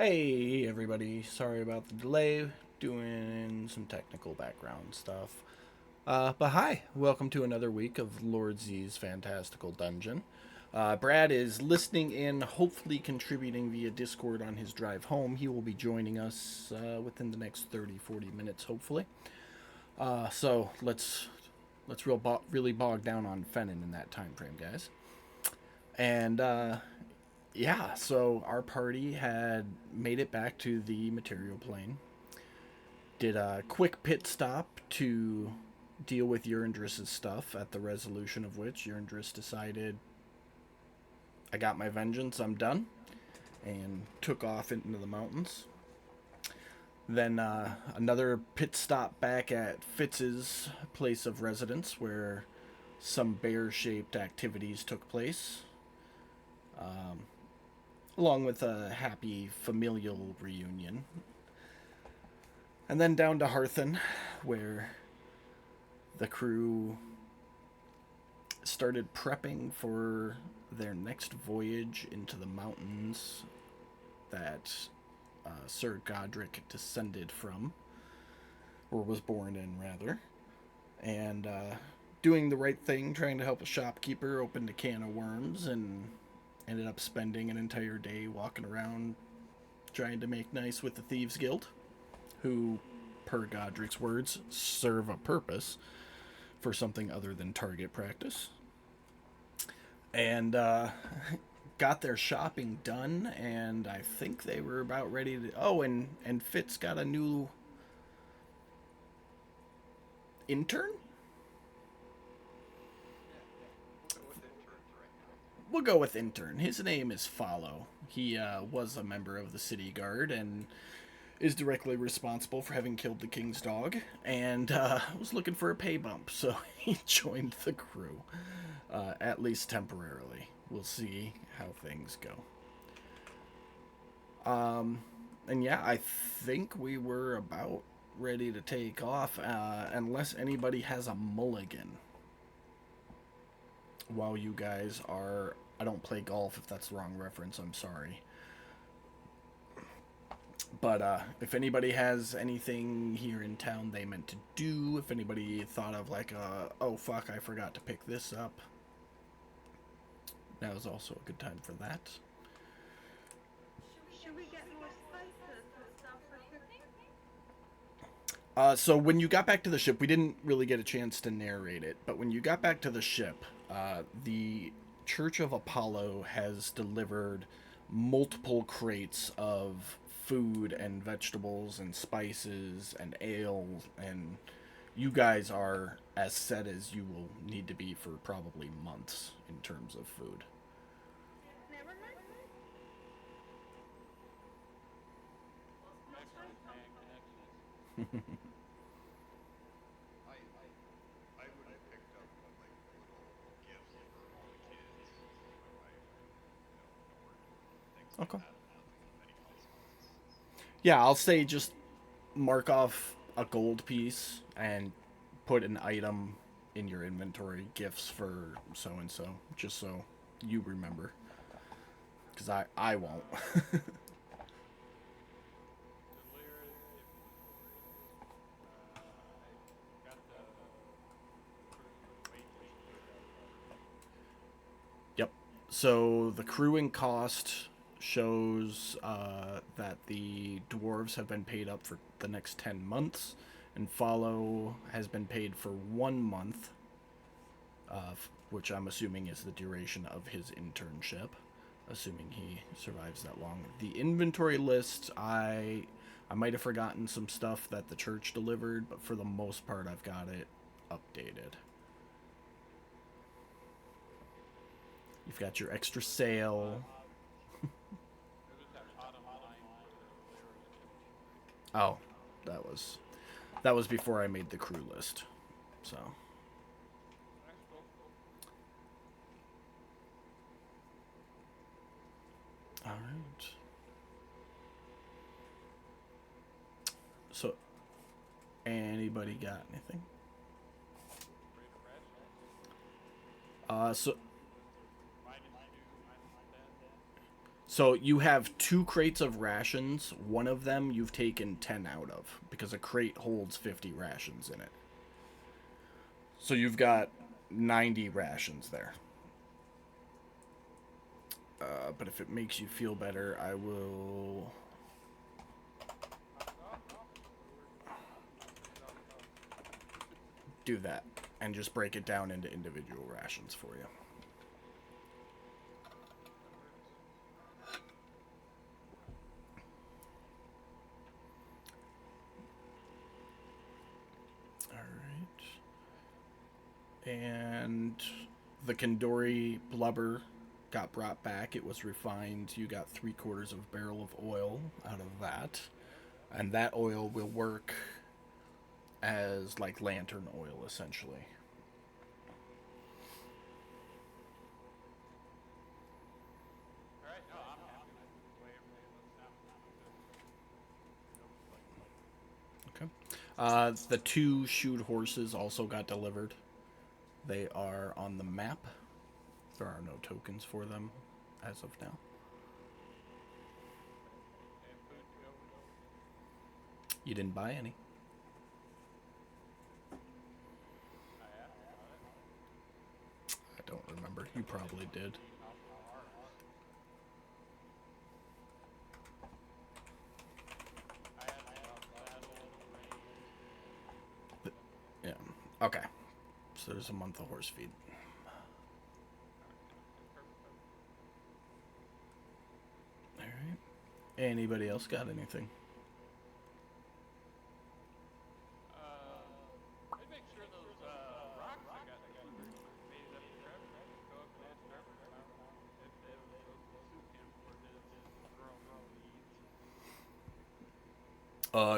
Hey everybody, sorry about the delay, doing some technical background stuff. But hi, welcome to another week of Lord Z's Fantastical Dungeon. Brad is listening in, hopefully contributing via Discord on his drive home. He will be joining us within the next 30-40 minutes, hopefully. So let's really bog down on Fennin in that time frame, guys. And yeah, so our party had made it back to the material plane. Did a quick pit stop to deal with Urindris's stuff, at the resolution of which Urindris decided, I got my vengeance, I'm done, and took off into the mountains. Then another pit stop back at Fitz's place of residence, where some bear shaped activities took place, along with a happy familial reunion. And then down to Harthen, where the crew started prepping for their next voyage into the mountains that Sir Godric descended from, or was born in, rather. And doing the right thing, trying to help a shopkeeper, opened a can of worms and ended up spending an entire day walking around trying to make nice with the Thieves Guild, who, per Godric's words, serve a purpose for something other than target practice. And got their shopping done, and I think they were about ready to. Oh, and Fitz got a new intern. We'll go with intern. His name is Follow. He was a member of the city guard and is directly responsible for having killed the king's dog, and was looking for a pay bump, so he joined the crew, at least temporarily. We'll see how things go. And yeah, I think we were about ready to take off, unless anybody has a mulligan. While you guys are. I don't play golf, if that's the wrong reference, I'm sorry. But if anybody has anything here in town they meant to do, if anybody thought of like, oh fuck, I forgot to pick this up, now is also a good time for that. Should we get more spices and stuff for cooking? So when you got back to the ship, we didn't really get a chance to narrate it, but when you got back to the ship, the Church of Apollo has delivered multiple crates of food and vegetables and spices and ale, and you guys are as set as you will need to be for probably months in terms of food. Never mind. Not so. Okay. Yeah, I'll say just mark off a gold piece and put an item in your inventory, gifts for so and so, just so you remember. Because I won't. Yep. So the crewing cost shows that the dwarves have been paid up for the next 10 months, and Follow has been paid for 1 month, which I'm assuming is the duration of his internship, assuming he survives that long. The inventory list, I might have forgotten some stuff that the church delivered, but for the most part, I've got it updated. You've got your extra sale. Oh, that was that was before I made the crew list. So, all right. So, anybody got anything? So So you have 2 crates of rations. One of them you've taken 10 out of because a crate holds 50 rations in it. So you've got 90 rations there. But if it makes you feel better, I will do that and just break it down into individual rations for you. All right. And the Kandori blubber got brought back. It was refined. You got 3/4 of a barrel of oil out of that. And that oil will work as like lantern oil essentially. Okay. The 2 shoed horses also got delivered. They are on the map. There are no tokens for them as of now. You didn't buy any. I don't remember. You probably did. But, yeah. Okay. So there's a month of horse feed. All right. Anybody else got anything?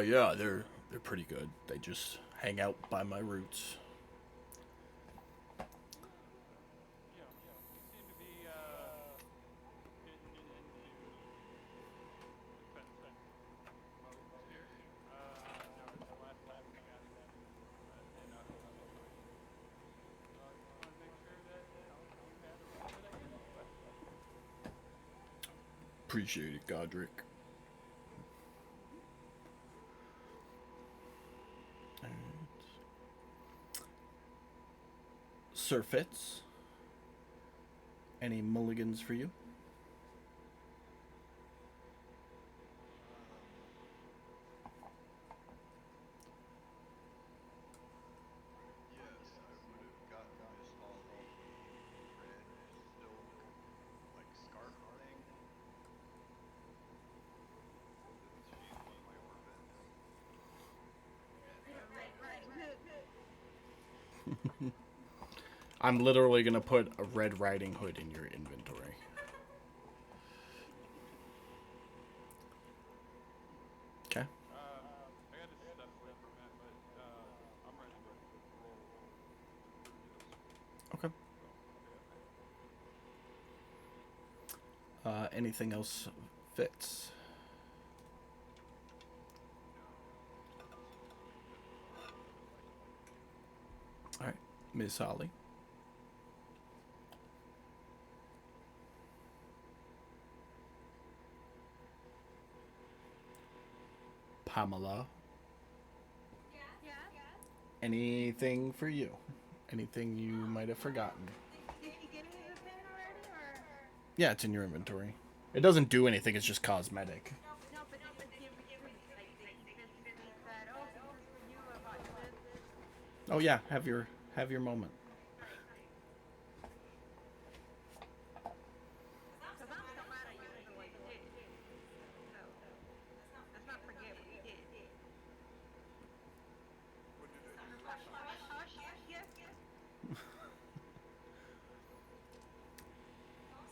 Yeah, they're pretty good. They just hang out by my roots. Appreciate it, Godric. Sir Fitz, any mulligans for you? Yes, I would have gotten my small red silk like scarf thing. She's one of my orphans. The Red Riding Hood. I'm literally gonna put a Red Riding Hood in your inventory. Okay. Okay. Anything else fits? All right, Miss Holly. Pamela. Yeah. Anything for you? Anything you might have forgotten? Did she give me the thing already, or? Yeah, it's in your inventory. It doesn't do anything, it's just cosmetic. No, but did she give it to me? Like they physically said, "Oh, this is for you. I bought you this." Oh yeah, have your moment. Cause I'm still mad at you for what you did. So let's not forget what you did. What did I do? Hush, hush, hush. Yes.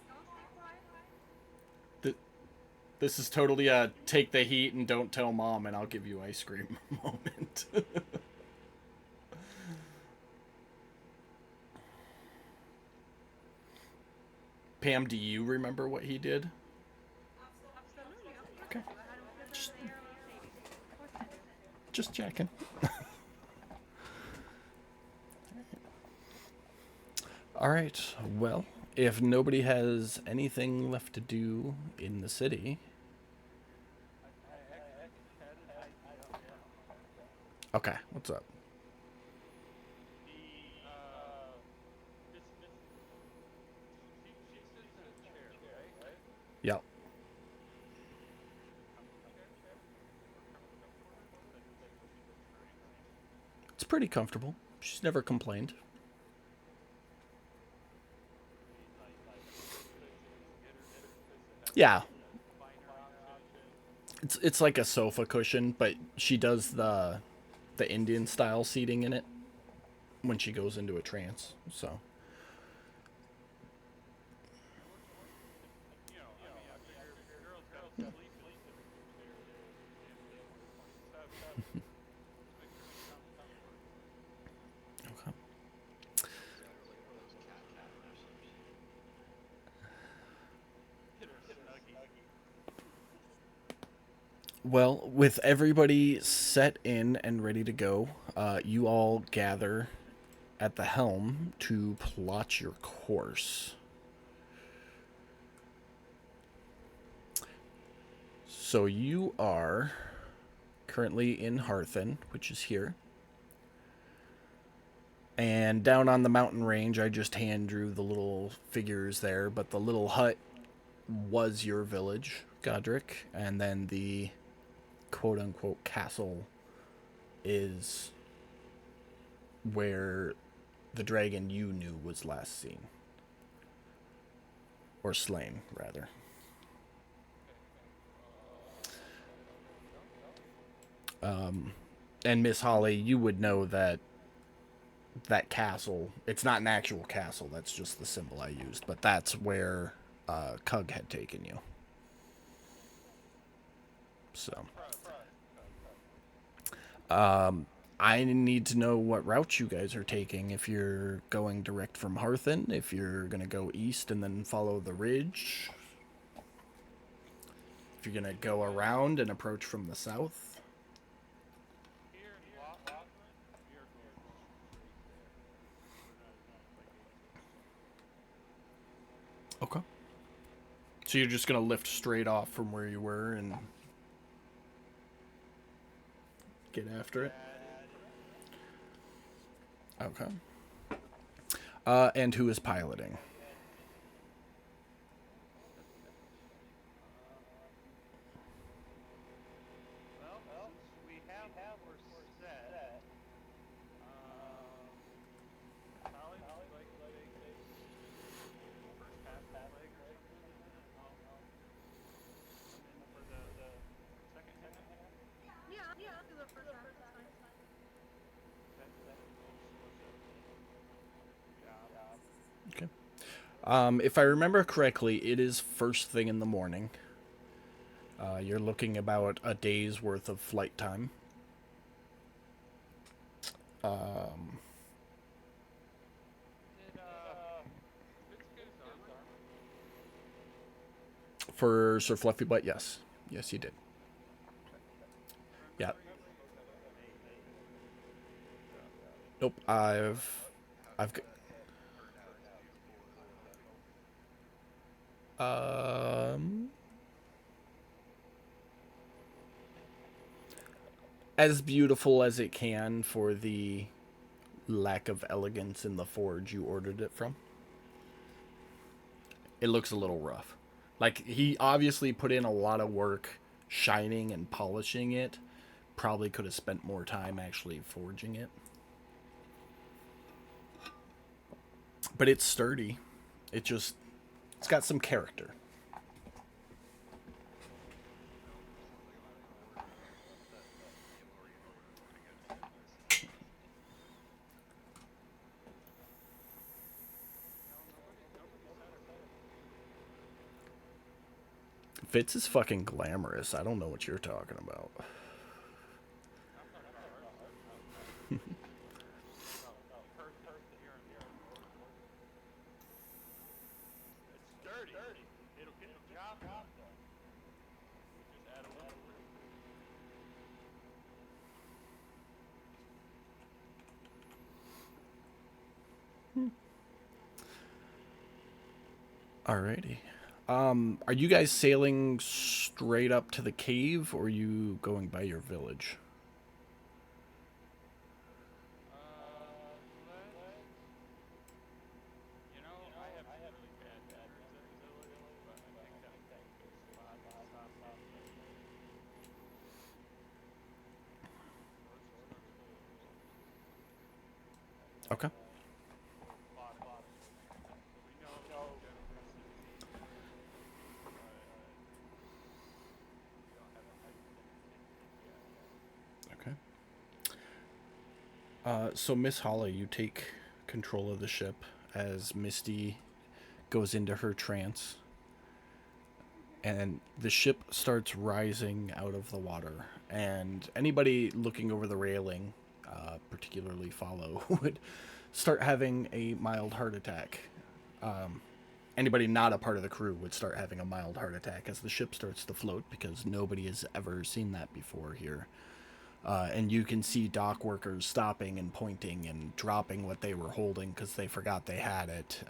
Don't stay quiet. Th- This is totally a take the heat and don't tell mom and I'll give you ice cream moment. Pam, do you remember what he did? Absolutely, of course Okay. I do. I had him deliver the airline savings. Of course I do. Just checking. All right. Well, if nobody has anything left to do in the city. I actually had an idea. Yeah. Okay, what's up? The this she sits in a chair, right? Yep. Is it a comfy chair? Or comfortable for her? Like will she be trying to? It's pretty comfortable. She's never complained. I mean, like cushions, get her to have Yeah, the recliner option. it's like a sofa cushion, but she does the Indian style seating in it when she goes into a trance. So, And I mean, I figure if the girl's got to sleep in a chair, damn 24/7. Let's make sure it's comfy for her. okay. Let's get her like one of those cat campers. Get her a snuggie. Well, with everybody set in and ready to go, you all gather at the helm to plot your course. So you are currently in Harthen, which is here. And down on the mountain range, I just hand drew the little figures there, but the little hut was your village, Godric, and then the quote unquote castle is where the dragon you knew was last seen. Or slain, rather. Okay. Yep. And Miss Holly, you would know that that castle, it's not an actual castle, that's just the symbol I used, but that's where Cug had taken you. So, I'm proud of you, Cub. I need to know what route you guys are taking. If you're going direct from Harthen, if you're going to go east and then follow the ridge, if you're going to go around and approach from the south. Here in Lothran, we are going straight there. We're not even like a twitch. Okay. So you're just going to lift straight off from where you were and get after it? That is correct. Okay. And who is piloting? That's a good question. Well, since we have the course set, um, Tali, would you like to take the first pass of the flag or something, and then I'll come in for the second half? Yeah, I'll do the first half. That's fine. Okay. I'll split the job. Okay. If I remember correctly, it is first thing in the morning. You're looking about a day's worth of flight time. Did Fitz get his armor? For Sir Fluffy Butt, yes. Yes, you did. Okay. Yeah. Remember, he was supposed to have made the. Nope. I've How's that turn out as beautiful as you're hoping? as beautiful as it can for the lack of elegance in the forge you ordered it from. It looks a little rough. Like he obviously put in a lot of work shining and polishing it. Probably could have spent more time actually forging it. But it's sturdy. It's got some character. Sounds like I'm looking forward to being able to putting it together myself. No, nobody said it wasn't. Fitz is fucking glamorous. I don't know what you're talking about. I'm talking about artsy. About the earthy here in the north. It's sturdy. It'll get the job done. We just add a little grit. Alrighty. Are you guys sailing straight up to the cave, or are you going by your village? Let's. I have some really bad memories of the village, but I think that would be a good spot to stop at. So let's just start with the village. Okay. A little plot of history. So we know that the general message is here, but we don't have anything definitive yet. Okay. So Miss Holly, you take control of the ship as Misty goes into her trance, and the ship starts rising out of the water. And anybody looking over the railing, particularly Follow, would start having a mild heart attack. Anybody not a part of the crew would start having a mild heart attack as the ship starts to float because nobody has ever seen that before here. And you can see dock workers stopping and pointing and dropping what they were holding because they forgot they had it.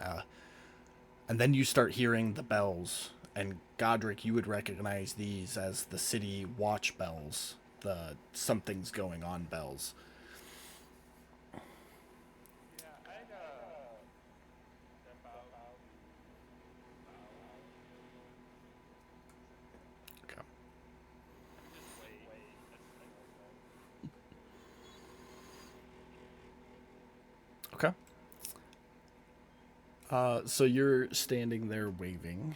And then you start hearing the bells. And Godric, you would recognize these as the city watch bells, the something's going on bells. Yeah, I'd step out to bow Okay. and just wait. That's normal. Okay. So you're standing there waving.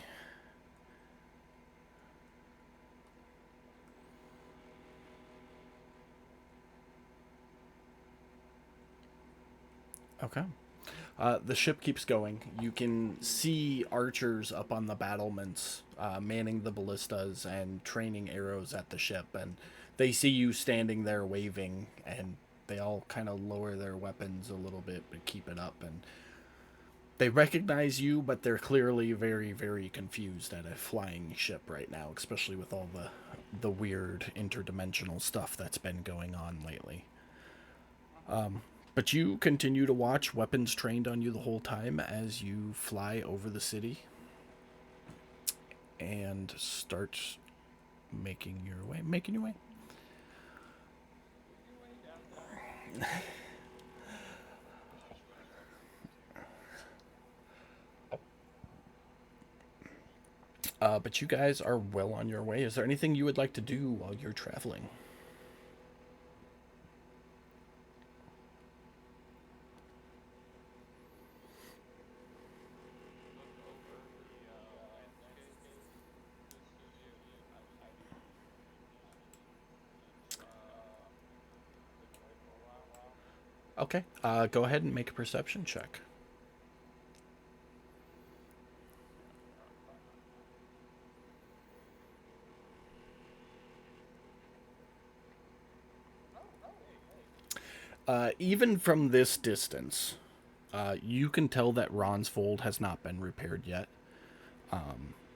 Okay. The ship keeps going. You can see archers up on the battlements, manning the ballistas and training arrows at the ship. And they see you standing there waving, and they all kind of lower their weapons a little bit, but keep it up. And they recognize you, but they're clearly very, very confused at a flying ship right now, especially with all the weird interdimensional stuff that's been going on lately. But you continue to watch, weapons trained on you the whole time as you fly over the city and start making your way. Making your way downtown. But you guys are well on your way. Is there anything you would like to do while you're traveling? Look over the landscape just to see if I see the noise for a while. Okay. Go ahead and make a perception check. Hey, Even from this distance, you can tell that Ron's fold has not been repaired yet.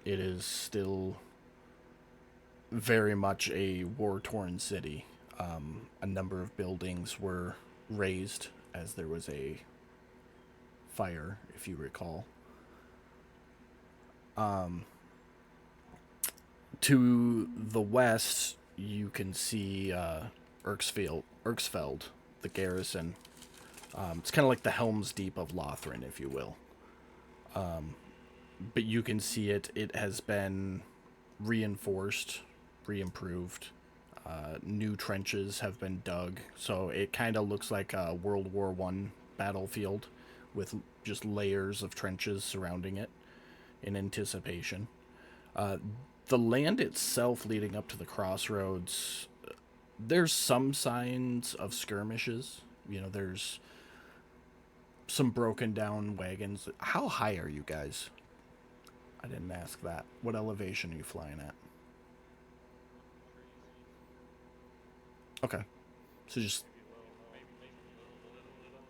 It is still very much a war-torn city. A number of buildings were razed as there was a fire, if you recall. To the west, you can see Erksfeld, the garrison. It's kind of like the Helm's Deep of Lothran, if you will. But you can see it. It has been reinforced, re-improved. New trenches have been dug, so it kind of looks like a World War One battlefield with just layers of trenches surrounding it in anticipation. The land itself leading up to the crossroads, there's some signs of skirmishes. There's some broken down wagons. How high are you guys? I didn't ask that. What elevation are you flying at? trees, Okay. So just maybe just a little above each other,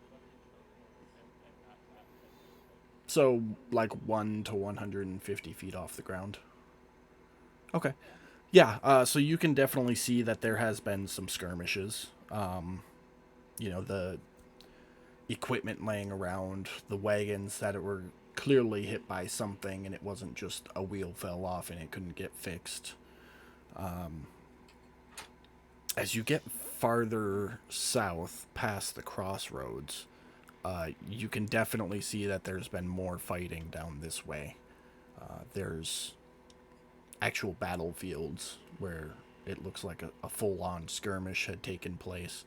and not that high. so like 1 to 150 feet off the ground. Okay. Yeah, so you can definitely see that there has been some skirmishes. The equipment laying around, the wagons that were clearly hit by something, and it wasn't just a wheel fell off and it couldn't get fixed. As you get farther south past the crossroads, you can definitely see that there's been more fighting down this way. There's actual battlefields where it looks like a full-on skirmish had taken place.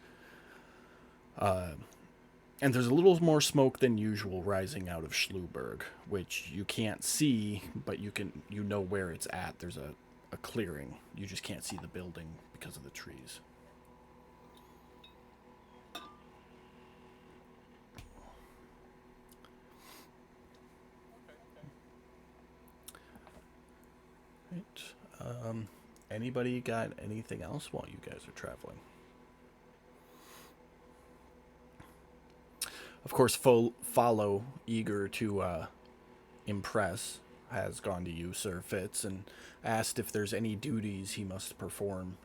And there's a little more smoke than usual rising out of Schluberg, which you can't see, but you know where it's at. There's a clearing. You just can't see the building because of the trees. Right. Anybody got anything else while you guys are traveling? Of course, Follow, eager to impress, has gone to you, Sir Fitz, and asked if there's any duties he must perform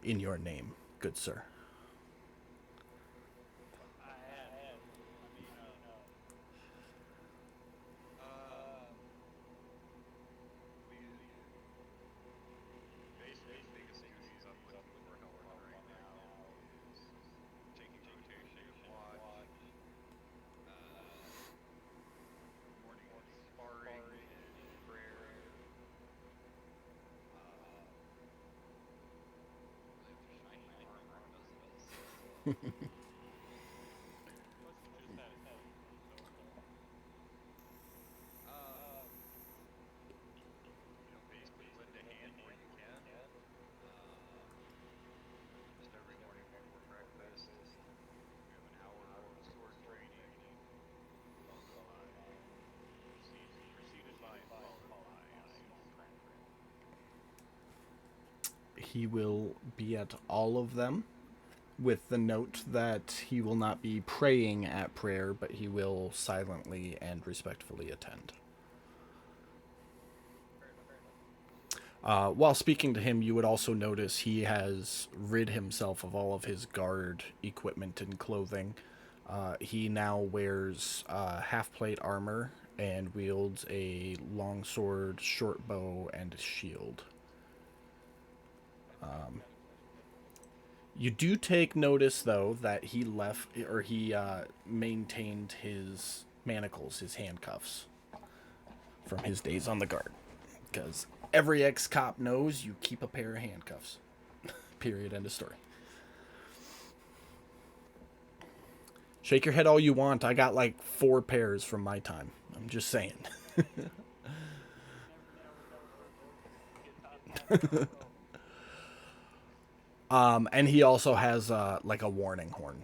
in your name, good sir. I have. I mean, We basically the biggest duties I'm looking for help on right now is taking rotation watch, morning sparring and prayer. Really, with shiny armor, it does this. let's just have it. Um, basically lend a hand where you can. Just every morning before breakfast, we have an hour of sword training, followed by preceded by and followed by a small prayer. He will be at all of them, with the note that he will not be praying at prayer, but he will silently and respectfully attend. Fair enough. While speaking to him, you would also notice he has rid himself of all of his guard equipment and clothing. He now wears half plate armor and wields a long sword, short bow, and a shield. You do take notice, though, that he maintained his manacles, his handcuffs, from his days on the guard. Because every ex-cop knows you keep a pair of handcuffs. Period. End of story. Shake your head all you want. I got like 4 pairs from my time. I'm just saying. Never get And he also has like a warning horn.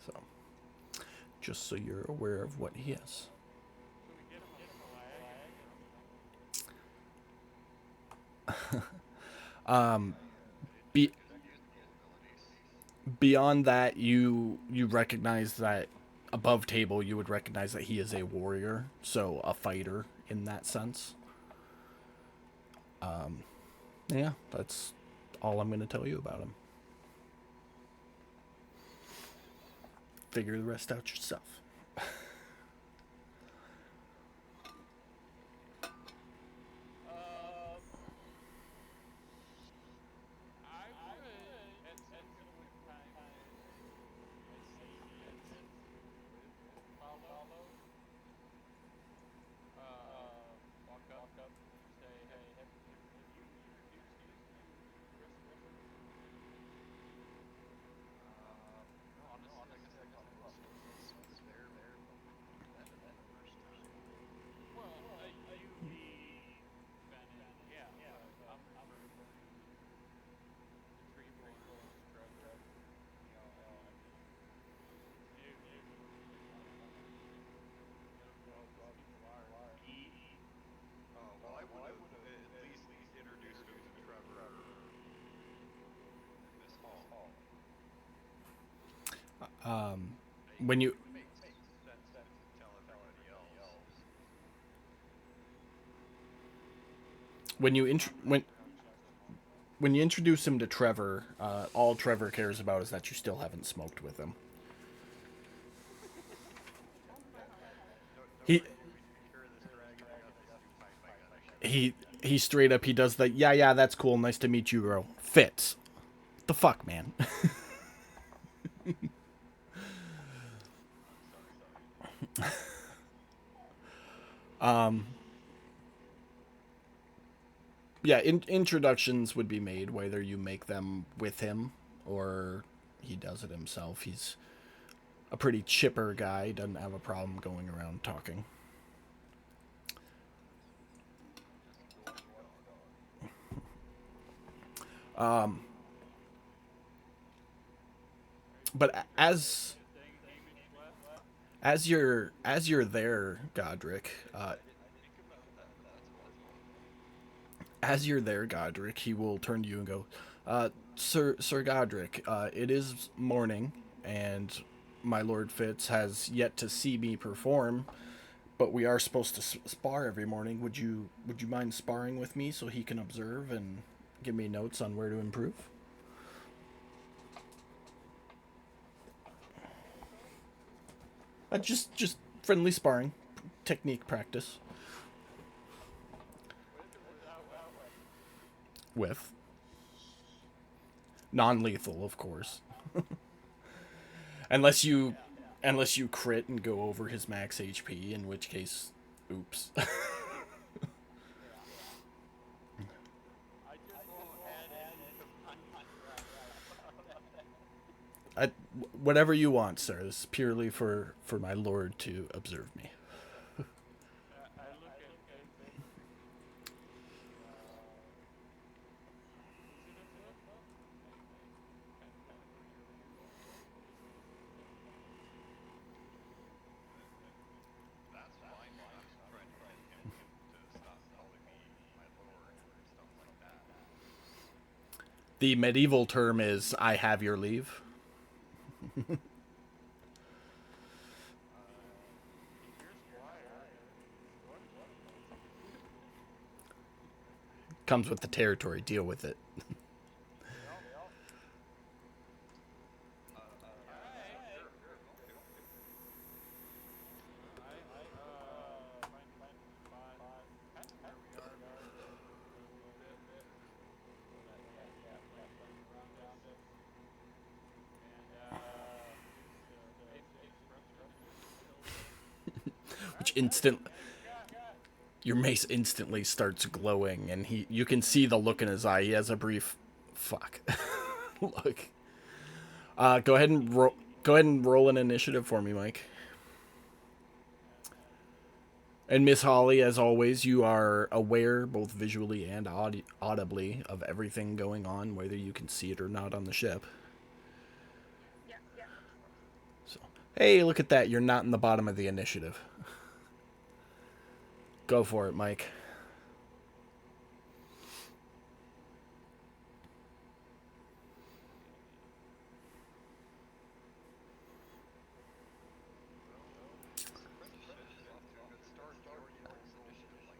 So, just so you're aware of what he is. Should we get him a flag? Be- Could use those abilities. beyond that, you recognize that above table, you would recognize that he is a warrior, so a fighter in that sense. Yeah, that's all I'm going to tell you about him. Figure the rest out yourself. I would, at some point in time, I see Fitz with Follow. Walk up, say, hey, have you introduced me to the rest of the group? No, honestly, I guess I got lost. Was there that first time? Well, you've been in, yeah, but I'm referring to the Treeborn, Trevor, I mean, new, I don't know who all these people are. Pete, Well, I would have at least introduced him to Trevor and Miss Hall. When you It would make sense to tell everybody else. when you I'm when gonna check them all. when you introduce him to Trevor, all Trevor cares about is that you still haven't smoked with him. Don't He worry, you'll be taking care of this dragon. I got this stupid spike on my ship. he straight up he does the yeah that's cool, nice to meet you, bro. Fits. The fuck, man. I'm sorry. Yeah, introductions would be made whether you make them with him or he does it himself. He's a pretty chipper guy, doesn't have a problem going around talking. Just go on and on. But Thing image what? as you're there, Godric, I didn't think about that, but that's funny. as you're there, Godric, he will turn to you and go, Sir Godric, it is morning, and my Lord Fitz has yet to see me perform, but we are supposed to spar every morning. Would you mind sparring with me so he can observe and give me notes on where to improve? Just friendly sparring, technique practice With or without weapon? with non-lethal, of course. Unless you unless you crit and go over his max HP, in which case, oops. I just won't add any to my strength. I, whatever you want, sir. This is purely for my lord to observe me. I look at is it a foot? Kind of pretty unusual. That's fine, man. I'm just trying to get him to stop calling me my lord or stuff like that. The medieval term is "I have your leave." You're squire. What? Comes with the territory. Deal with it. Yep. Yeah, Alright. sure. Okay. Alright. Fine. Kind of where we are a little bit. So that gap around us. And mace frustrated a little Which bit. instant What you got? your mace instantly starts glowing, and you can see the look in his eye. He has a brief fuck look. Go ahead and roll an initiative for me, Mike. And Miss Holly, as always, you are aware, both visually and audibly, of everything going on, whether you can see it or not on the ship. Yeah. So, hey, look at that. You're not in the bottom of the initiative. Go for it, Mike. Well, this apprenticeship is off to a good start. He already knows initiative like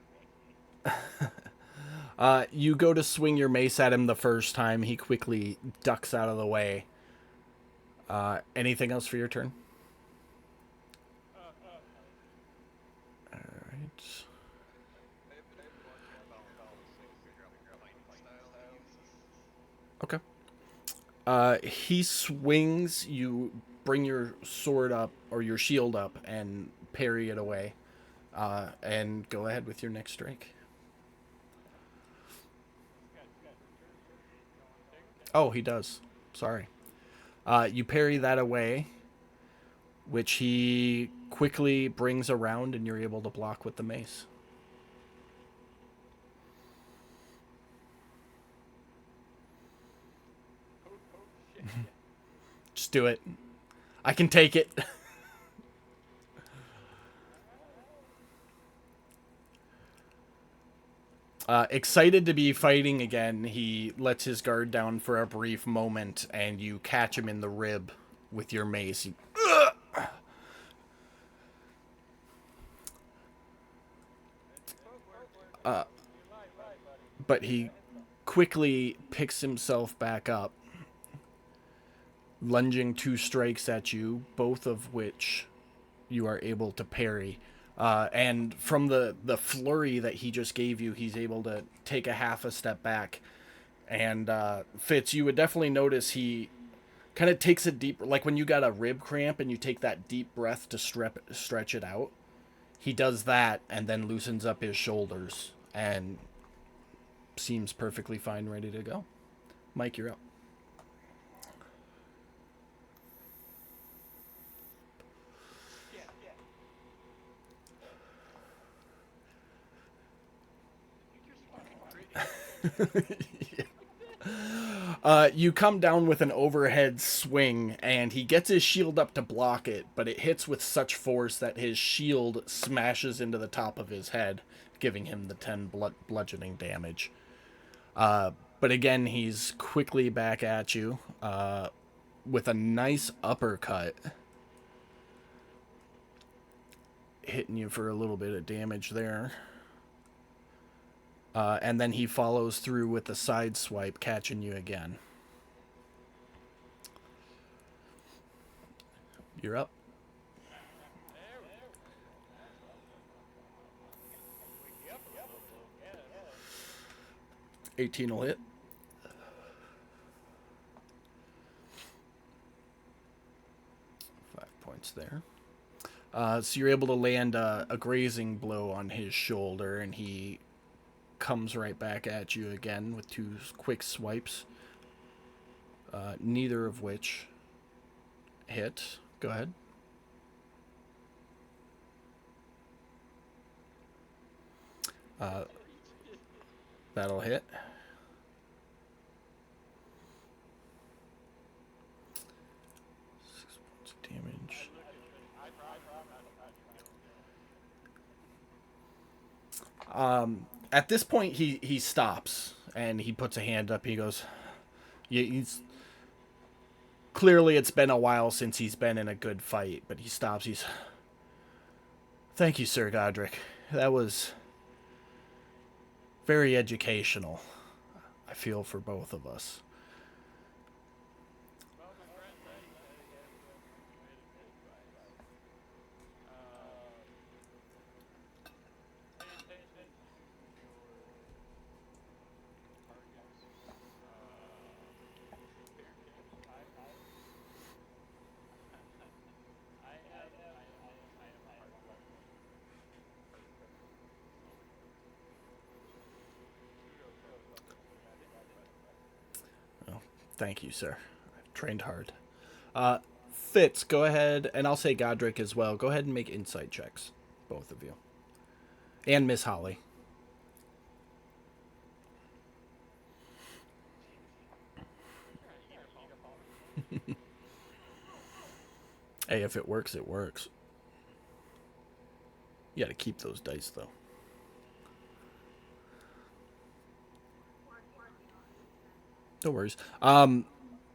me. You go to swing your mace at him the first time. He quickly ducks out of the way. Anything else for your turn? No. All right. I've been watching Fantastical, so I'll figure out what fighting style he uses. Okay. He swings. You bring your sword up or your shield up and parry it away. And go ahead with your next strike. He's got two per turn. You don't want to take him? Oh, he does. Sorry. You parry that away, which he quickly brings around, and you're able to block with the mace. Oh shit. Just do it. I can take it. Excited to be fighting again, he lets his guard down for a brief moment, and you catch him in the rib with your mace. It's footwork. You're light, buddy. But he quickly picks himself back up, lunging 2 strikes at you, both of which you are able to parry. And from the flurry that he just gave you, he's able to take a half a step back. And Fitz, you would definitely notice he kind of takes a deep, like when you got a rib cramp and you take that deep breath to stretch it out. He does that and then loosens up his shoulders and seems perfectly fine, ready to go. Mike, you're up. You come down with an overhead swing, and he gets his shield up to block it, but it hits with such force that his shield smashes into the top of his head, giving him the 10 bludgeoning damage. But again, he's quickly back at you with a nice uppercut, hitting you for a little bit of damage there. And then he follows through with a side swipe, catching you again. You're up. 18 will hit. 5 points there. So you're able to land a grazing blow on his shoulder, and he comes right back at you again with 2 quick swipes, neither of which hit. Go ahead. That'll hit. Damage. At this point, he stops and he puts a hand up. He goes, he's clearly it's been a while since he's been in a good fight, but he stops. Thank you, Sir Godric. That was very educational. I feel for both of us. Thank you, sir. I've trained hard. Fitz, go ahead, and I'll say Godric as well. Go ahead and make insight checks, both of you. And Miss Holly. Hey, if it works, it works. You gotta keep those dice, though. No worries.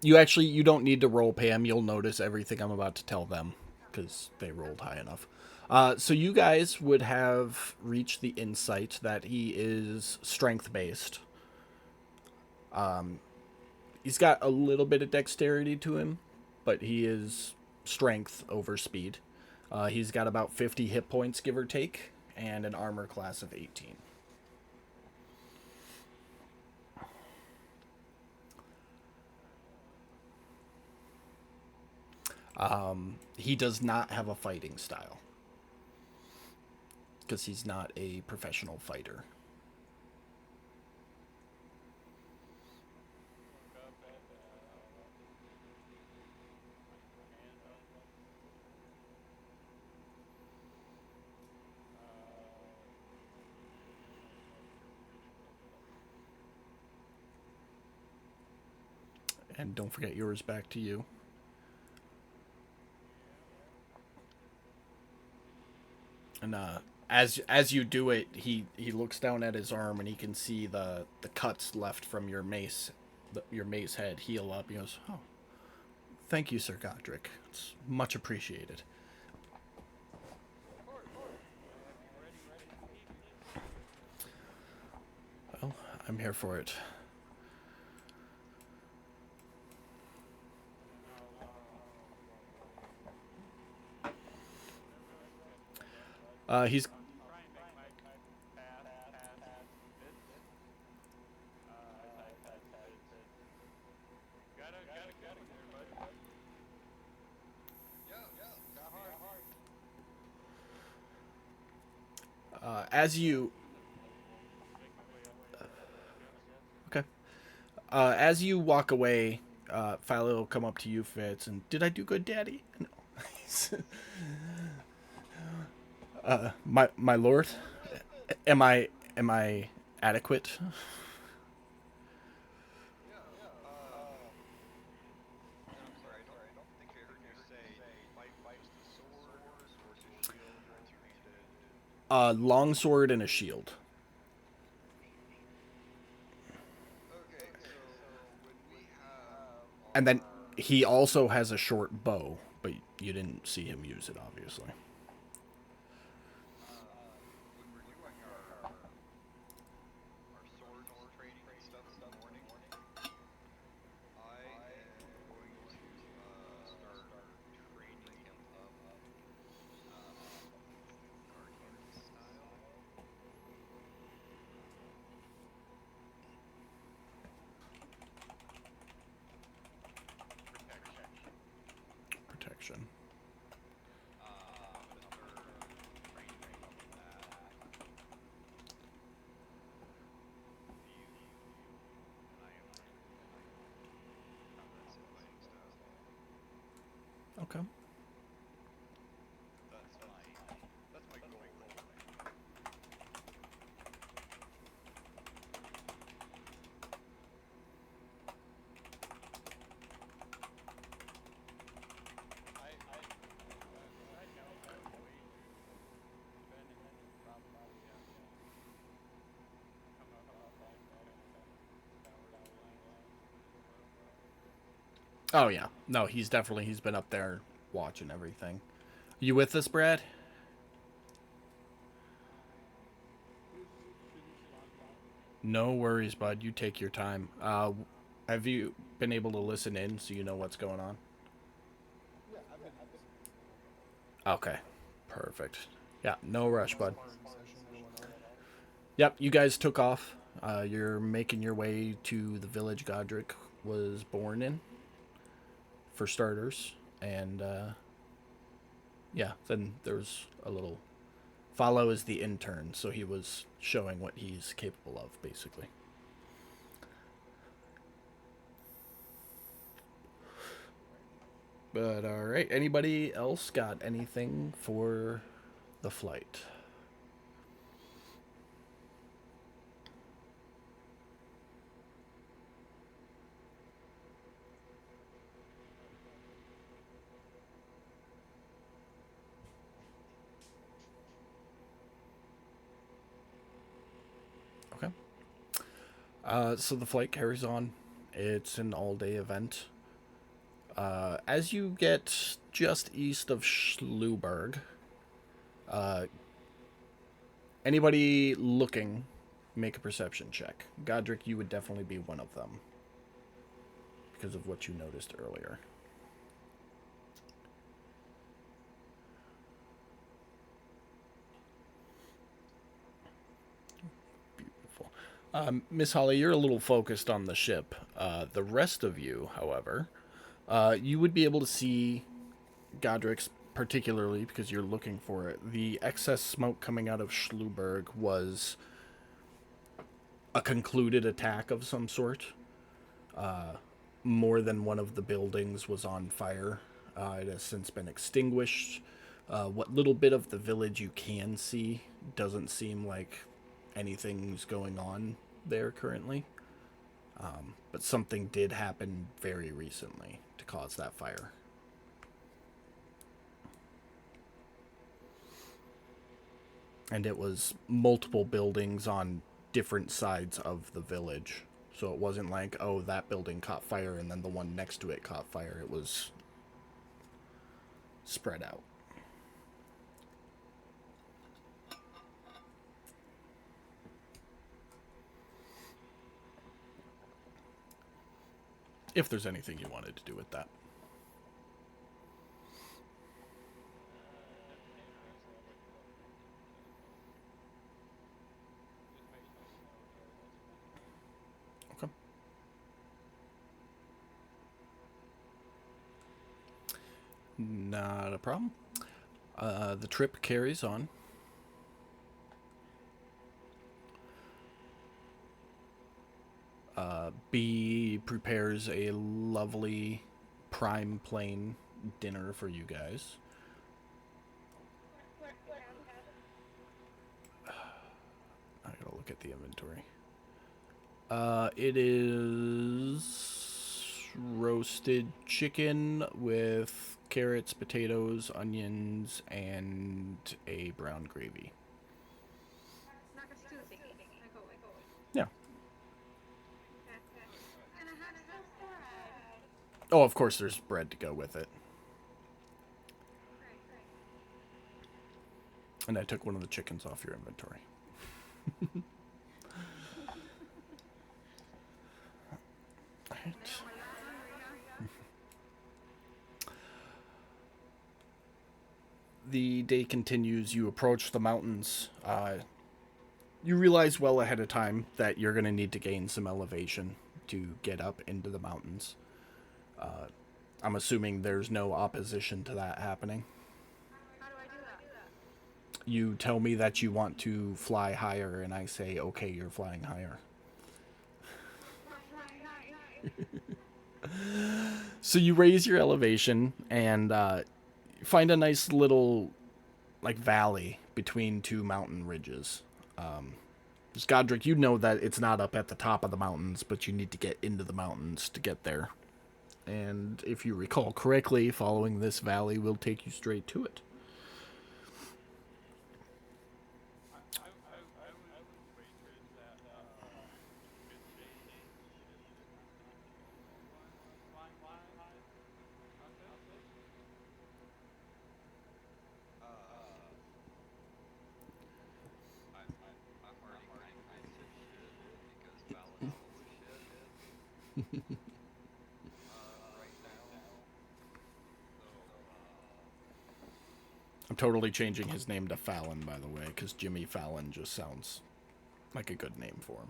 You don't need to roll, Pam. You'll notice everything I'm about to tell them because they rolled high enough. So you guys would have reached the insight that he is strength based. He's got a little bit of dexterity to him, but he is strength over speed. He's got about 50 hit points, give or take, and an armor class of 18. He does not have a fighting style because he's not a professional fighter. And don't forget yours back to you. And as you do it, he looks down at his arm and he can see the cuts left from your mace head heal up. He goes, "Oh, thank you, Sir Godric. It's much appreciated." Well, I'm here for it. He's I'll try and make my path past Fitz. I said Fitz. Gotta get me there, bud. Yeah, Got hard. as you Make my way up, I guess. okay. As you walk away, Philo will come up to you, Fitz, and did I do good, Daddy? No. My lord, am I adequate? yeah. And I'm sorry, I don't think I heard you say, did you fight with just a sword, or sword and a shield, or three-handed? Long sword and a shield, Okay, so when we have and then our he also has a short bow, but you didn't see him use it, obviously. when we're doing our swords training and stuff in the morning, I am going to start training him up guardian style. Protection. Protection. I'm gonna start training him up with that. View, and I am training him combat sim fighting style. Okay. That's my goal. Side note, I've always been and probably come up with that kind of cowardly language before. Oh yeah, no, he's been up there watching everything. You with us, Brad? Shouldn't be long though. No worries, bud. You take your time. Have you been able to listen in so you know what's going on? Yeah, I've been listening. Okay, perfect. Yeah, no rush, bud. Sparring session going on. Yep, you guys took off. You're making your way to the village Godric was born in, for starters. And yeah, then there's a little. Follow is the intern, so he was showing what he's capable of, basically. But alright, anybody else got anything for the flight? Okay. So the flight carries on. It's an all day event. As you get just east of Schluberg, uh, anybody looking, make a perception check. Godric, you would definitely be one of them because of what you noticed earlier. Beautiful. Miss Holly, you're a little focused on the ship. The rest of you, however, you would be able to see Godric's, particularly because you're looking for it. The excess smoke coming out of Schluberg was a concluded attack of some sort. More than one of the buildings was on fire. It has since been extinguished. What little bit of the village you can see doesn't seem like anything's going on there currently. But something did happen very recently to cause that fire. And it was multiple buildings on different sides of the village. So it wasn't like, oh, that building caught fire and then the one next to it caught fire. It was spread out. If there's anything you wanted to do with that. Definitely interesting. Not a problem. The trip carries on. B prepares a lovely prime plane dinner for you guys. What do we have? I gotta look at the inventory. It is roasted chicken with carrots, potatoes, onions, and a brown gravy. Like a stew thingy. Like always. Yeah. And I had some bread. Oh, of course, there's bread to go with it. Right. And I took one of the chickens off your inventory. Alright. The day continues. You approach the mountains. You realize well ahead of time that you're going to need to gain some elevation to get up into the mountains. I'm assuming there's no opposition to that happening. How do I do that? You tell me that you want to fly higher, and I say, okay, you're flying higher. So you raise your elevation and find a nice little like valley between two mountain ridges. Godric, you know that it's not up at the top of the mountains, but you need to get into the mountains to get there. And if you recall correctly, following this valley will take you straight to it. I would wager that good shape flying high. I'm already kind of convinced it's shit because Fallon's full of shit. Right now. So, I'm totally changing his name to Fallon, by the way, because Jimmy Fallon just sounds like a good name for him.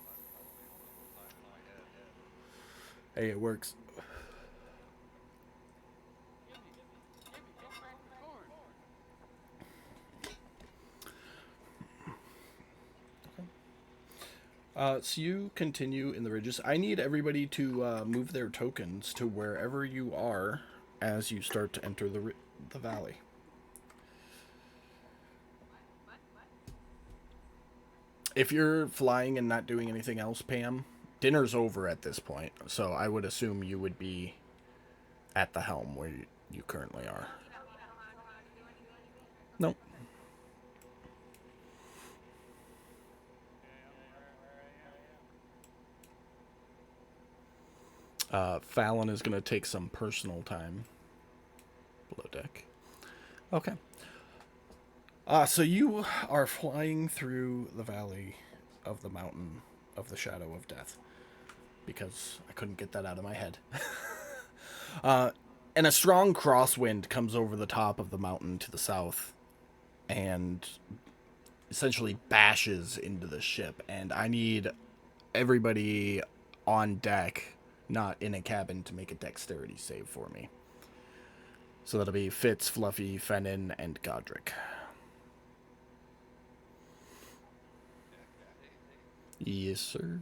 that's probably all the whole time in my head. Hey, it works. Gimme, go crack the corn. So you continue in the ridges. I need everybody to move their tokens to wherever you are as you start to enter the valley. If you're flying and not doing anything else, Pam, dinner's over at this point. So I would assume you would be at the helm where you currently are. Nope. Okay, I'm where I am. Fallon is going to take some personal time below deck. Okay. So you are flying through the valley of the mountain of the shadow of death. Because I couldn't get that out of my head. And a strong crosswind comes over the top of the mountain to the south and essentially bashes into the ship. And I need everybody on deck, not in a cabin, to make a dexterity save for me. So that'll be Fitz, Fluffy, Fennin, and Godric. Yes, sir.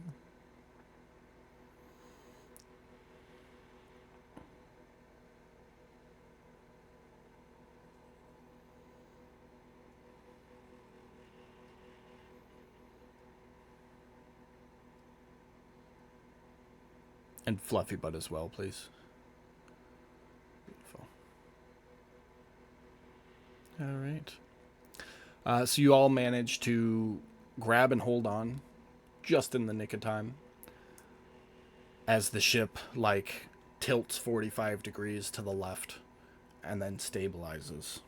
And Fluffy Butt as well, please. Beautiful. All right. So you all manage to grab and hold on just in the nick of time as the ship, like, tilts 45 degrees to the left and then stabilizes.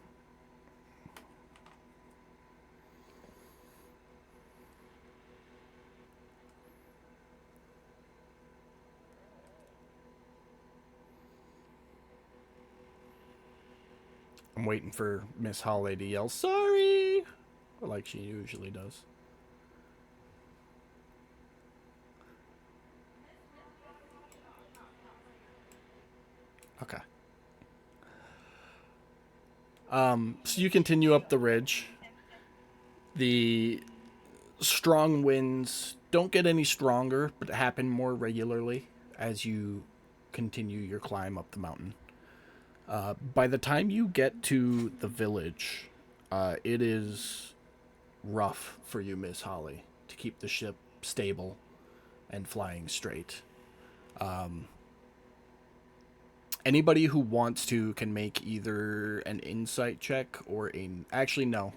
I'm waiting for Miss Holly to yell, sorry, like she usually does. Okay. So you continue up the ridge. The strong winds don't get any stronger, but happen more regularly as you continue your climb up the mountain. By the time you get to the village, it is rough for you, Miss Holly, to keep the ship stable and flying straight. Anybody who wants to can make either an insight check or actually no,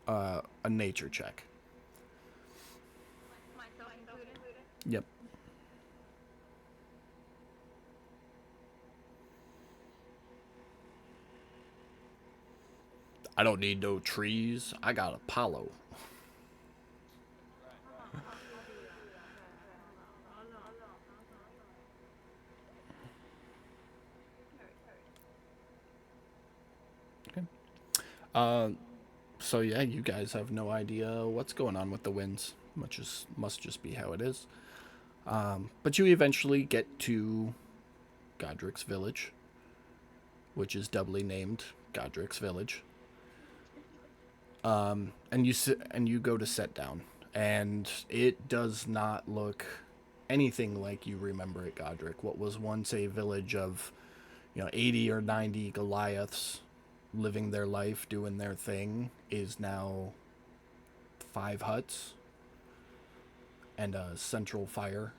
a nature check. Myself included. Yep. I don't need no trees. I got Apollo. I'll do that. Okay. Uh, so yeah, you guys have no idea what's going on with the winds. Much as must just be how it is. But you eventually get to Godric's village, which is doubly named Godric's village. And you go to set down, and it does not look anything like you remember at Godric. What was once a village of, 80 or 90 Goliaths living their life, doing their thing, is now 5 huts and a central fire,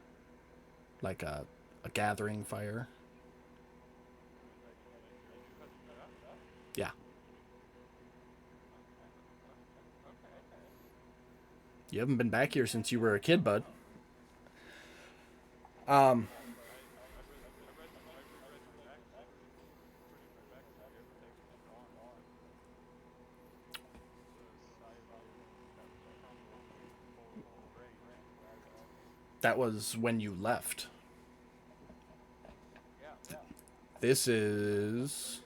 like a gathering fire. Yeah. You haven't been back here since you were a kid, bud. Um, that was when you left. This is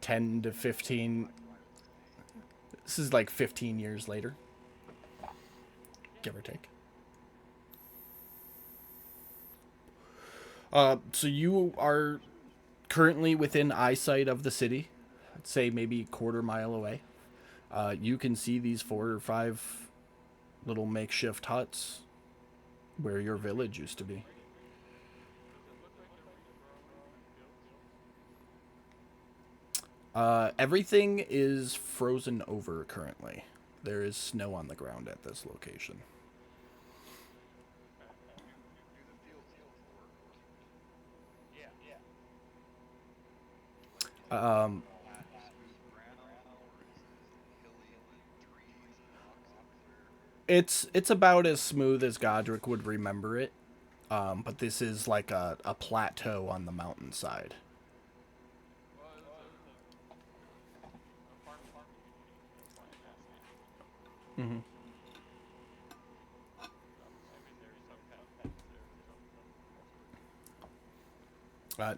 10 to 15. This is like 15 years later, give or take. So you are currently within eyesight of the city. I'd say maybe a quarter mile away. You can see these 4 or 5 little makeshift huts where your village used to be. Everything is frozen over currently. There is snow on the ground at this location. Do the fields look more smooth ground, or is it hilly with trees and rocks everywhere? It's about as smooth as Godric would remember it, but this is like a plateau on the mountainside. Mm-hmm.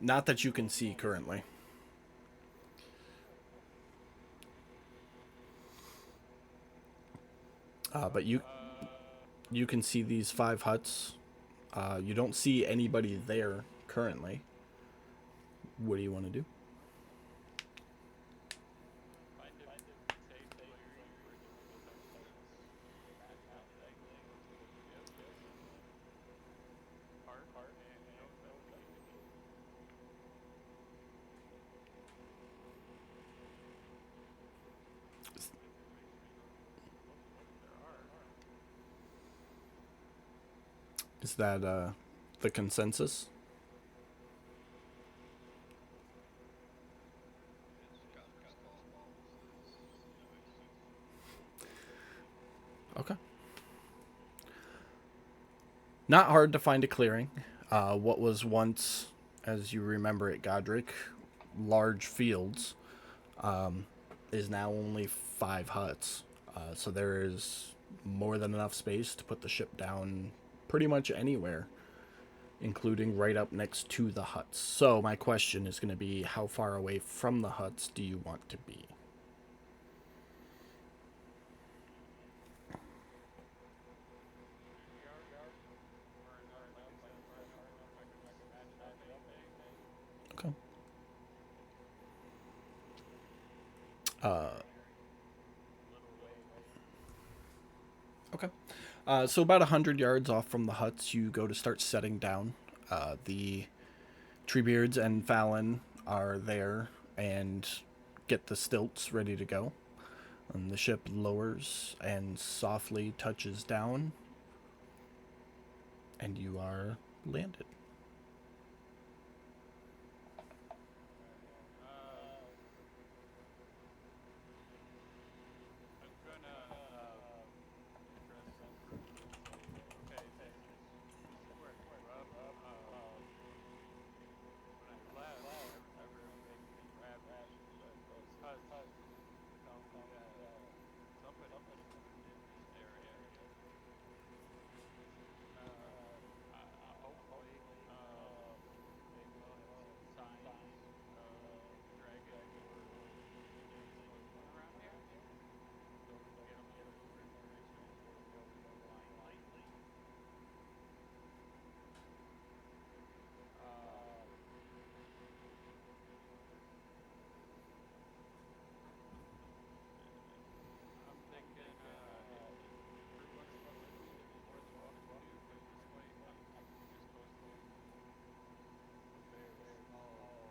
Not that you can see currently. But you can see these 5 huts. You don't see anybody there currently. What do you want to do? Is that the consensus? It's Godric's call. Okay. Not hard to find a clearing. What was once, as you remember at Godric, large fields, is now only 5 huts. So there is more than enough space to put the ship down pretty much anywhere, including right up next to the huts. So my question is going to be, how far away from the huts do you want to be? little way. Okay. So about 100 yards off from the huts, you go to start setting down. The Treebeards and Fallon are there and get the stilts ready to go. And the ship lowers and softly touches down, and you are landed. I'm gonna address the crew and say, okay, this is where I grew up. When I left, everyone made me ravage, but these huts tell me that somebody moved in this area. Hopefully, they will have seen signs of the dragon or anything around here, so we can get a little bit more information before we go in blindly. Um, I'm thinking if the crew wants to come with me, they're more than welcome to. But this way, I'm just hosting a very small.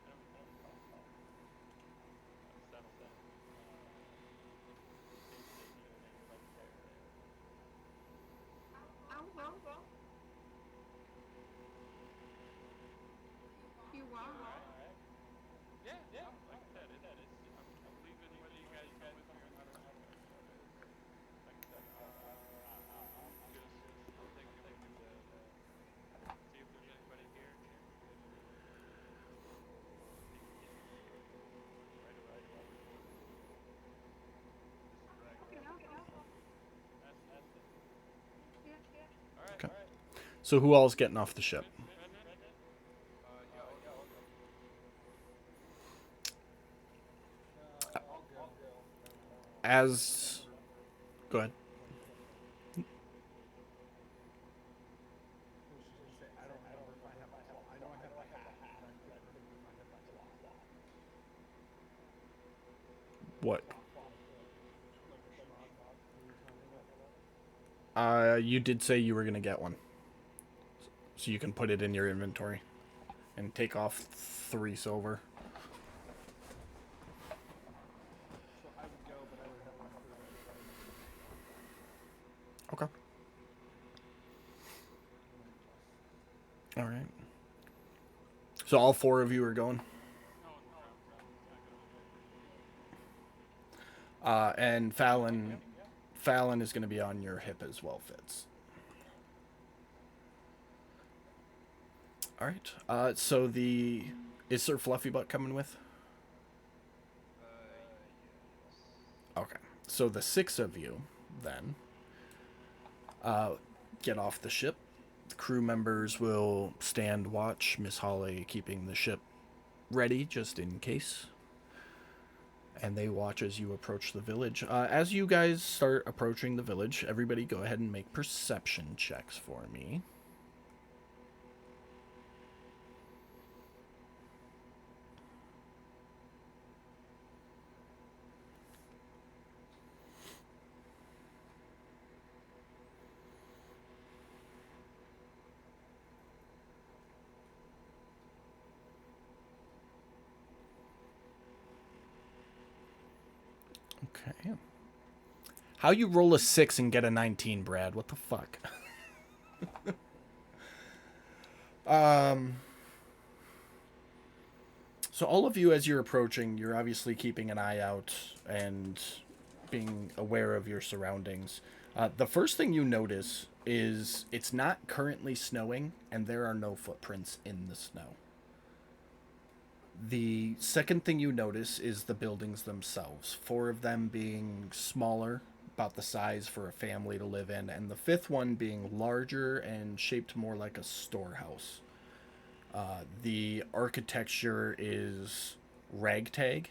I don't even know what you call it. Settlement. Vacation right there. Oh, well, if you want. All right. Yeah. No, like I said, I'm leaving whether you guys come with me or not. Like I said, I'm taking it with me to see if there's anybody here, sneak in right away. Okay, okay. Fantastic. Yeah. All right. Okay. So who all's getting off the ship? Brendan? Yeah, I'll go. I'll go. As go ahead. I was just gonna say I don't remember if I have a claw. I know I have the hat, but I couldn't remember if I have my claw. What? Like a schmuck we were talking about. You did say you were gonna get one, so you can put it in your inventory and take off 3 silver. So I would go, but I would have my crew ready if I needed to go. Okay. All right. So all 4 of you are going. No, Brown's not gonna be there. And Fallon is going to be on your hip as well, Fitz. All right. So is Sir Fluffy Butt coming with? Yes. Okay. So the 6 of you then get off the ship. The crew members will stand watch, Miss Holly keeping the ship ready just in case. And they watch as you approach the village. As you guys start approaching the village, everybody go ahead and make perception checks for me. Okay. How you roll a 6 and get a 19, Brad? What the fuck? So all of you, as you're approaching, you're obviously keeping an eye out and being aware of your surroundings. The first thing you notice is it's not currently snowing, and there are no footprints in the snow. The second thing you notice is the buildings themselves, 4 of them being smaller, about the size for a family to live in, and the 5th one being larger and shaped more like a storehouse. The architecture is ragtag,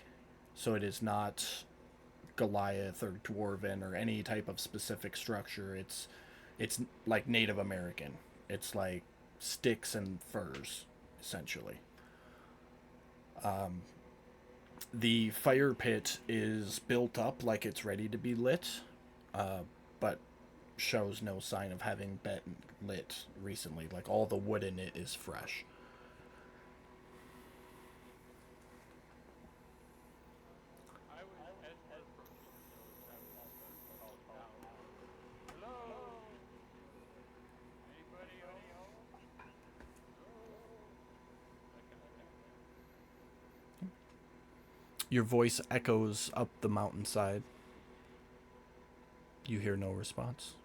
so it is not Goliath or dwarven or any type of specific structure. It's like Native American. It's like sticks and furs, essentially. The fire pit is built up like it's ready to be lit, but shows no sign of having been lit recently. Like all the wood in it is fresh. I was, as we're approaching the village, I was calling out, "Hello, anybody home? Hello," that kind of thing. Your voice echoes up the mountainside. You hear no response.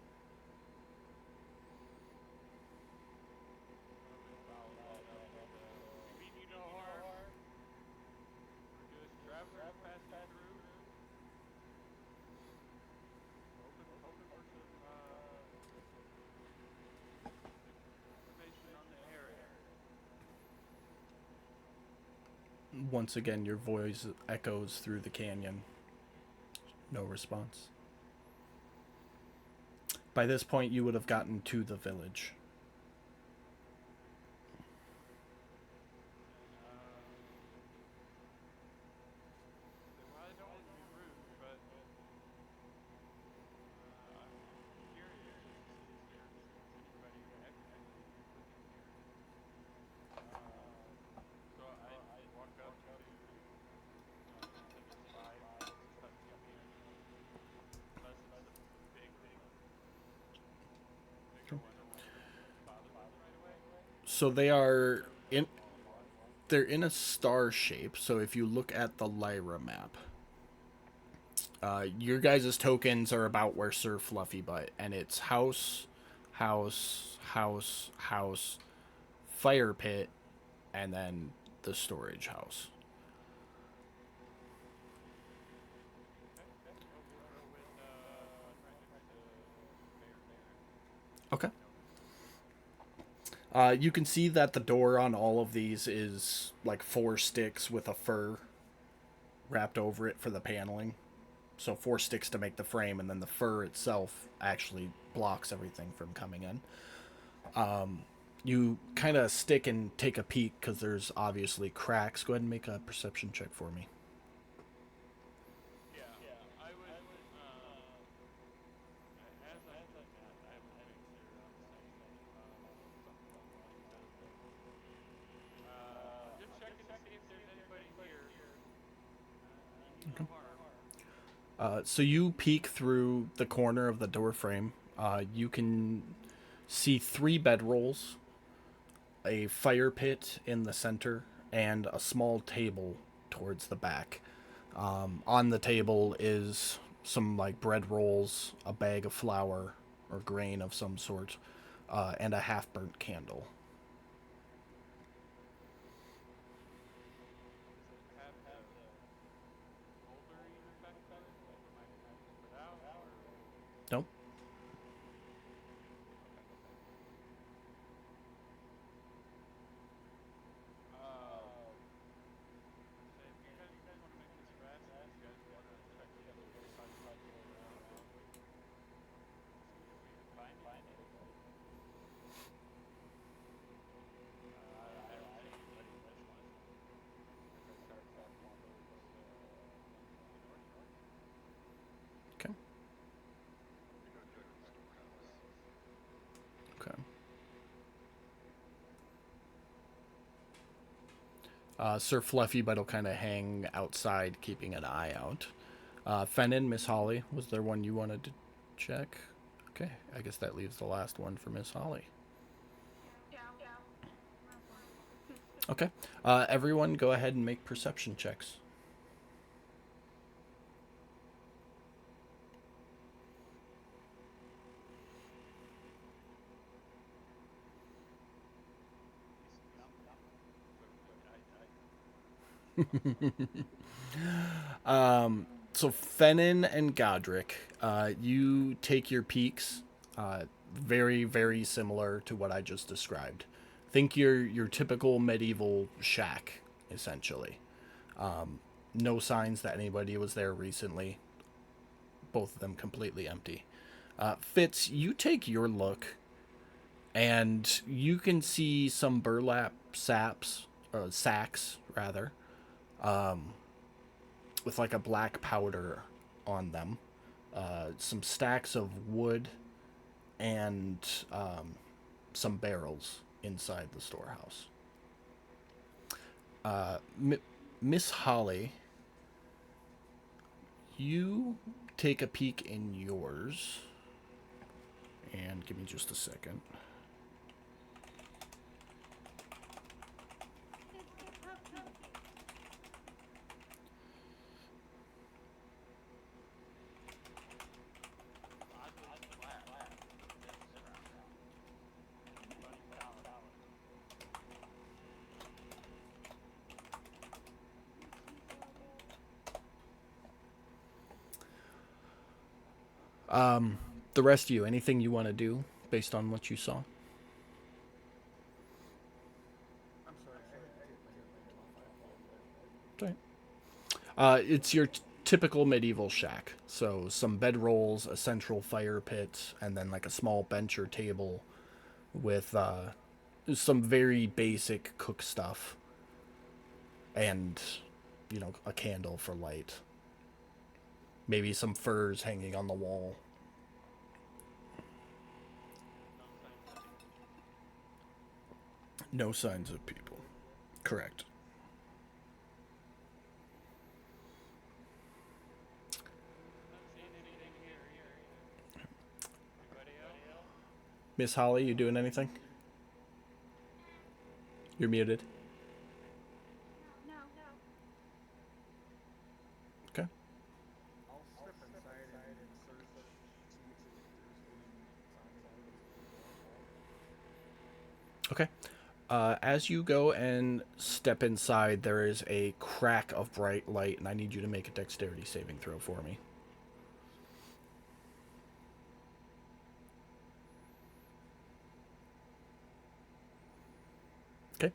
I would follow that up with, "We mean you no harm. We're just travelers passing through, hoping for some information on the area." Once again, your voice echoes through the canyon. No response. By this point, you would have gotten to the village. And say, "Well, I don't want to be rude, but I'm curious just to see if there's anybody actively living here." So I walk up to, I guess 5, 6 huts from here, unless it's a bigger one. Am I gonna bother them right away? So they are in. They're in a star shape. So if you look at the Lyra map, your guys' tokens are about where Sir Fluffy Butt, and it's house, house, house, house, fire pit, and then the storage house. Okay. Well, we'll go in right next to the fire pit. Okay. You know, You can see that the door on all of these is like 4 sticks with a fur wrapped over it for the paneling. So 4 sticks to make the frame, and then the fur itself actually blocks everything from coming in. You kind of stick and take a peek because there's obviously cracks. Go ahead and make a perception check for me. yeah, I would. As I'm doing that, I would make sure I'm saying something along the lines of, "I'm just checking to see if there's anybody here. Mean you no harm." So you peek through the corner of the door frame. You can see 3 bedrolls, a fire pit in the center, and a small table towards the back. On the table is some like bread rolls, a bag of flour or grain of some sort, and a half burnt candle. Does it have the smoldering effect to it? Like it might have been just put out, or Nope. okay. Say if you guys want to make this fast, if you guys want to check the other huts around and see if we can find anybody. I don't see anybody in this one. As I start walking towards the north. Okay. We go check the storehouse. Okay. Sir Fluffy Butt will kind of hang outside, keeping an eye out. Fennin, Miss Holly, was there one you wanted to check? Okay, I guess that leaves the last one for Miss Holly. Yeah, last one. Okay. Everyone, go ahead and make perception checks. Decent number. So Fennin and Godric, you take your peaks. Very, very similar to what I just described. Think your typical medieval shack, essentially. No signs that anybody was there recently. Both of them completely empty. Fitz, you take your look, and you can see some burlap sacks rather, with like a black powder on them, some stacks of wood, and some barrels inside the storehouse. Miss Holly, you take a peek in yours, and give me just a second. It's the puppy. Oddly flat this round. Funny salad. The rest of you, anything you want to do based on what you saw? I'm sorry, I had to take my headphones off. I apologize. Okay. It's your typical medieval shack. So some bedrolls, a central fire pit, and then like a small bench or table with some very basic cook stuff, and a candle for light. Maybe some furs hanging on the wall. No signs of No signs of people. Correct. Not seeing anything here either. Anybody else? Miss Holly, you doing anything? You're muted. No. Okay. I'll step inside and search, see if there's any signs of people. Okay. As you go and step inside, there is a crack of bright light, and I need you to make a dexterity saving throw for me. Okay.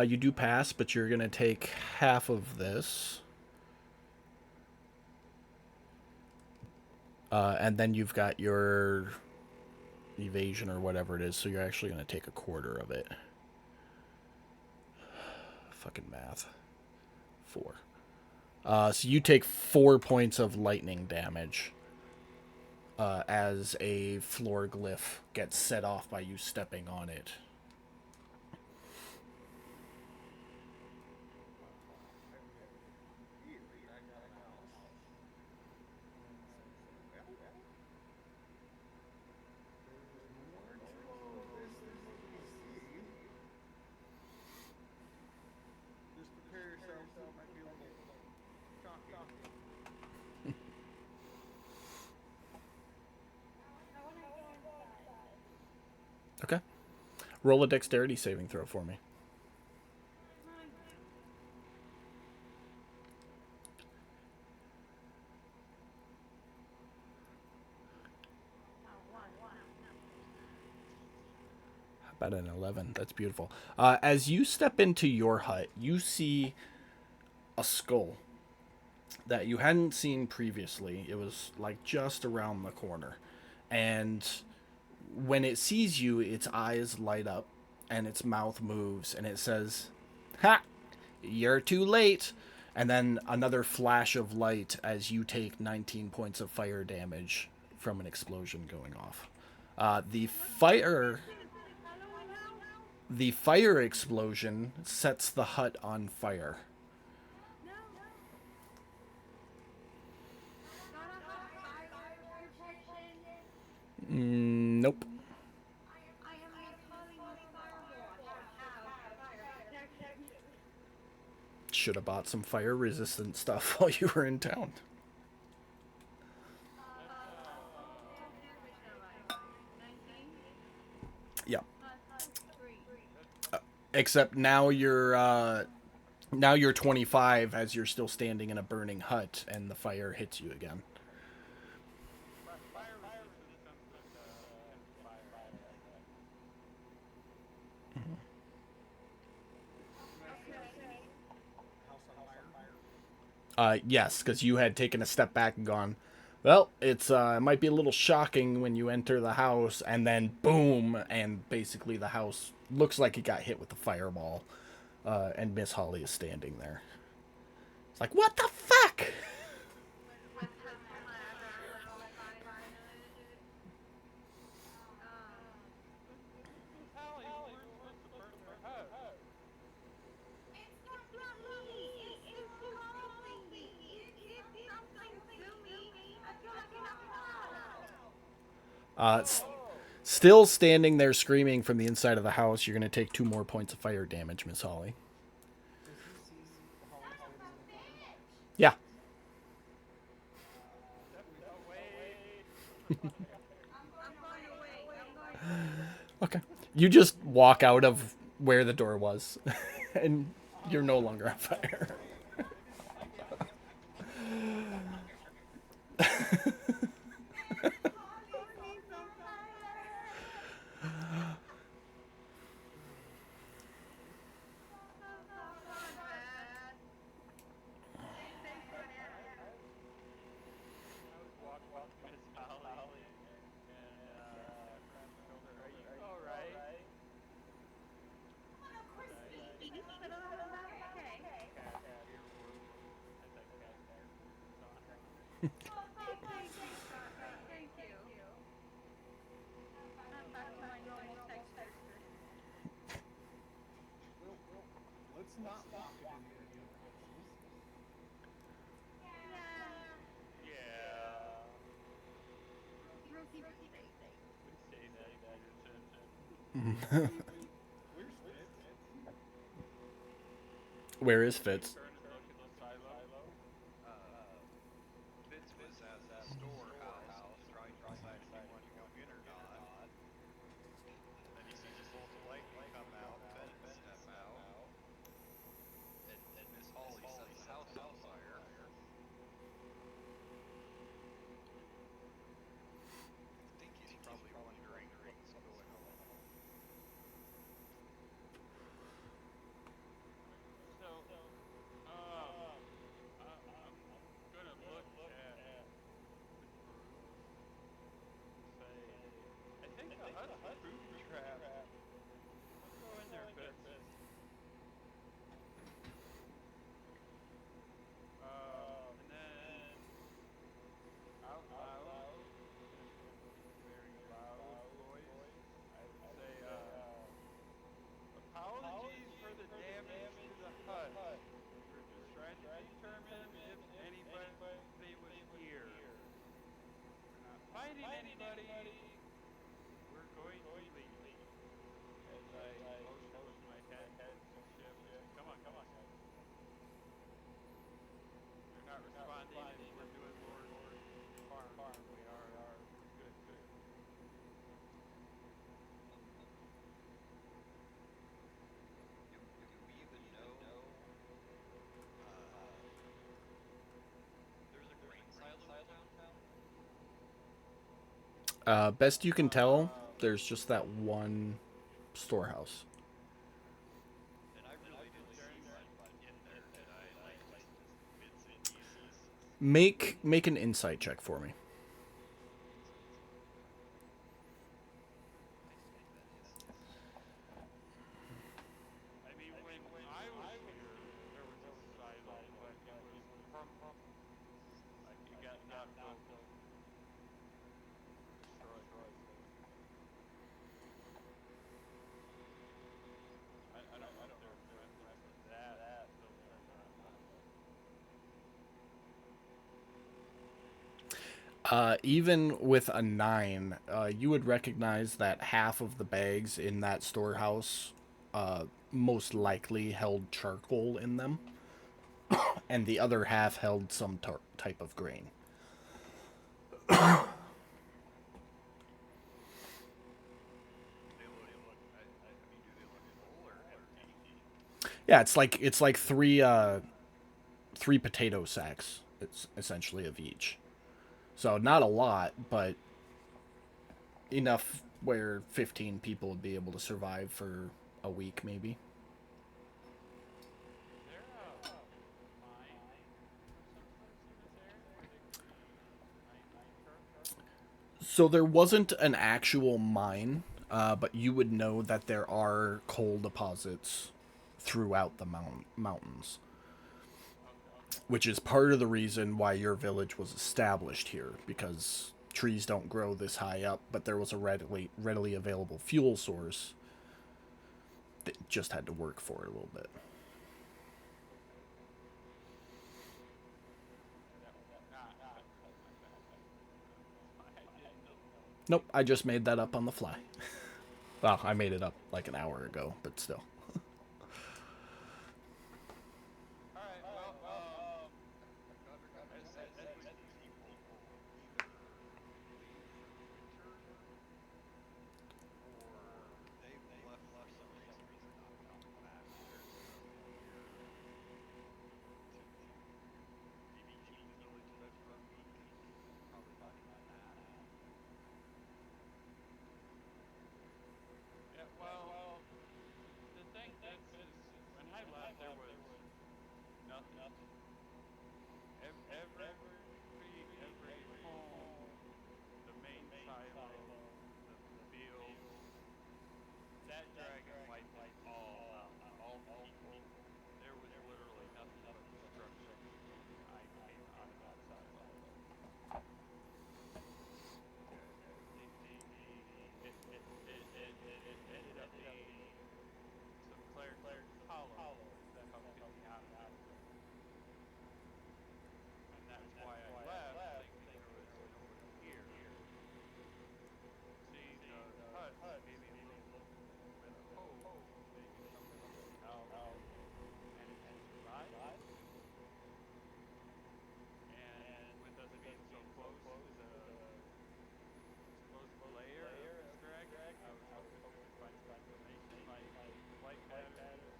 You do pass, but you're going to take half of this. And then you've got your evasion or whatever it is, so you're actually going to take a quarter of it. Fucking math. 4. So you take 4 points of lightning damage as a floor glyph gets set off by you stepping on it. Immediately back out of the house. And say, well, there's more to all of this than what we see. Just prepare yourselves, it might be a little shocking. I want to go inside. Okay. Roll a dexterity saving throw for me. Mine. Oh, one. How about an 11? That's beautiful. As you step into your hut, you see a skull that you hadn't seen previously. It was like just around the corner. And when it sees you, its eyes light up and its mouth moves and it says, "Ha! You're too late." And then another flash of light as you take 19 points of fire damage from an explosion going off. The fire The fire explosion sets the hut on fire. No. Not a hot fire protection. Nope. I am calling the firewall. Fire protection. Should have bought some fire resistant stuff while you were in town. Damage am I? 19 Yeah. plus 3. Except now you're 25 as you're still standing in a burning hut and the fire hits you again. Fire resistance sounds like fire. House on fire. Yes, because you had taken a step back and gone, well, it might be a little shocking when you enter the house, and then boom, and basically the house looks like it got hit with a fireball, and Miss Holly is standing there. It's like, what the fuck? Still standing there screaming from the inside of the house. You're going to take 2 more points of fire damage, Miss Holly. Does he see Holly standing in the fire? Yeah. Step away. I'm going away. I'm going away. Okay. You just walk out of where the door was, and you're no longer on fire. I can't. Holly, please don't fire. Oh, come on, Matt. Thanks for the answer. I was walking up to Miss Holly and tapping her on the shoulder. Are you all right? Well, of course, I speaking of hospital, I'm okay. cast cure wounds as I cast cure wounds on her. Oh, thank you, Scotty. Thank you. I'm back to my normal texture. Well, let's not walk into the enemy forces. Yeah, Yeah. rookie mistake. Would say that, Peterson. Where's Fitz? Where is Fitz? Turn and look at the silo. Fitz was at the storehouse trying to decide if he wanted to go in or not. Then he sees a bolt of lightning come out, Bennett step out, and Miss Holly sets the house on fire. I think he's probably wondering what's going on. So, I'm gonna look at the crew and say, I think the hut's booby trapped. Let's go in there, Fitz. And then out loud, in a very loud voice, I would say, apologies for the damage to the hut. We were just trying to determine if anybody was here. We're not fighting anybody. We're going to leave. As I motion with my head to ship. Come on, come on. They're not responding, and we're doing more farm than we are. Good, good. Do we even know? There's a grain silo in town? Best you can tell, there's just that one storehouse. And I really didn't see one in there, did I? Like just bits and pieces. Make an insight check for me. I mean, when I was here, there was a silo, but it was crumpled. Like it got knocked over, destroyed. I don't know if they're friendly for that building or not. Even with a 9, you would recognize that half of the bags in that storehouse most likely held charcoal in them, and the other half held some type of grain. They look. I mean, do they look full or empty? Yeah, it's like three potato sacks. It's essentially of each. So not a lot, but enough where 15 people would be able to survive for a week, maybe. Is there a mine or someplace in this area where they could be mining charcoal? So there wasn't an actual mine, but you would know that there are coal deposits throughout the mountains, Okay. which is part of the reason why your village was established here, because trees don't grow this high up, but there was a readily available fuel source that just had to work for it a little bit. That was not my bad. I didn't know. Nope, I just made that up on the fly. Well, I made it up like an hour ago, but still. All right. Well, as we People either leave for the winter or they've left for some reason and they're not coming back. There's nothing here to maybe keep the village fed for a week. Probably not even that. yeah. Well, the thing is when I left, there was nothing. Every home, the main silo, the fields, that dragon wiped it all out. All the people. There was literally nothing but destruction when I came out of that silo. Okay. It ended up being some clerics of Hollow that helped get me out of there. And that's why I left, thinking there was nobody here. Seeing those huts gave me a little bit of hope that maybe somebody else managed to survive. And with us being so close to the supposed lair of this dragon, I was hoping we could find some information like flight patterns,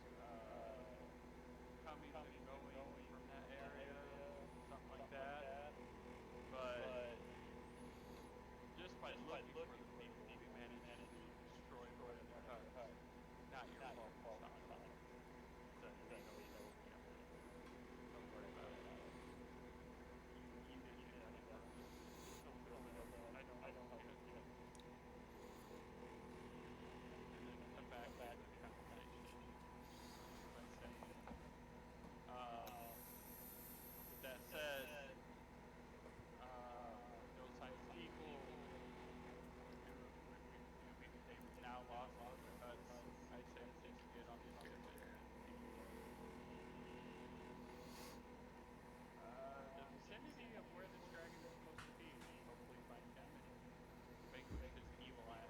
comings and goings from that area, something like that. But just by looking for the people, we managed to destroy more of their huts. Not your fault, Masano. Said, don't worry about it. You didn't do that on purpose. Don't feel bad. I know how you feel. And then come back to the conversation by saying, um, with that said, no signs of people. They've now lost all their huts. I say we just get on the ship and continue north. The vicinity of where this dragon is supposed to be. Hopefully find him and vanquish his evil ass.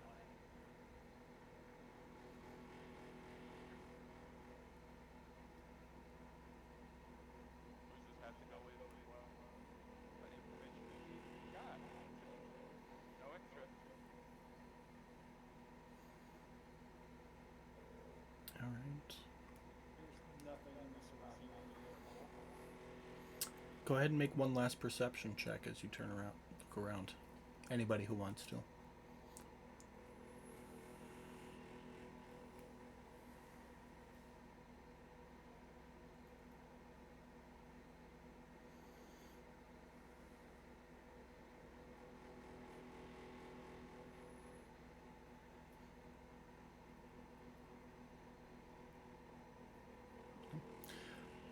We'll just have to go with what information we got. That's it. No extra. All right. There's nothing in the surrounding area at all. Go ahead and make one last perception check as you turn around, look around. Anybody who wants to.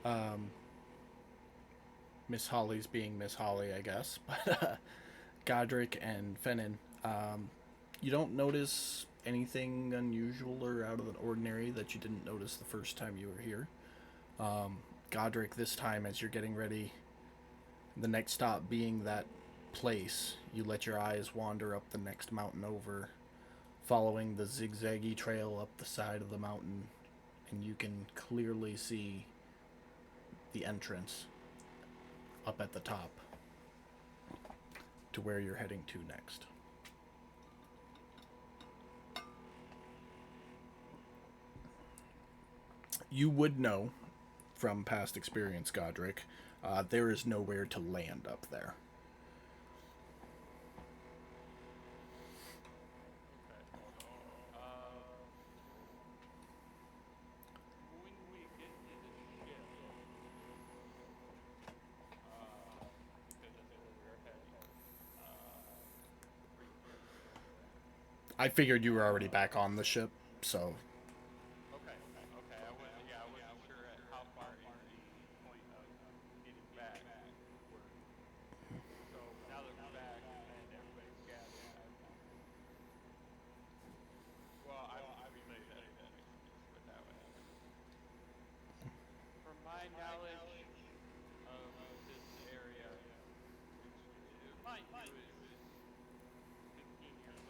Um, Miss Holly's being Miss Holly, I guess. But Godric and Fennin, you don't notice anything unusual or out of the ordinary that you didn't notice the first time you were here. Godric, this time as you're getting ready, the next stop being that place, you let your eyes wander up the next mountain over, following the zigzaggy trail up the side of the mountain, and you can clearly see the entrance up at the top to where you're heading to next. You would know from past experience, Godric, there is nowhere to land up there. Okay, so when we get to the ship, because that's where we are heading, briefly. I figured you were already back on the ship, so Okay, okay. I wasn't sure at how far in the point of getting back we were. So now that we're back and everybody's gathered, I will just relay that information. Let's put it that way. From my knowledge of this area, which mind you is 15 years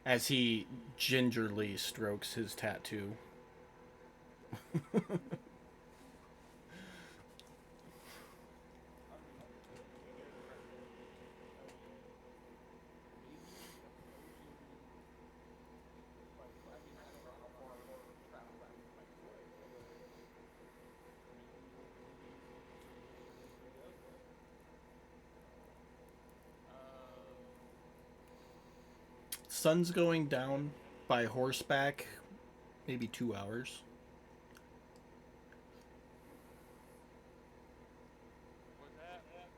as he gingerly strokes his tattoo. I mean, we get credit. Maybe the potion. Like, I mean, I don't know how far travel we would have to take, but maybe we'll be good to go. Sun's going down by horseback, maybe 2 hours. Was that a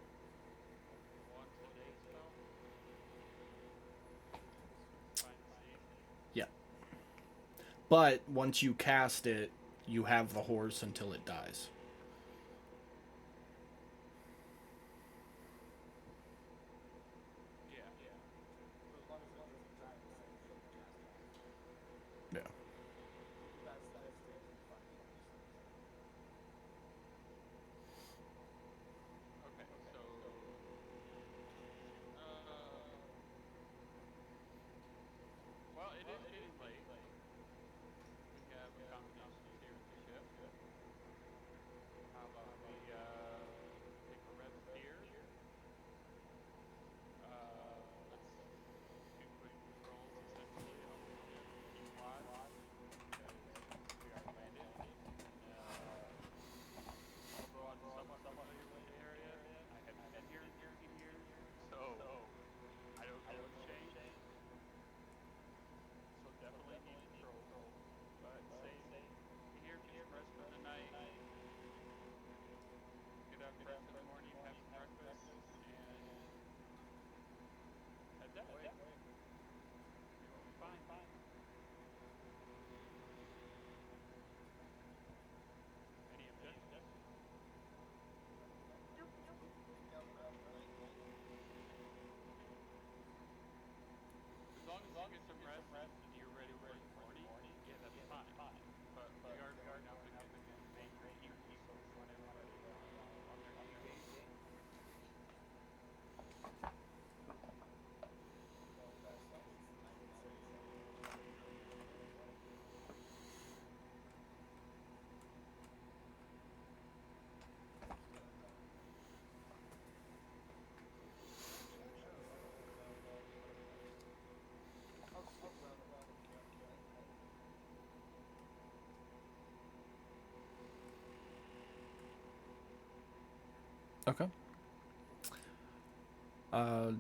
once a day spell? Find the seed? Yeah. But once you cast it, you have the horse until it dies. Yeah. So as long as it doesn't die the same second you cast it. Yeah. Because that's taking 5 hours. Okay, so uh well, it is getting late. We have accommodations here at the ship. How about we take a rest here? Let's do quick patrols essentially. I'll keep watch because we are landed. Although I'm somewhat familiar with the area, I haven't been here in 13 years, so I don't know what's changed. So definitely need patrols. But say be here, get some rest for the night, get up fresh in the morning, have some breakfast, and head that way. We will be fine. Any objections? Nope. Hang out around the night. As long as you get some rest and you're ready for the morning, yeah, that's fine. But we are going up against major humans, so we want everybody on their A game. Well, that sounds I would say pretty fun. I don't know. I'll just stick around and look at everything. Okay. Uh,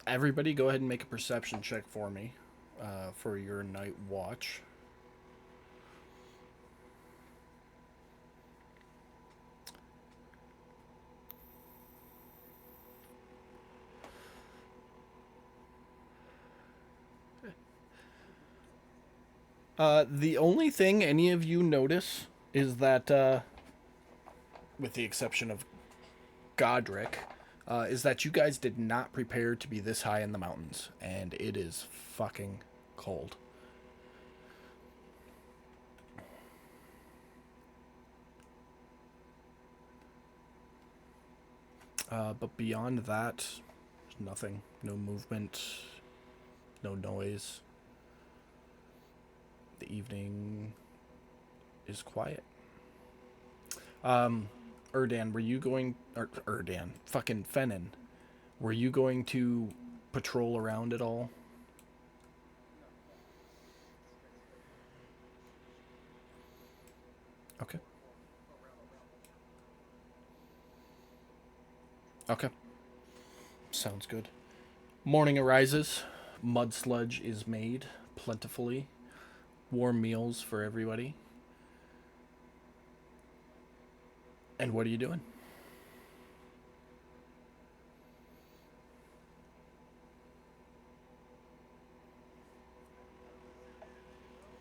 Everybody, go ahead and make a perception check for me, for your night watch. The only thing any of you notice is that, with the exception of Godric, is that you guys did not prepare to be this high in the mountains, and it is fucking cold. But beyond that, nothing. No movement, no noise. The evening is quiet. Erdan, were you going... Or Erdan, fucking Fennin. Were you going to patrol around at all? No, it's next door. Okay. Or around the ship. Okay. Sounds good. Morning arises. Mud sludge is made plentifully. Warm meals for everybody. And what are you doing?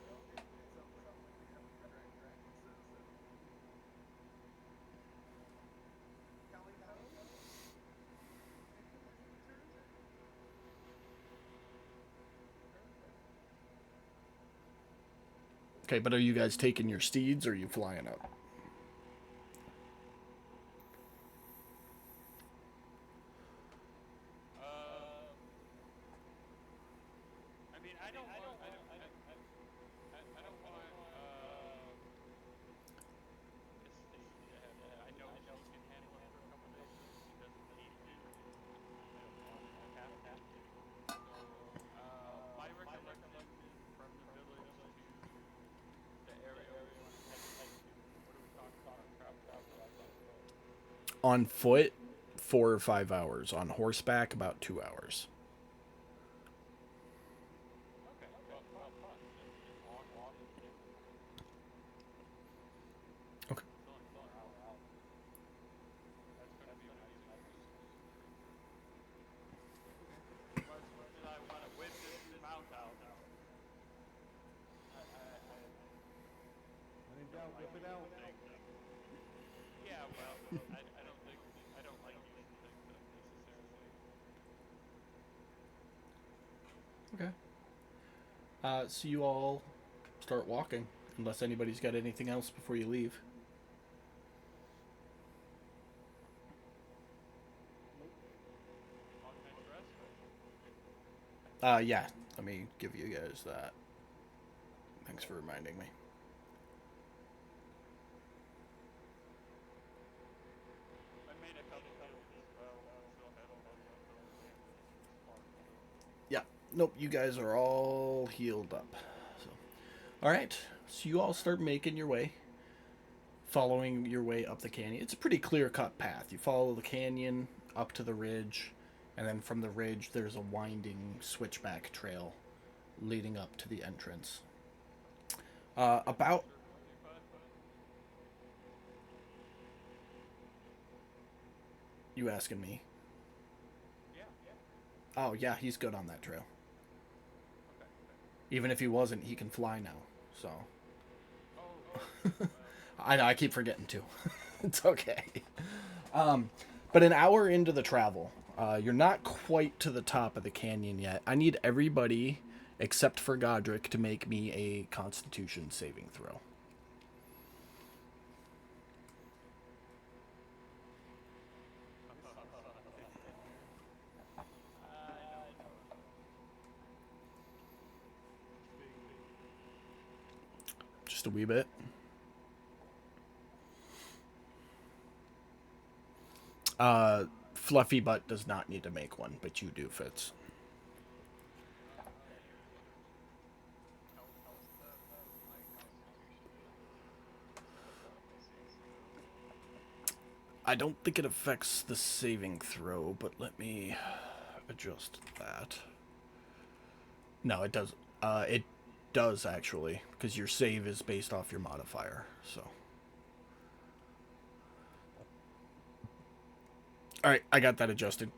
Well, it sounds like we have a dragon, so tally ho. Maybe we should return. Apparently. Okay, but are you guys taking your steeds or are you flying up? I mean, I don't want. I don't want. Miss Stacy to have to. I know she can handle it for a couple days, but if she doesn't need to, I don't want her to have to. So, my recollection from the village to the area we want to head to, what are we talking about travel wise? On foot, 4 or 5 hours. On horseback, about 2 hours. Okay, well, fun. Then walking is Okay. it's only 4 hours. That's going to be my excuse. As much as I want to whip this mount out, I When in don't doubt, like whip it using out. things. Yeah, well, I don't think I don't like using things unnecessarily. Okay. So you all start walking, unless anybody's got anything else before you leave. Nope. Long night's rest. Yeah. Let me give you guys that. Thanks for reminding me. I made a couple healing spells. I still have some spark. Yeah. Nope. You guys are all healed up. So, all right. So you all start making your way, following your way up the canyon. It's a pretty clear cut path. You follow the canyon up to the ridge, and then from the ridge, there's a winding switchback trail leading up to the entrance. Okay, About Mr. Pussyfoot. you asking me? Yeah. Oh yeah, he's good on that trail. Okay. Even if he wasn't, he can fly now. So Oh, well. I know I keep forgetting to. It's okay. But an hour into the travel, you're not quite to the top of the canyon yet. I need everybody except for Godric to make me a Constitution saving throw. I don't know. Vaguely. Just a wee bit. Fluffy Butt does not need to make one, but you do, Fitz. Okay. How does that affect my Constitution saving throw? I don't think it affects the saving throw, but let me adjust that. No, it does. It does actually, because your save is based off your modifier. So, all right, I got that adjusted.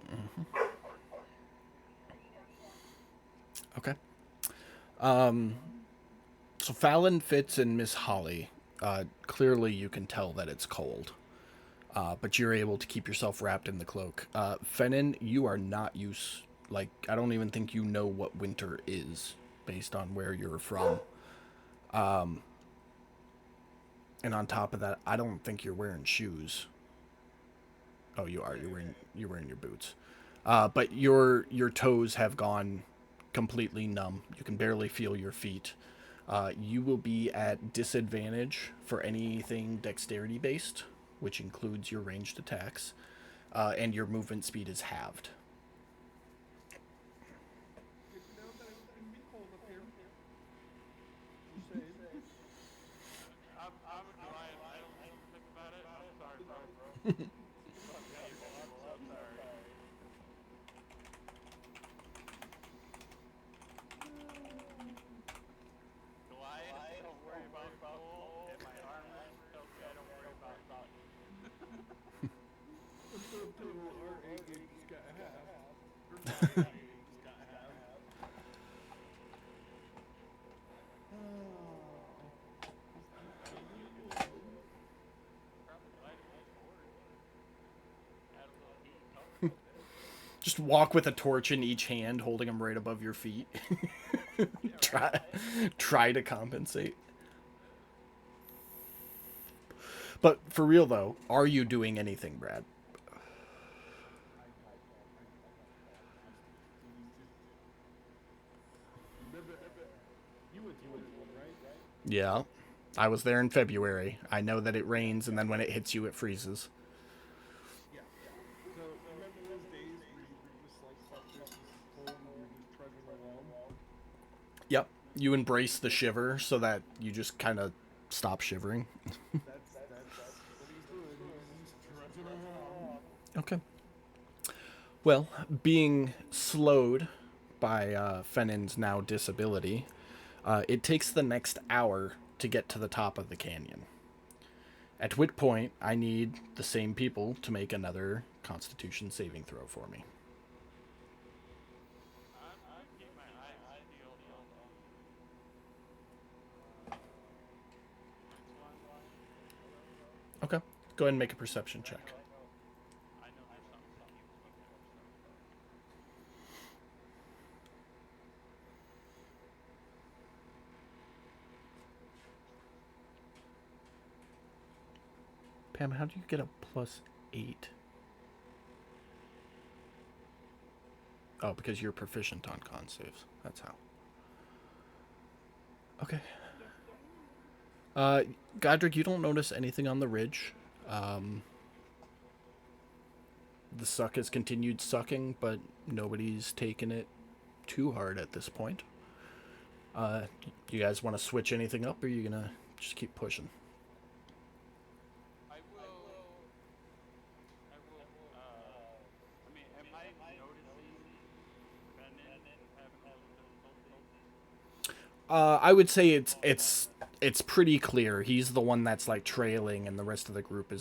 Thank you. Okay. So Fallon, Fitz, and Miss Holly. Clearly, you can tell that it's cold, but you're able to keep yourself wrapped in the cloak. Fennin, you are not used. Like, I don't even think you know what winter is based on where you're from. And on top of that, I don't think you're wearing shoes. Oh, you are. You're wearing your boots. But your toes have gone completely numb. You can barely feel your feet. You will be at disadvantage for anything dexterity based, which includes your ranged attacks, and your movement speed is halved. Good to know that it's gonna be cold up here. Just saying. I'm a Goliath. I don't need to think about it. I'm sorry, bro. Fuck me. I'm so sorry. Goliath, I don't worry about cold, and my armor tells me I don't worry about heat. I'm telling you what, our A game just got half. Or my A game just got half. Just keep chugging along. Probably light him with a torch. Add a little heat, call it a day. Just walk with a torch in each hand, holding them right above your feet. Yeah, try, right? try to compensate. But for real though, are you doing anything, Brad? I don't. I'm You went to one, right? Yeah. I was there in February. I know that it rains, and then when it hits you, it freezes. Yeah. So you remember those days where you were just like, "Fuck this! This is cold," and you're just trudging along. Yep. You embrace the shiver so that you just kind of stop shivering. That's what he's doing. He's trudging along. Okay. Well, being slowed by Fennon's now disability, it takes the next hour to get to the top of the canyon. At which point, I need the same people to make another Constitution saving throw for me. I'm gonna keep my eyes peeled on this one. Okay. Go ahead and make a perception check. I know there's something that keeps me there. So Pam, how do you get a +8? Oh, because you're proficient on con saves. That's how. Okay. Yes, sir. Uh, Godric, you don't notice anything on the ridge. Um, the suck has continued sucking, but nobody's taken it too hard at this point. Uh, you guys want to switch anything up, or are you gonna just keep pushing? I will. I will. I mean, am I noticing Brennan having a little difficulty? I would say it's pretty clear. He's the one that's like trailing, and the rest of the group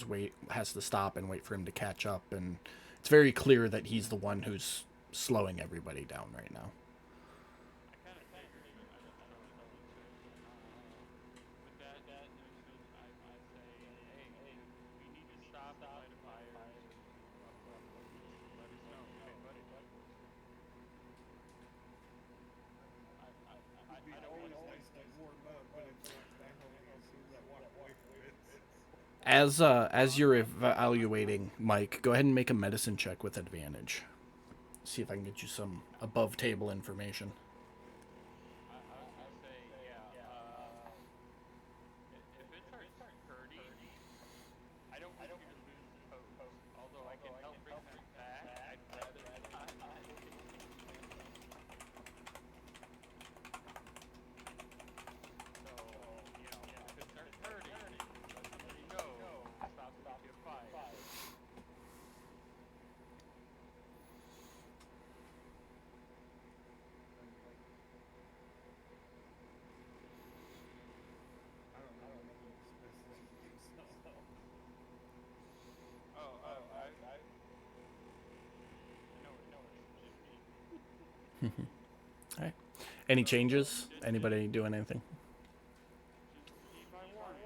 has to stop and wait for him to catch up. And it's very clear that he's the one who's slowing everybody down right now. I kind of figured so as much. With that notion, I say, hey, if we need to stop and light a fire, just let us know, okay, buddy? It'd be I don't want always to nice to warm up, but it's not that healthy as soon as I walk away from it. As you're evaluating, Mike, go ahead and make a medicine check with advantage. See if I can get you some above table information. I was gonna say, yeah. If it starts hurting, I don't want you to lose the pose. Although I can help bring them back, I'd rather not. So, if it starts hurting, let somebody know. Stop and get you a fire. I don't know anything specifically, so. I know it's just me. All right. Any changes? Just Anybody doing anything? Just heed my warning.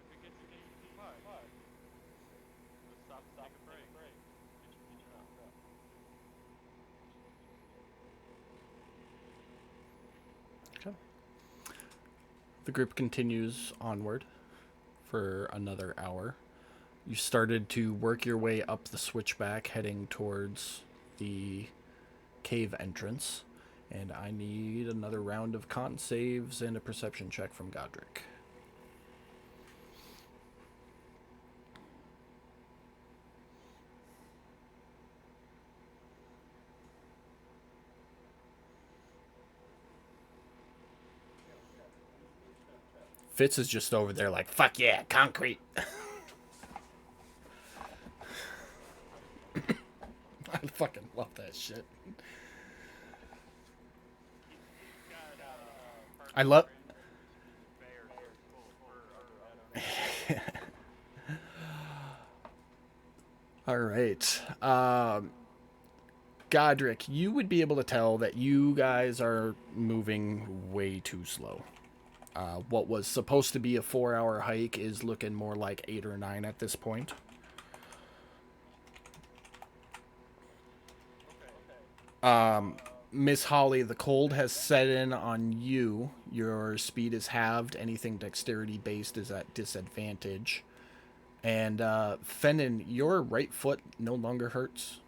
If it gets to be too much, let's stop and take a break. Get your up. Okay. The group continues onward for another hour. You started to work your way up the switchback, heading towards the cave entrance. And I need another round of con saves and a perception check from Godric. Fitz is just over there like, fuck yeah, concrete. I fucking love that shit. He's got I love. bear full of fur under that on All right. Godric, you would be able to tell that you guys are moving way too slow. What was supposed to be a 4-hour hike is looking more like 8 or 9 at this point. Miss Holly, the cold has set in on you. Your speed is halved. Anything dexterity based is at disadvantage. And Fennon, your right foot no longer hurts.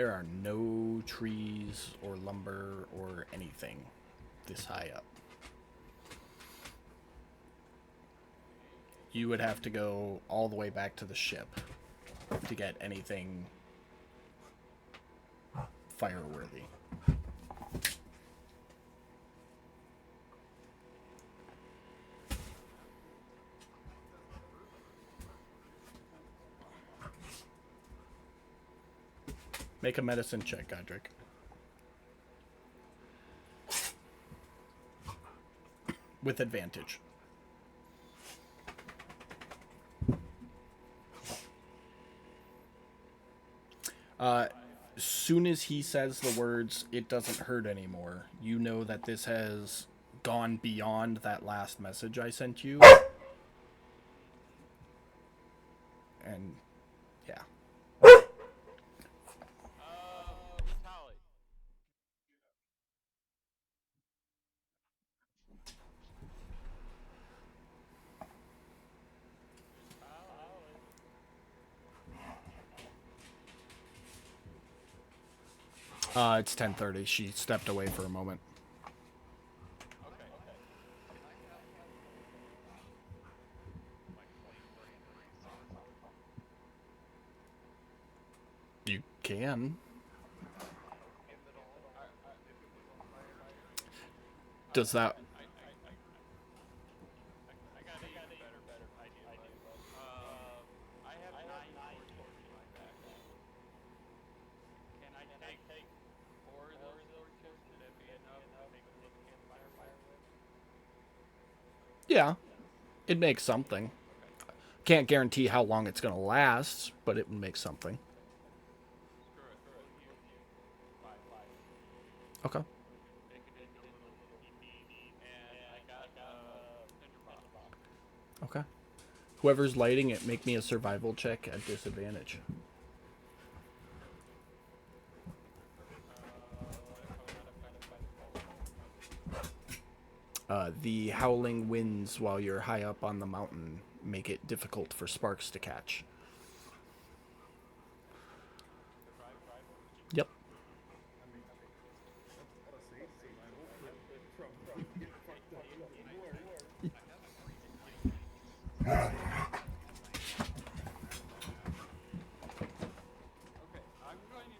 There are no trees or lumber or anything this high up. You would have to go all the way back to the ship to get anything fire-worthy. Make a medicine check, Godric. With advantage. As soon as he says the words, "it doesn't hurt anymore," you know that this has gone beyond that last message I sent you. And, yeah. Miss Holly. Miss Holly. It's 10:30. She stepped away for a moment. Okay. Can I have my clean brain reset? You can. Him at all? If it was on fire? Does that... I got an even better idea, bud. I have 9 torches in my back. Can I take 4 of those torches? Would that be enough to make a little campfire with? Yeah. It makes something. Okay. Can't guarantee how long it's going to last, but it would make something. Screw it. We'll use 5. Okay. Make it into a little teepee, and I got tinderbox. Okay. Whoever's lighting it, make me a survival check at disadvantage. The howling winds while you're high up on the mountain make it difficult for sparks to catch. Yep. Okay, I'm going to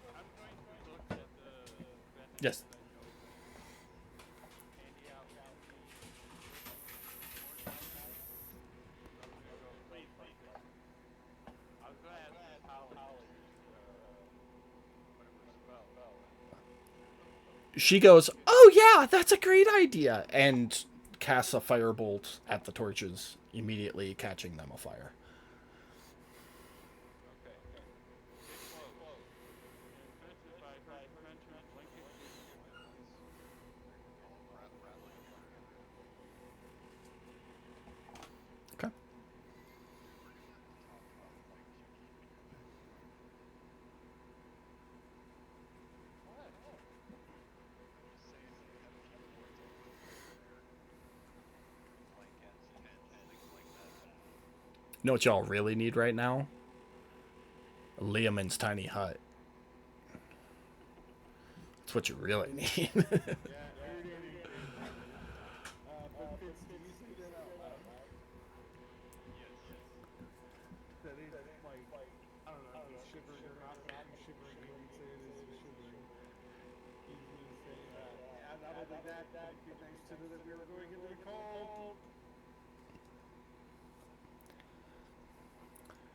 look at the vending Yes. that you handy out in the morning time. So I'm gonna go read something. I was gonna ask Miss Holly to use whatever spell. She goes, "Oh yeah, that's a great idea," and casts a firebolt at the torches, immediately catching them afire. Okay. Stay close. Intensify her dimension, blinking influence. Okay. You know what y'all really need right now? Liamon's tiny hut. That's what you really need. Yeah, heard anything. But Fitz, did you say that out loud? That ain't like, I don't know if he's shivering or not, but if he's shivering, he would say it is shivering. He's gonna say, yeah, not only that, it'd be nice to know that we were going into the cold.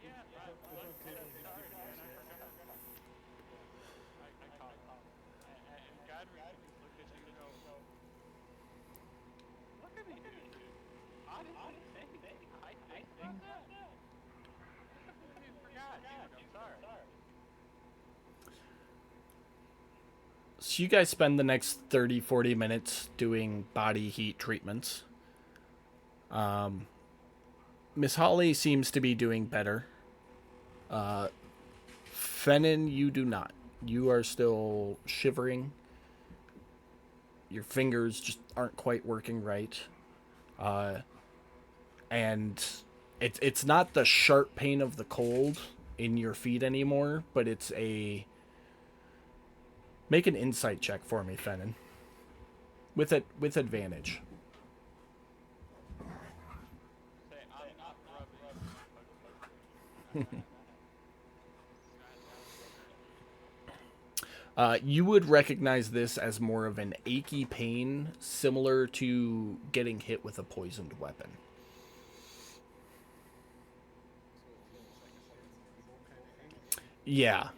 Yeah, sorry, man, I forgot. I caught him. And Godric could just look at you and go, look at me, dude. Honestly, I think about that. I completely forgot, dude. I'm sorry. So you guys spend the next 30, 40 minutes doing body heat treatments. Miss Holly seems to be doing better. Fennin, you do not. You are still shivering. Your fingers just aren't quite working right. And it's not the sharp pain of the cold in your feet anymore, but it's a Make an insight check for me, Fennon. With advantage. Say, I'm not rubbing a green. Not You would recognize this as more of an achy pain, similar to getting hit with a poisoned weapon. So it's almost like a standing needle kind of ache. Yeah,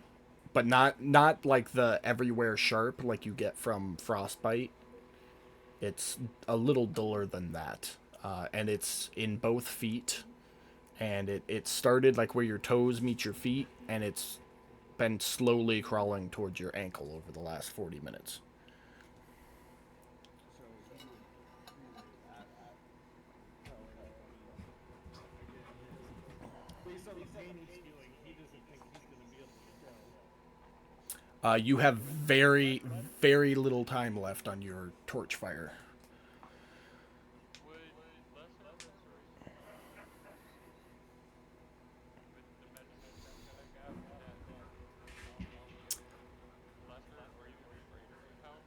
but not like the everywhere sharp like you get from frostbite. It's a little duller than that, and it's in both feet. And it started like where your toes meet your feet, and it's been slowly crawling towards your ankle over the last 40 minutes. So he would relay that, telling me again he doesn't, based on the pain he's feeling, he doesn't think he's going to be able to go. You have very, very little time left on your torch fire. would lesser restoration with the medicine that I got, would that give lesser or even greater help?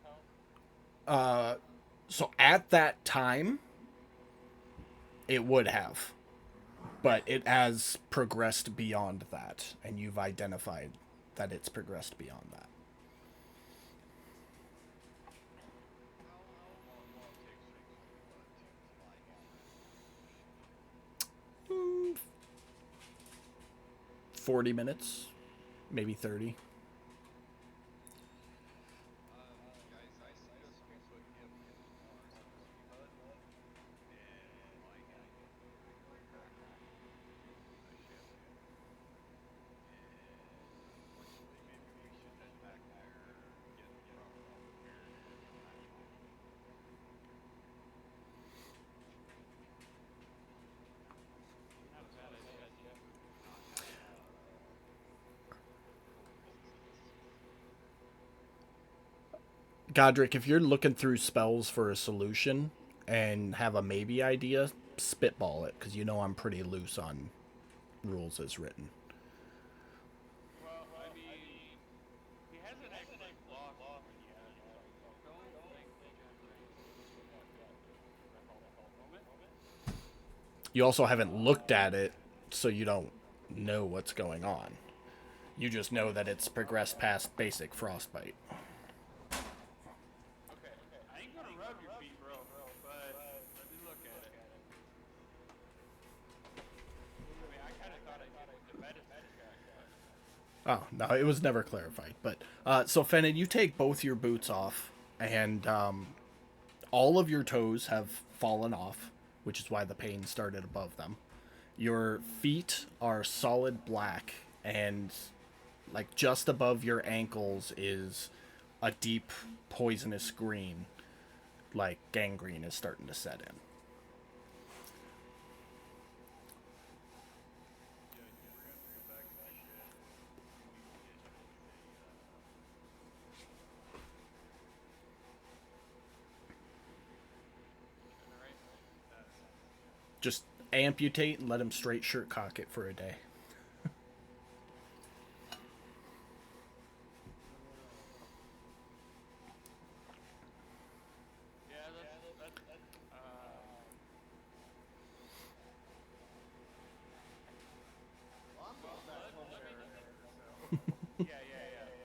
So at that time, it would have, but it has progressed beyond that, and you've identified that it's progressed beyond that. How long will it take someone to like restoration? 40 minutes, maybe 30. Guys, I suggest we put him on some sweet hut and like pack a ship. And unfortunately, maybe we should head back there, get the proper prepared for the actual Not a bad idea. not have full resistance. Godric, if you're looking through spells for a solution and have a maybe idea, spitball it, because you know I'm pretty loose on rules as written. Well, I mean, he hasn't actually lost one yet, so I don't think regeneration is the helpful moment. You also haven't looked at it, so you don't know what's going on. You just know that it's progressed past basic frostbite. Okay, I ain't gonna rub your feet, bro, but let me look at it. I mean, I kind of thought I did with the medicine check, but Oh, no, it was never clarified. But so, Fennon, you take both your boots off, and all of your toes have fallen off, which is why the pain started above them. Your feet are solid black, and like just above your ankles is a deep poisonous green, like gangrene is starting to set in. Yeah, we're gonna have to go back to the ship. We need to get you both regenerate. a medicine. Yeah. Just amputate and let him straight shirt cock it for a day. Yeah, that's Well, I'm well, going back home let me there, so yeah.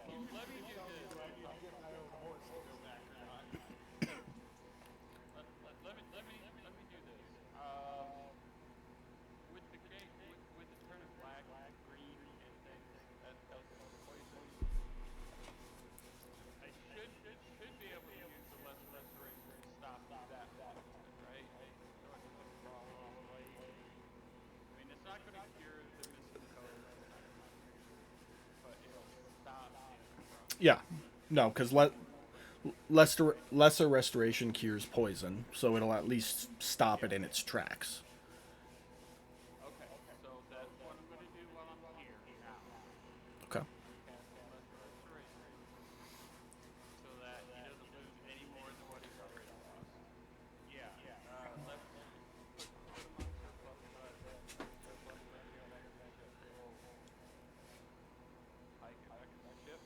Well, let me you do tell me, this. do I need to get my own horse to go back or not? Let me do this. With the gate, with it turning black, green, and things that is poison, I should be able to use the lesser restoration to stop that poison, right? So it doesn't crawl all the way. I mean, it's not going to cure the missing toes. It's not going to cure, but it'll stop him from. Yeah, no, because lesser restoration cures poison, so it'll at least stop it Yeah. in its tracks. Okay, so that's what I'm going to do while I'm here now. Okay. I'm going to cast some lesser restoration so that he doesn't lose any more than what he's already lost. Yeah. Put him on surplus surplus and get back to the ship. We'll hike it back to the ship.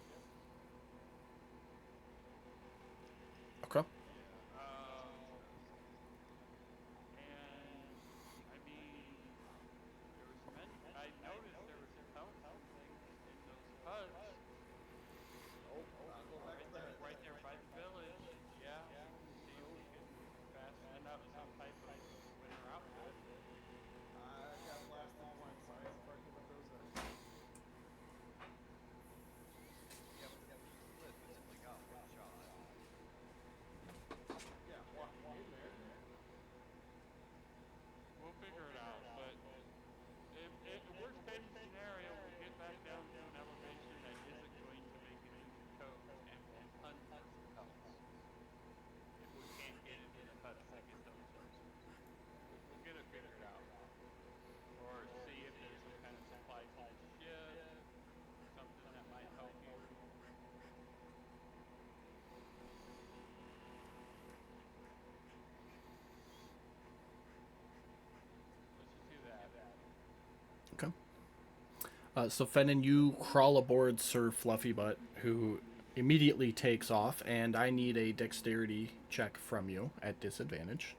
So Fennin, you crawl aboard Sir Fluffybutt, who immediately takes off, and I need a dexterity check from you at disadvantage.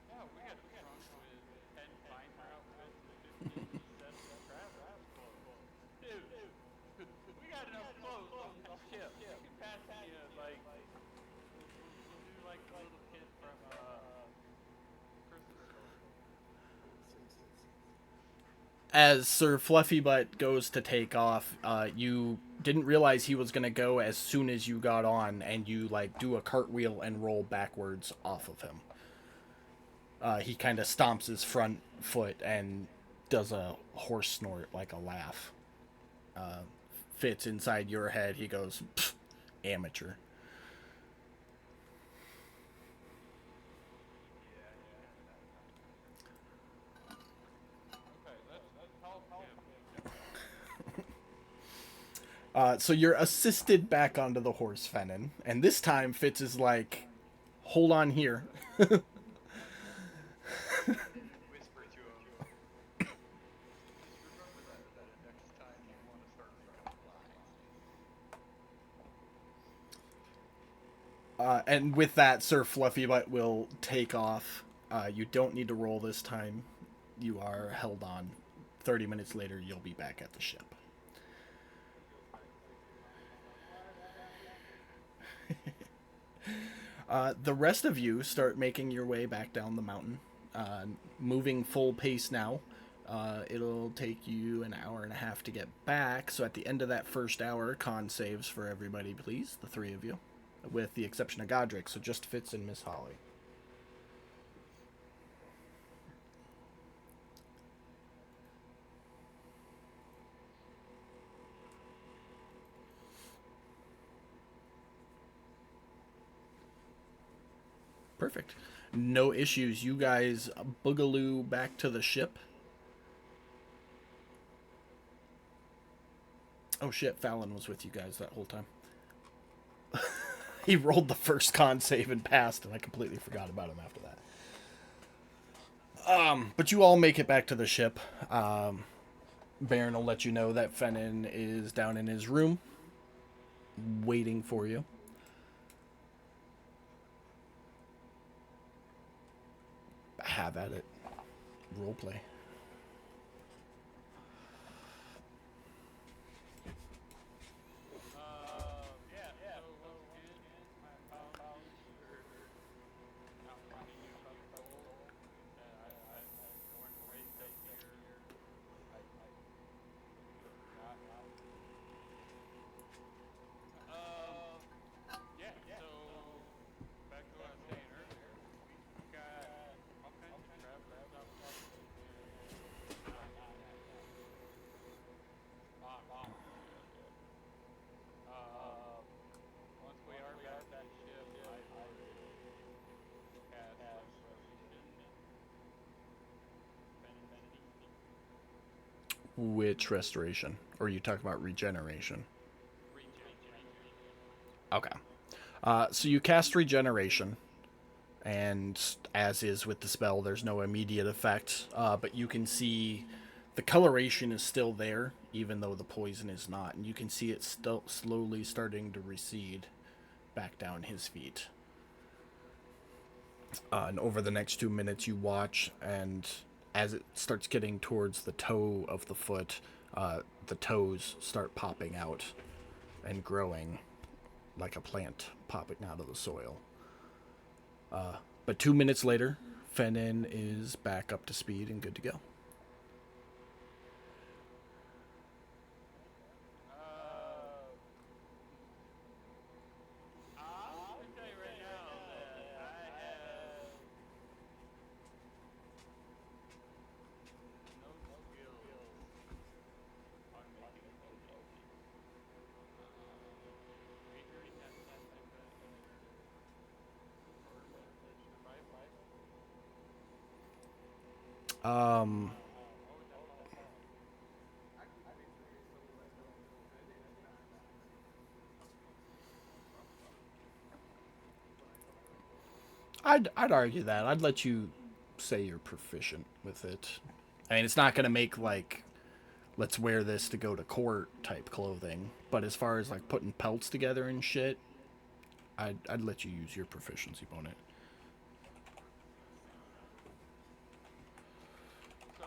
Yeah, we got a trunk with 10 binder outfits and 15 sets of traveler's clothes. Dude, we got enough clothes on that ship. We can pass the, we'll do like the little kid from, Christmas Story. As Sir Fluffybutt goes to take off, you didn't realize he was gonna go as soon as you got on, and you like do a cartwheel and roll backwards off of him. He kind of stomps his front foot and does a horse snort like a laugh. Fits inside your head. He goes, amateur. Okay, let's help him. So you're assisted back onto the horse, Fennin, and this time Fitz is like, "Hold on here." Whisper to him. Just remember that next time you want to start making lines. And with that, Sir Fluffybutt will take off. You don't need to roll this time. You are held on. 30 minutes later, you'll be back at the ship. The rest of you start making your way back down the mountain, moving full pace now. It'll take you an hour and a half to get back, so at the end of that first hour, con saves for everybody, please, the three of you, with the exception of Godric, so just Fitz and Miss Holly. Perfect. No issues. You guys boogaloo back to the ship. Oh shit, Fallon was with you guys that whole time. He rolled the first con save and passed, and I completely forgot about him after that. But you all make it back to the ship. Baron will let you know that Fennin is down in his room, waiting for you. Have at it. Roleplay. Yeah, so once again, my apologies for not finding you about the gold. Like I said, I'm born and raised up here. I completely forgot. Yeah, so back to what I was saying earlier, we got all kinds of travelers outfits and not exactly modern travelers yet. Once we are back to the ship, I would cast Restoration Fantasy. Which restoration? Or are you talking about regeneration? Regeneration. Okay. So you cast regeneration, and as is with the spell, there's no immediate effect, but you can see the coloration is still there, even though the poison is not, and you can see it still slowly starting to recede back down his feet. And over the next 2 minutes, you watch, and as it starts getting towards the toe of the foot, the toes start popping out and growing like a plant popping out of the soil. But 2 minutes later, Fennin is back up to speed and good to go. I'm gonna tell you right now that I have no skills on making potions. Majoring has something better or survival. Um, What would that call? Actually, basically, so like the fitting is not. I'd argue that. I'd let you say you're proficient with it. I mean, it's not gonna make like let's wear this to go to court type clothing, but as far as like putting pelts together and shit, I'd let you use your proficiency bonus. So,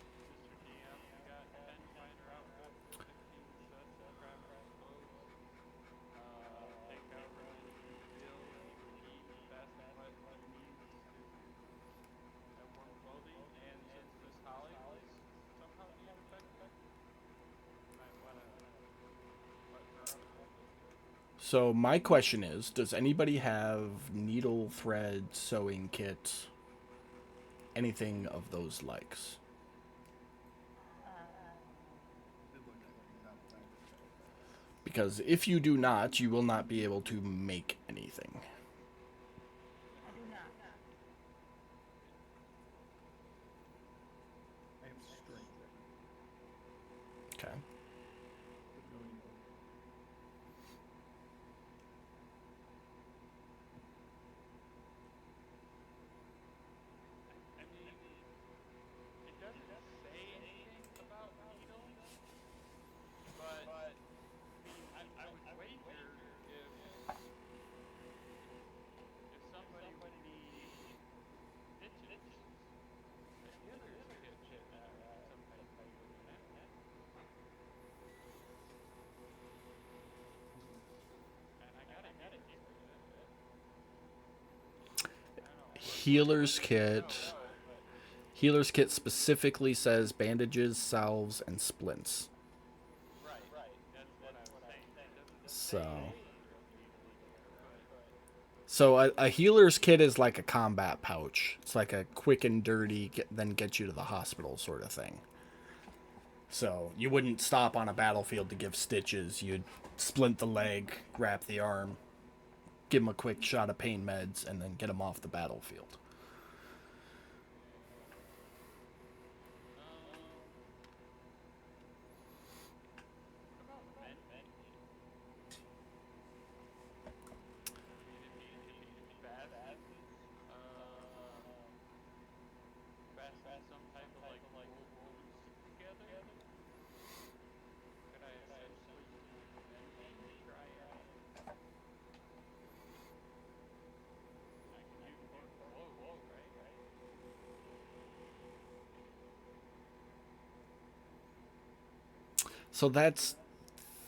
Mr. DM, we got 10 finder outfits, 15 sets of traveler's clothes, takeout remnants, reveal he would need he needs to have warm clothing, and since Miss Holly was somehow being affected, you might want to button her up a little bit. So my question is, does anybody have needle, thread, sewing kit, anything of those likes? Because if you do not, you will not be able to make anything. I do not. I have strength. Okay. But no needle. I mean, it doesn't say anything about needles, but I mean, I would wager if somebody would need stitches, a healer's kit should have some type of needle in it. And I got a healer's kit. I don't know what Healer's does it kit. show, but Healer's kit specifically says bandages, salves, and splints. right, that's what I was saying. It doesn't So, say there's needles there, but so a healer's kit is like a combat pouch. It's like a quick and dirty, then get you to the hospital sort of thing. So you wouldn't stop on a battlefield to give stitches. You'd splint the leg, wrap the arm, give him a quick shot of pain meds, and then get him off the battlefield. um, what about mending? I mean, if he uh, fasten some type of like old boots together, could I essentially use mending to try and I can use both clothes, right? So that's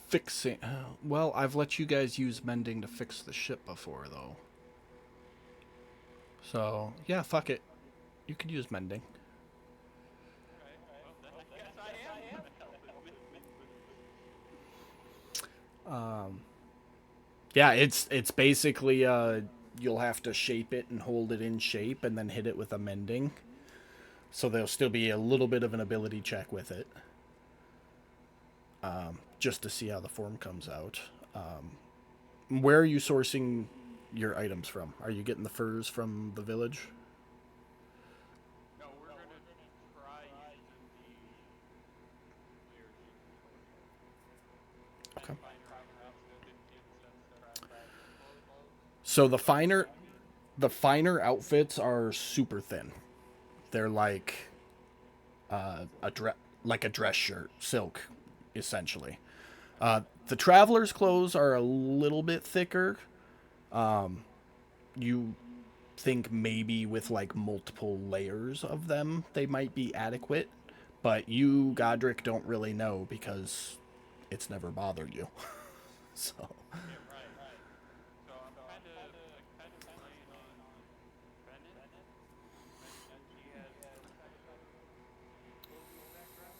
fixing. Well, I've let you guys use mending to fix the ship before, though. So yeah, fuck it. You could use mending. Okay, well then I guess I am gonna help him mend his boots. Yeah, it's basically you'll have to shape it and hold it in shape and then hit it with a mending. So there'll still be a little bit of an ability check with it, just to see how the form comes out. Where are you sourcing your items from? Are you getting the furs from the village? No, we're gonna try using the player's inventory. 10 Okay. finer outfits, 15 sets of traveler's clothes. So the finer outfits are super thin. They're like a dress like a dress shirt, silk, essentially. The traveler's clothes are a little bit thicker. You think maybe with like multiple layers of them, they might be adequate, but you, Godric, don't really know because it's never bothered you. So, Yeah, right. So I'm kind of playing on Bennett. You mentioned she has some type of clothing background.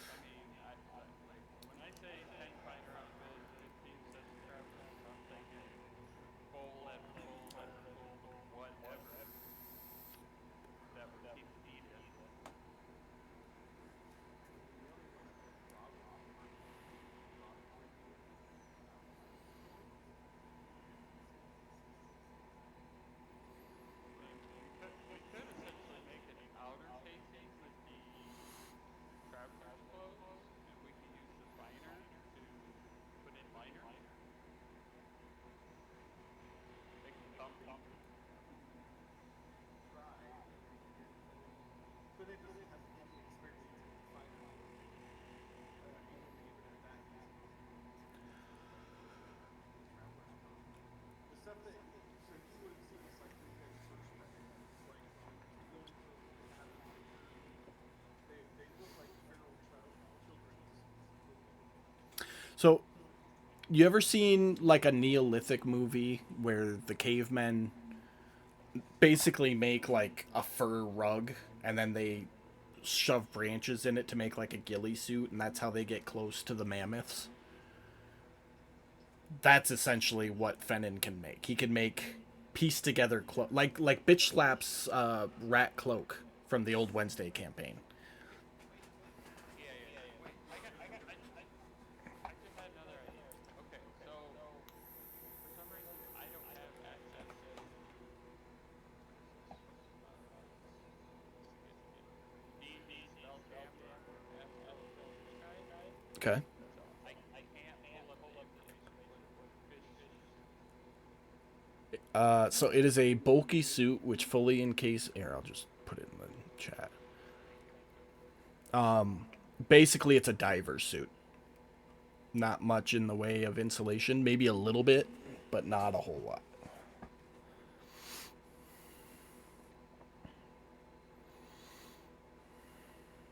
I mean, like when I say 10 finder outfits, 15 sets of traveler's clothes, I'm thinking bowl after bowl after bowl, whatever that would keep needed. The other question is, Rob, So, you ever seen like a Neolithic movie where the cavemen basically make like a fur rug and then they shove branches in it to make like a ghillie suit, and that's how they get close to the mammoths? That's essentially what Fennin can make. He can make piece together like Bitch Slap's rat cloak from the old Wednesday campaign. Yeah, yeah. Wait, I just had another idea. Okay, so for some reason I don't have access to what is this? Is it D&D Spelljammer Astrophysics guide? Okay. So I can't pull up the information for the fish suit. So it is a bulky suit which fully encase. Here, I'll just put it in the chat. Basically, it's a diver suit. Not much in the way of insulation, maybe a little bit, but not a whole lot.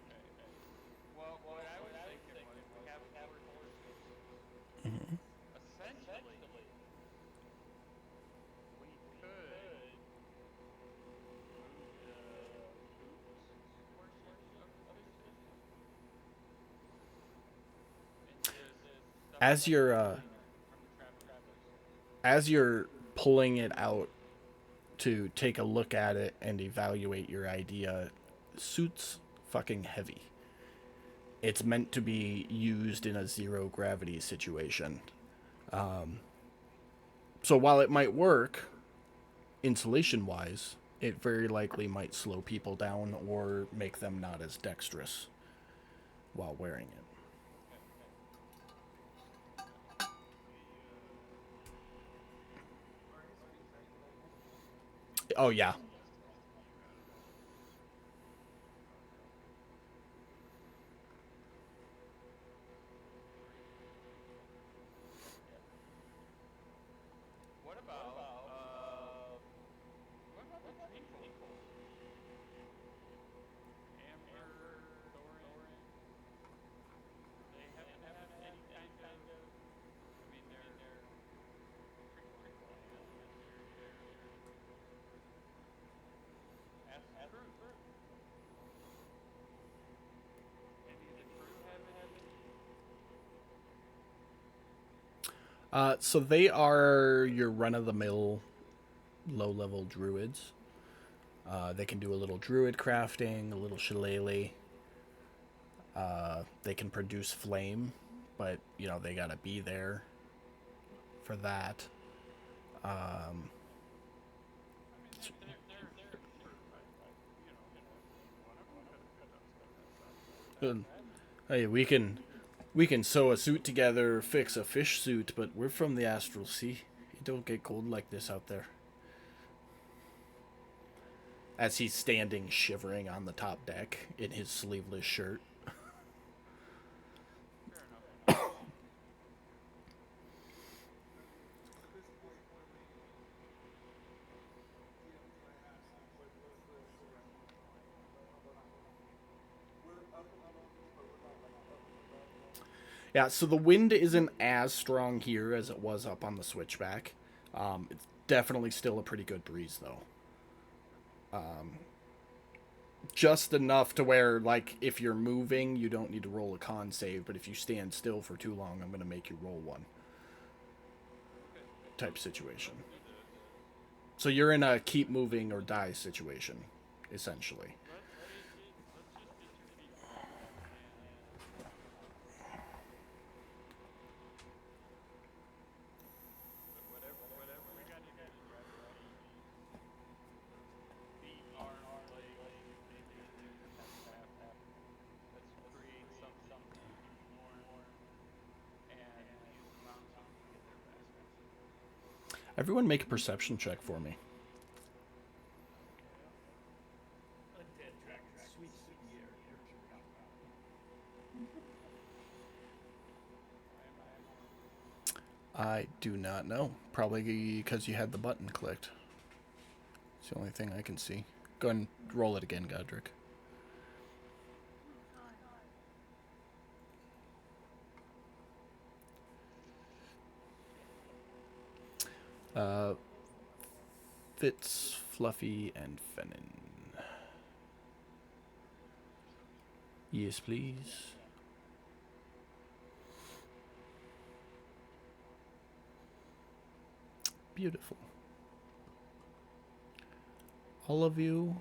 Okay. Well, what I was thinking was we have a portable suit. Essentially, we could move the boots portion of the fish suit and just As separate you're from the trapeze. as you're pulling it out to take a look at it and evaluate your idea, suit's fucking heavy. It's meant to be used in a zero gravity situation. So while it might work insulation wise, it very likely might slow people down or make them not as dexterous while wearing it. Okay. The Are his feet magnetized? Oh yeah. okay. Yeah. What about the twinkle? Amber, Thorin, they haven't have any kind of. I mean, they're trickle hands. They're ask the crew. Any of the crew have any? So they are your run of the mill low level druids. They can do a little druid crafting, a little shillelagh. They can produce flame, but they gotta be there for that. I mean, they're crew. One of them could have done Um, that. Hey, we can sew a suit together, fix a fish suit, but we're from the astral sea. It don't get cold like this out there. As he's standing shivering on the top deck in his sleeveless shirt. Fair enough. At this point, DM, can I ask, what's the terrain like? We're up in the mountains, but we're not like up in the mountains. Yeah, so the wind isn't as strong here as it was up on the switchback. It's definitely still a pretty good breeze, though. Just enough to where, like, if you're moving, you don't need to roll a con save, but if you stand still for too long, I'm going to make you roll one Okay. type situation. Let's do this. So you're in a keep moving or die situation, essentially. Let's just get 2 feet from the deck and whatever we got to do to try to beat arms, legs, anything that has to happen. Let's create something to keep them warm and use the mountain suits to get there faster. Everyone make a perception check for me. Okay. Undead dragon sweeps through the air, nurturing out loud. Why am I at 1? I do not know. Probably because you had the button clicked. It's the only thing I can see. Go ahead and roll it again, Godric. Uh, Fitz, Fluffy, and Fennin. Yes, please. Beautiful. All of you,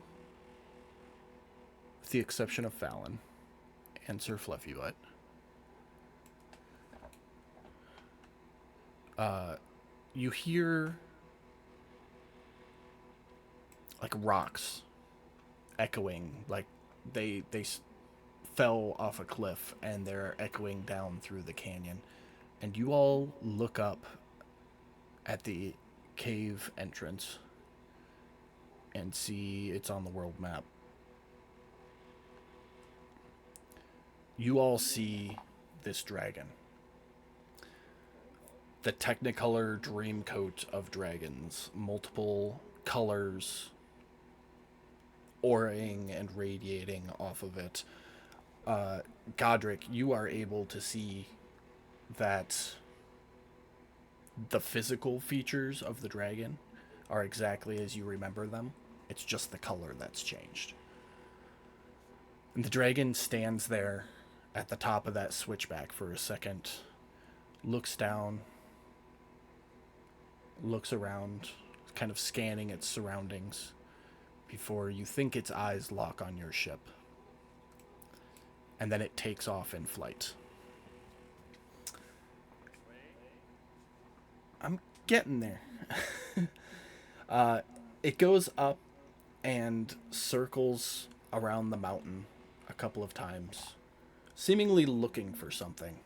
with the exception of Fallon and Sir Fluffy Butt, you hear like rocks echoing, like they fell off a cliff and they're echoing down through the canyon. And you all look up at the cave entrance and see it's on the world map. You all see this dragon. The Technicolor dream coat of dragons, multiple colors auraing and radiating off of it. Godric, you are able to see that the physical features of the dragon are exactly as you remember them. It's just the color that's changed. And the dragon stands there at the top of that switchback for a second, looks down, looks around, kind of scanning its surroundings before you think its eyes lock on your ship. And then it takes off in flight. I'm getting there. It goes up and circles around the mountain a couple of times, seemingly looking for something.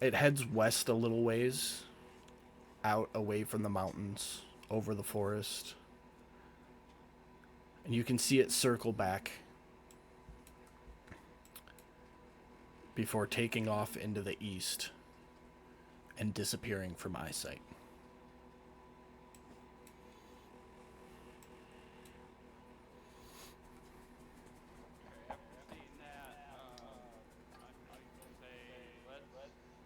It heads west a little ways, out away from the mountains, over the forest. And you can see it circle back before taking off into the east and disappearing from eyesight. Okay, after seeing that, I say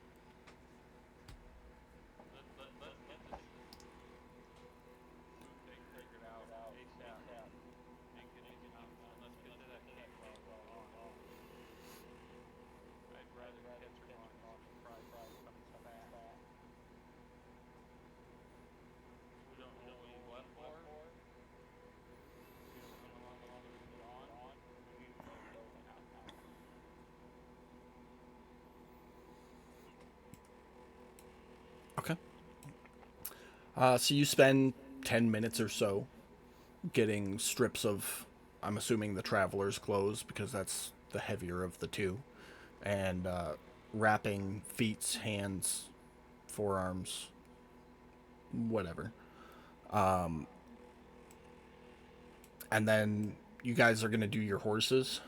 let's get this food thing figured out ASAP and get to the mountain and let's get to that cave while it's gone. I'd rather catch her on surprise comes back. We don't know what for. We don't know how long it's been gone. We need to go now. Okay. So you spend 10 minutes or so getting strips of, I'm assuming, the traveler's clothes, because that's the heavier of the two, and wrapping feet, hands, forearms, whatever. And then you guys are going to do your horses.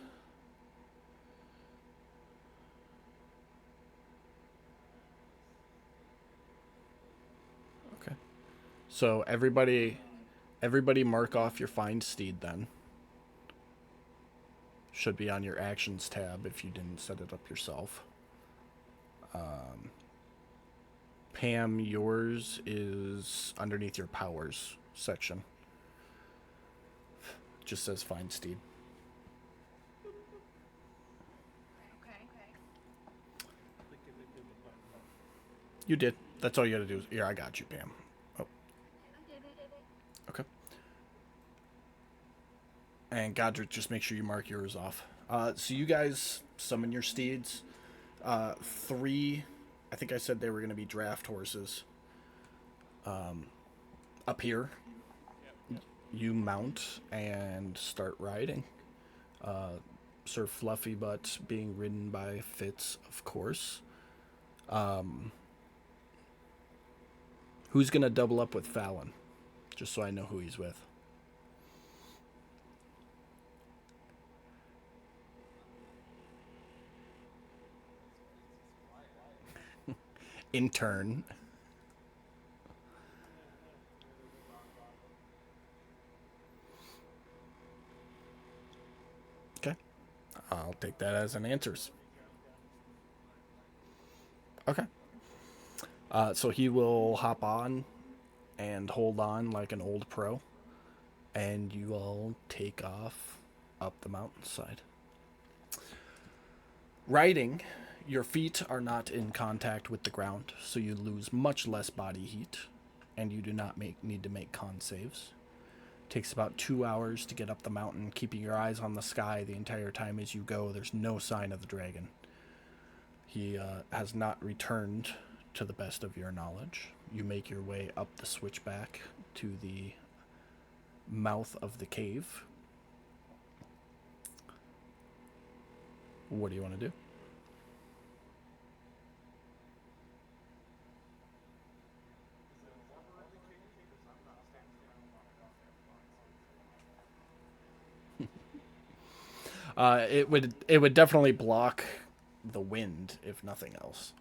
Okay. So everybody mark off your find steed then. Should be on your actions tab if you didn't set it up yourself. Pam, yours is underneath your powers section. Just says find steed. Okay. You did. That's all you had to do. Here, I got you, Pam. Oh, I did it. okay. And Godric, just make sure you mark yours off. So you guys summon your steeds. Three, I think I said they were going to be draft horses. Up here, you mount and start riding. Sir Fluffy Butt being ridden by Fitz, of course. Who's going to double up with Fallon? Just so I know who he's with. Intern. Okay. I'll take that as an answer. Okay. So he will hop on and hold on like an old pro, and you all take off up the mountainside. Riding, your feet are not in contact with the ground, so you lose much less body heat, and you do not need to make con saves. It takes about 2 hours to get up the mountain, keeping your eyes on the sky the entire time as you go. There's no sign of the dragon. He has not returned to the best of your knowledge. You make your way up the switchback to the mouth of the cave. What do you want to do? Is there water in the cave? Because I'm not standing around long enough to have fun It would definitely block the wind, if nothing else.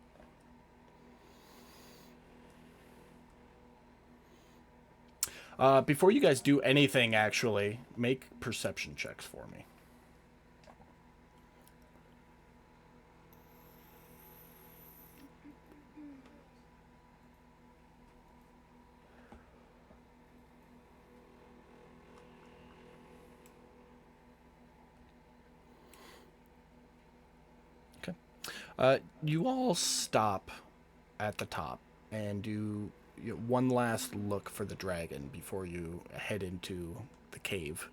Before you guys do anything, actually, make perception checks for me. Okay. You all stop at the top and do one last look for the dragon before you head into the cave.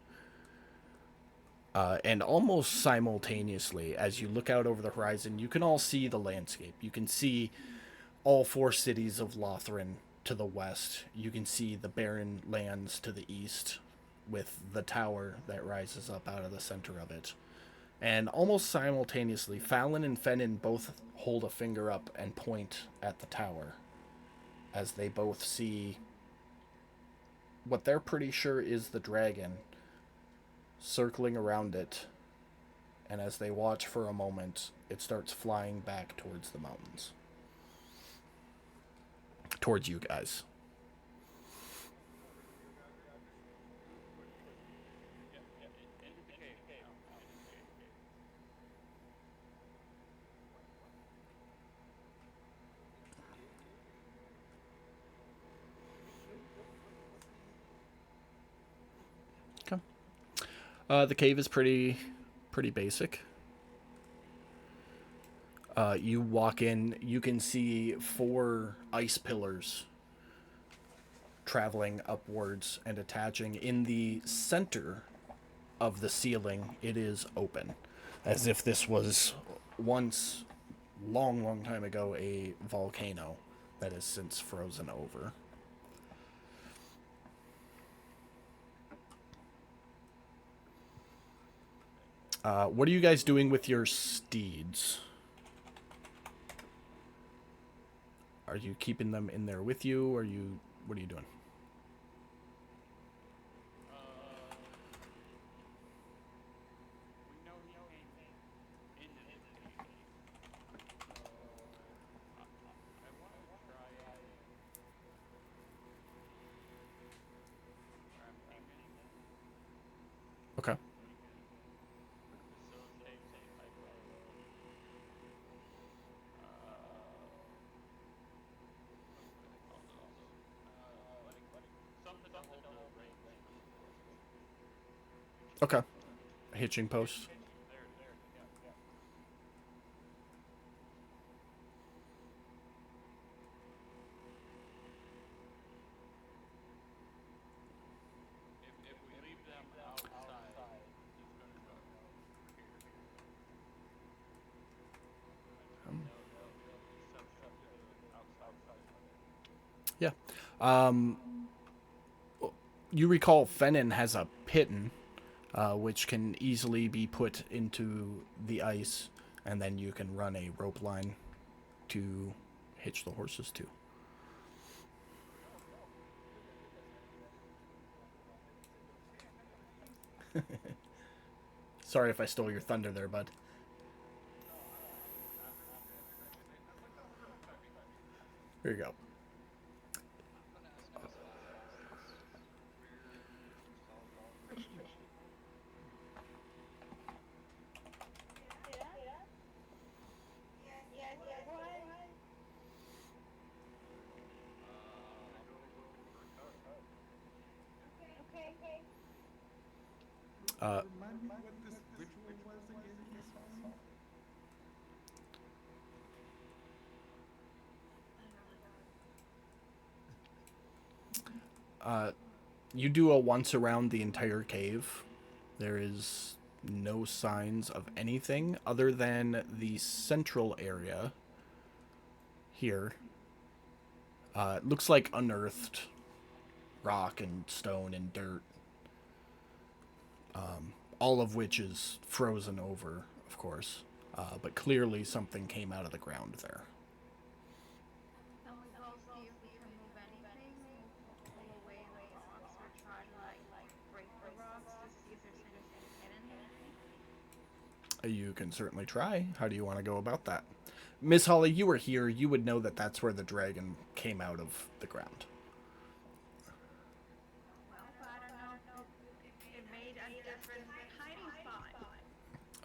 And almost simultaneously, as you look out over the horizon, you can all see the landscape. You can see all four cities of Lothran to the west. You can see the barren lands to the east, with the tower that rises up out of the center of it. And almost simultaneously, Fallon and Fennin both hold a finger up and point at the tower, as they both see what they're pretty sure is the dragon circling around it. And as they watch for a moment, it starts flying back towards the mountains. Towards you guys. Yep. Into the cave. No, into the cave. Okay. The cave is pretty basic. You walk in, you can see four ice pillars traveling upwards and attaching. In the center of the ceiling, it is open, as if this was once, long time ago, a volcano that has since frozen over. What are you guys doing with your steeds? Are you keeping them in there with you? Or what are you doing? We know he came into this cave, so I want to try and grab Demon Okay. so we can facilitate some type of what do they call those? Like something to hold the reins for the horses. Okay. Hitching post. There it is. Yeah. If we leave them outside, he's gonna go over here. And they'll be subject to the outside fence. Yeah. Um, you recall Fennin has a pitten, which can easily be put into the ice, and then you can run a rope line to hitch the horses to. Sorry if I stole your thunder there, bud. Here you go. I'm gonna ask you something. This is weird, nostalgic question. Yes, yes, what? Remind me what this ritual was again, Miss Holly? You do a once around the entire cave. There is no signs of anything other than the central area here. It looks like unearthed rock and stone and dirt, all of which is frozen over, of course. But clearly something came out of the ground there. Can we go see if we can move anything? Pull away the rocks or try to like break the rocks to see if there's anything hidden there? You can certainly try. How do you want to go about that? Miss Holly, you were here. You would know that that's where the dragon came out of the ground. Well, but I don't know if it made a different hiding spot.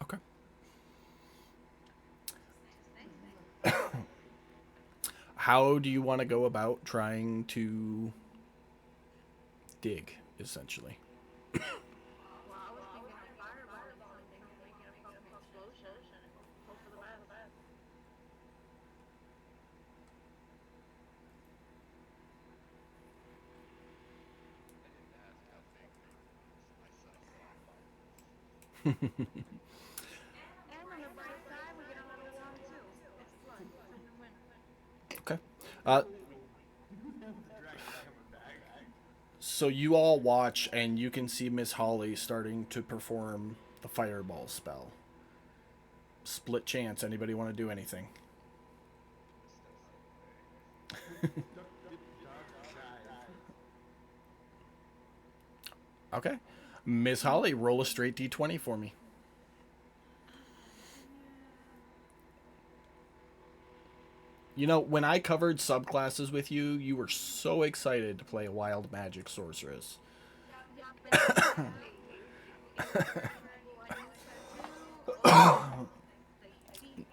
Okay. Just saying. How do you want to go about trying to dig, essentially? Well, I was thinking of fireballing something to make it a fucking explosion. Hope for the best. I didn't ask how big my son And on the bright side, we get a little warm too. It's fun. It's a win-win. Okay. Wait, do you have the dragon coming back? So you all watch, and you can see Miss Holly starting to perform the fireball spell. Split chance. Anybody want to do anything? step away. Duck, dip, dodge, dive. Okay. Miss Holly, roll a straight d20 for me. You know, when I covered subclasses with you, you were so excited to play a wild magic sorceress. Yup, exactly. What you said too.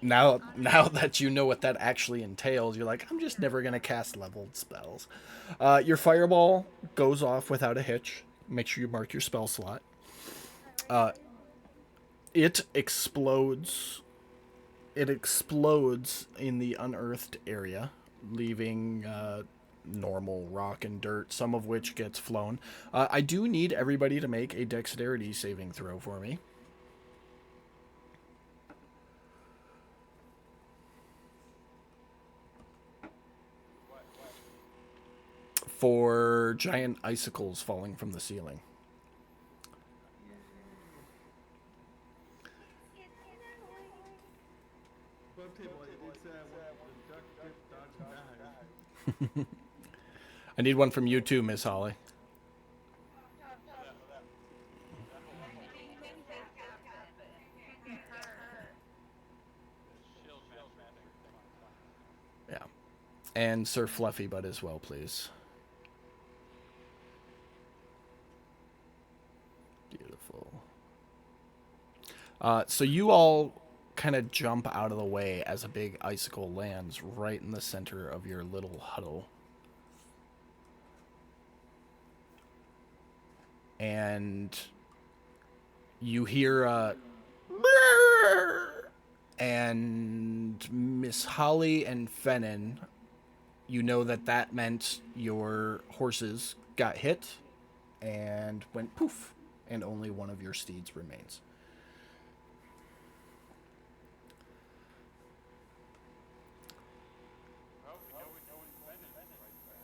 Now that you know what that actually entails, you're like, I'm just never gonna cast leveled spells. Your fireball goes off without a hitch. Make sure you mark your spell slot. It explodes. It explodes in the unearthed area, leaving normal rock and dirt, some of which gets flown. I do need everybody to make a dexterity saving throw for me. For giant icicles falling from the ceiling. Above table, I did say I wanted the duck, dip, dodge, dive. I need one from you too, Miss Holly. Anything can happen. Can get hurt. Shield master. Yeah. And Sir Fluffy Butt as well, please. Beautiful. So you all kind of jump out of the way as a big icicle lands right in the center of your little huddle. And you hear and Miss Holly and Fennin, you know that meant your horses got hit and went poof, and only one of your steeds remains. Well, we know it's Venom right there.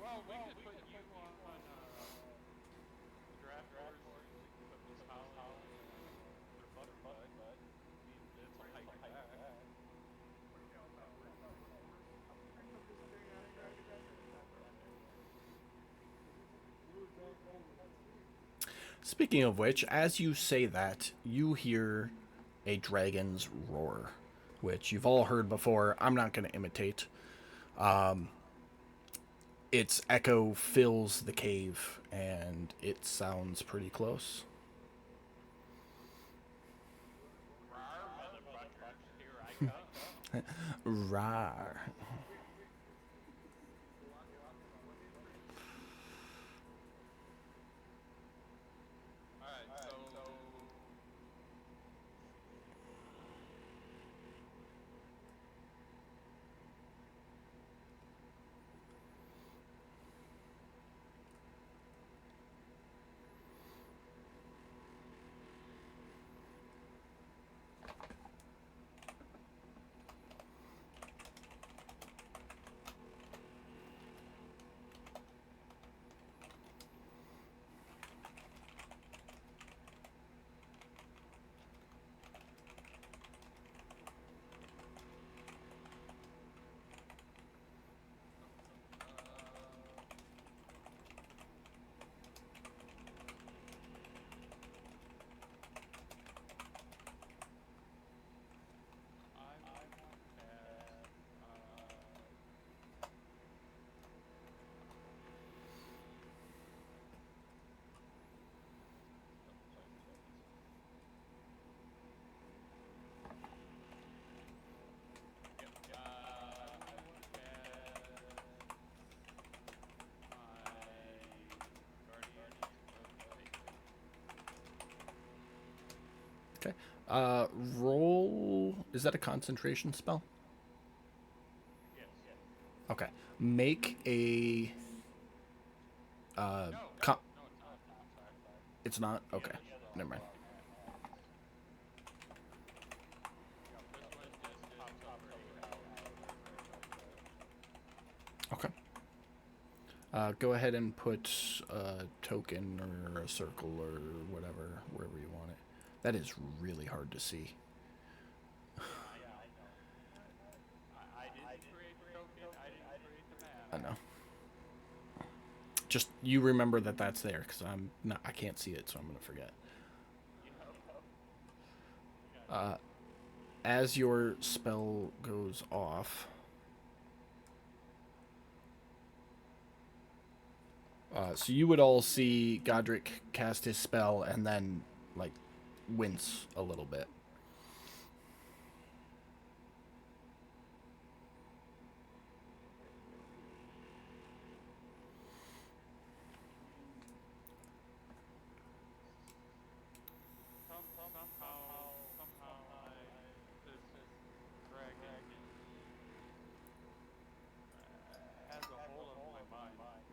Well, we could put you on the draft horse. We could put Miss Holly on her butterbutt. I mean, it's a hike back. Speaking of which, as you say that, you hear a dragon's roar, which you've all heard before. I'm not going to imitate. Its echo fills the cave, and it sounds pretty close. Rawr, motherfuckers. Here Rar. Alright, so I want to cast double check this. Yep. I want to cast my Guardians of Nature. Okay. Roll. Is that a concentration spell? Yes. Okay. Make a. No, Com- no, it's not. I'm sorry. it's not? The Okay. other spell Never mind. is. Yep, this one just pops up for 8 hours whenever I start a spell. Okay. Go ahead and put a token or a circle or whatever wherever you want it. That is really hard to see. Yeah, I know. I didn't create the token. I didn't create the map. I know. Just you remember that that's there because I'm not. I can't see it, so I'm gonna forget. Yep. I got you. As your spell goes off, so you would all see Godric cast his spell and then like wince a little bit. Somehow, this dragon has a hold of my mind.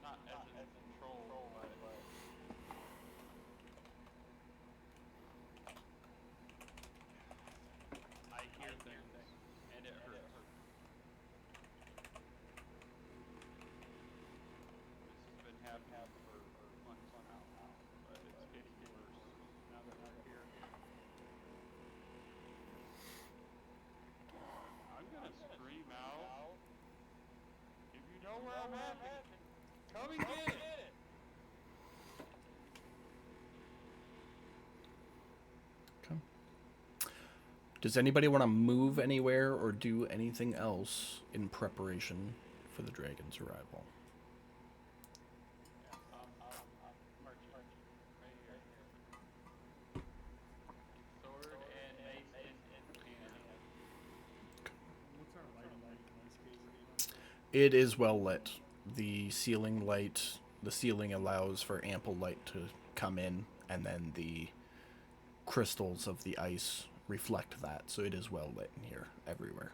Not as in control, but I hear things and it hurts. This has been happening for months now, but it's getting worse now that you're here. I'm gonna scream out. If you know where I'm at, then come and get it. Okay. Does anybody want to move anywhere or do anything else in preparation for the dragon's arrival? Yeah, I'm marching right here. Sword and mace in hand. What's our lighting like in this case again? It is well lit. The ceiling allows for ample light to come in, and then the crystals of the ice reflect that, so it is well lit in here everywhere.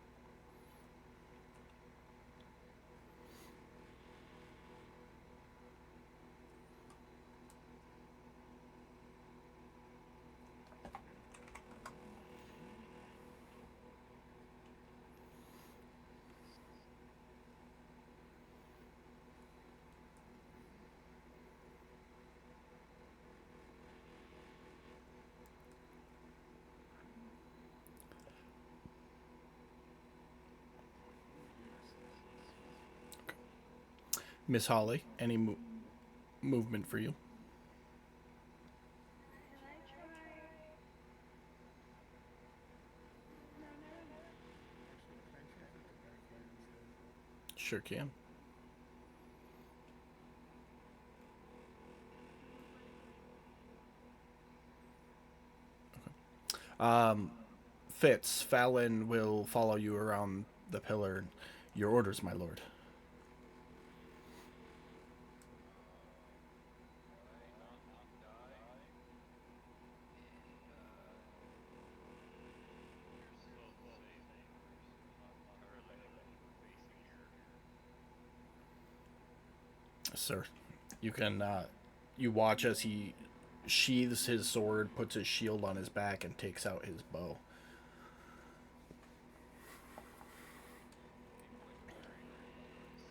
Miss Holly, any movement for you? Can I try? No, never mind. Actually, can I change that to back here instead? Sure can. fits, Fallon will follow you around the pillar. Your orders, my lord. I not die, and you're still the same. Not entirely like what we're facing here. Sir, you can. You watch as he sheathes his sword, puts his shield on his back, and takes out his bow. Seems like a very nice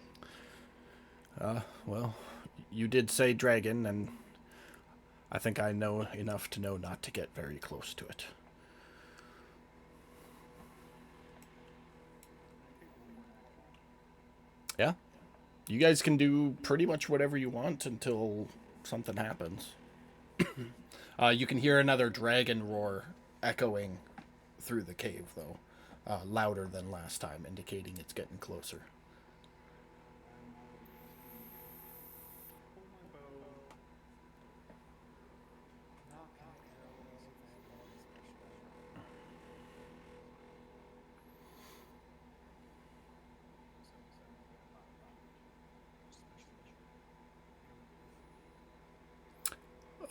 device. Well, you did say dragon, and I think I know enough to know not to get very close to it. Can I take one more action? Yeah? You guys can do pretty much whatever you want until something happens. You can hear another dragon roar echoing through the cave, though. Louder than last time, indicating it's getting closer. I will pull my bow, knock an arrow and see if I have anything special. So is that only a 5 damage? Special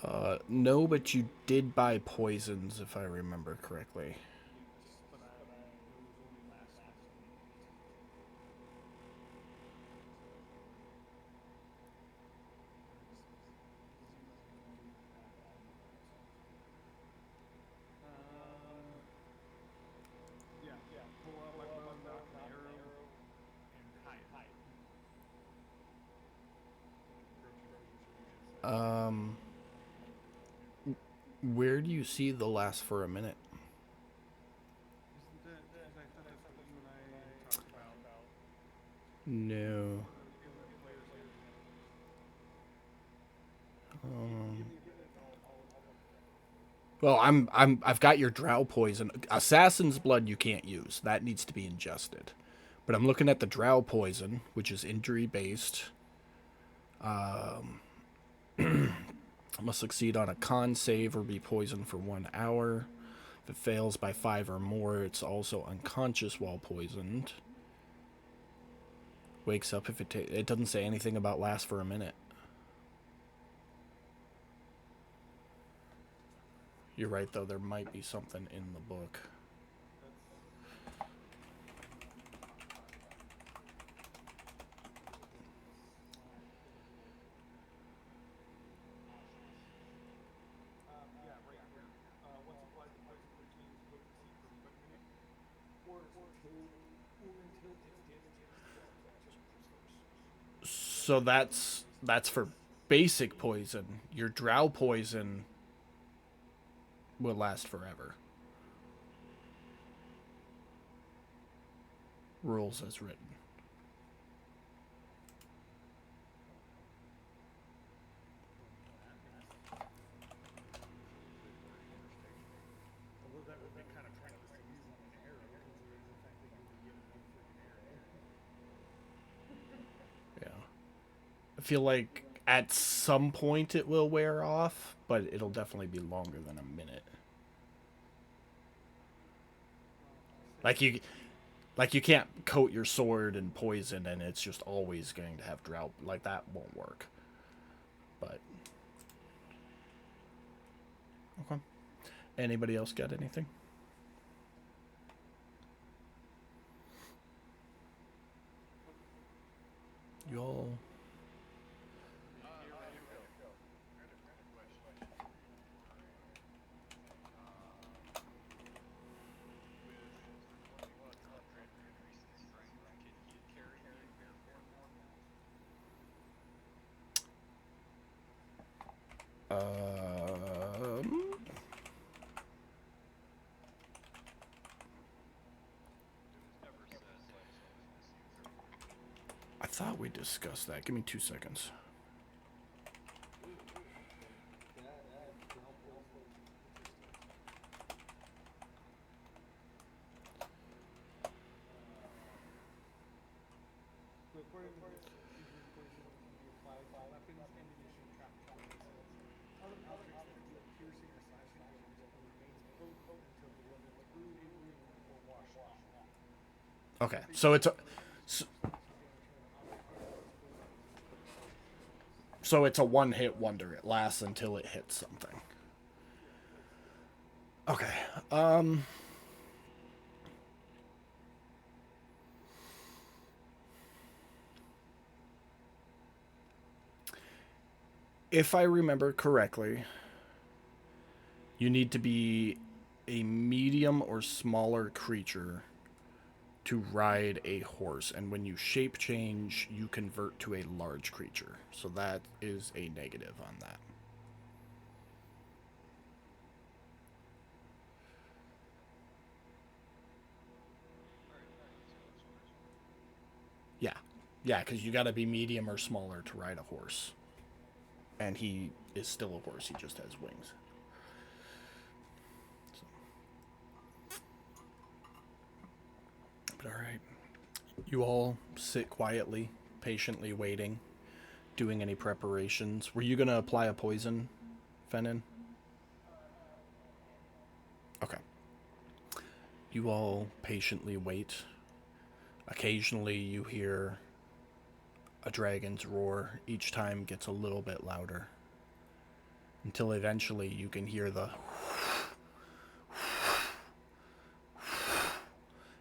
arrow. No, but you did buy poisons, if I remember correctly. Yes, but those only last 1 minute. Let's see. Easy money, that. Um, yeah. Pull out my bow, knock an arrow, and hide. Like an approaching danger, you should say. Where do you see the last for a minute? Isn't that? Because I thought that's what you and I had talked about. No. Give the players a hint. Give me a hint, and I'll look it up. Well, I've got your drow poison. Assassin's blood you can't use. That needs to be ingested. But I'm looking at the drow poison, which is injury based. Must succeed on a con save or be poisoned for 1 hour. If it fails by 5 or more, it's also unconscious while poisoned. Wakes up if it doesn't say anything about last for a minute. You're right, though. There might be something in the book. Yeah, right here. Once applied, the poison retains potency for 1 minute, or until its damage is unconscious prisoners. So that's for basic poison. Your drow poison will last forever. Rules as written. Although that would be kind of pointless to use on an arrow, considering the fact that you only get 1 freaking arrow. Yeah. I feel like at some point it will wear off, but it'll definitely be longer than a minute. Well, Like you can't coat your sword in poison and it's just always going to have drought. Like that won't work. But okay. Anybody else got anything? You all I had a question for you, Ryan. With 2100 increase in strength, can he carry me in bear form now? um It was never said, but I just wanted to see what your thoughts were. I thought we discussed that. Give me 2 seconds. that drow poison is interesting. So according to this, injury poison can be applied to weapons, ammunition, trapped devices, other objects that deal piercing or slashing damage, and remains potent until the limit. Screwed, injured, Okay, so it's a, so it's a one-hit wonder. It lasts until it hits something. Okay. If I remember correctly, you need to be a medium or smaller creature to ride a horse, and when you shape change, you convert to a large creature. So that is a negative on that. Yeah. Yeah, because you got to be medium or smaller to ride a horse. And he is still a horse, he just has wings. So. But alright. You all sit quietly, patiently waiting, doing any preparations. Were you going to apply a poison, Fennin? Okay. You all patiently wait. Occasionally you hear a dragon's roar. Each time gets a little bit louder. Until eventually you can hear the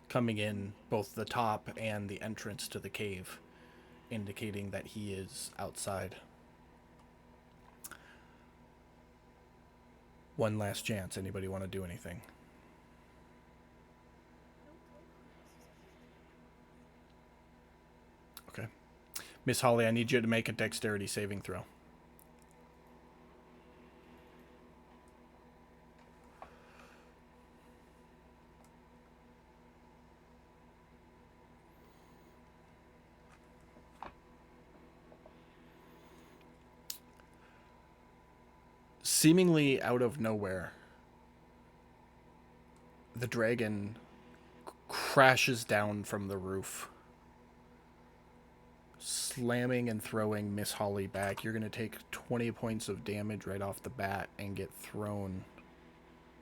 coming in both the top and the entrance to the cave, indicating that he is outside. One last chance. Anybody want to do anything? Okay. Miss Holly, I need you to make a dexterity saving throw. Seemingly out of nowhere, the dragon crashes down from the roof, slamming and throwing Miss Holly back. You're going to take 20 points of damage right off the bat and get thrown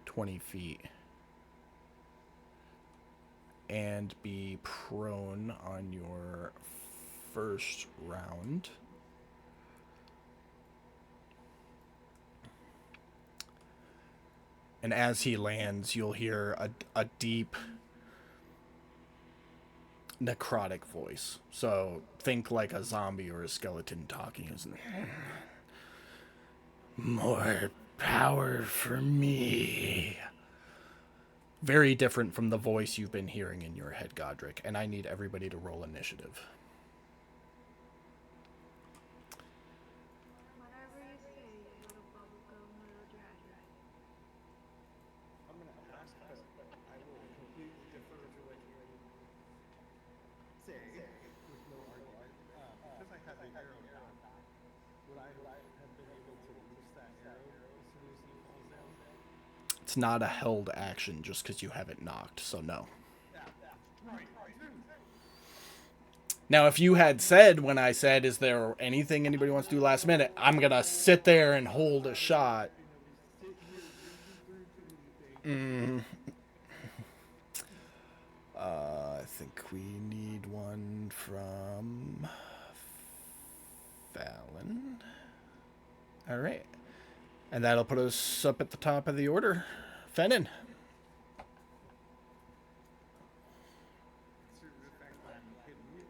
20 feet. And be prone on your first round. And as he lands, you'll hear a deep necrotic voice. So think like a zombie or a skeleton talking. More power for me. Very different from the voice you've been hearing in your head, Godric. And I need everybody to roll initiative. Whatever you say, you little bubblegum little dragon. I'm gonna ask, but I will completely defer to what you say with no argument. Because I have the arrow down, would I have been able to loose that arrow as soon as he falls down? It's not a held action just because you have it knocked, so no. Yeah, right. Now, if you had said when I said, is there anything anybody wants to do last minute, I'm going to sit there and hold a shot. You know, we sit here reading through too many things. I think we need one from Fallon. All right. And that'll put us up at the top of the order. Fennin. Considering the fact that I'm hidden and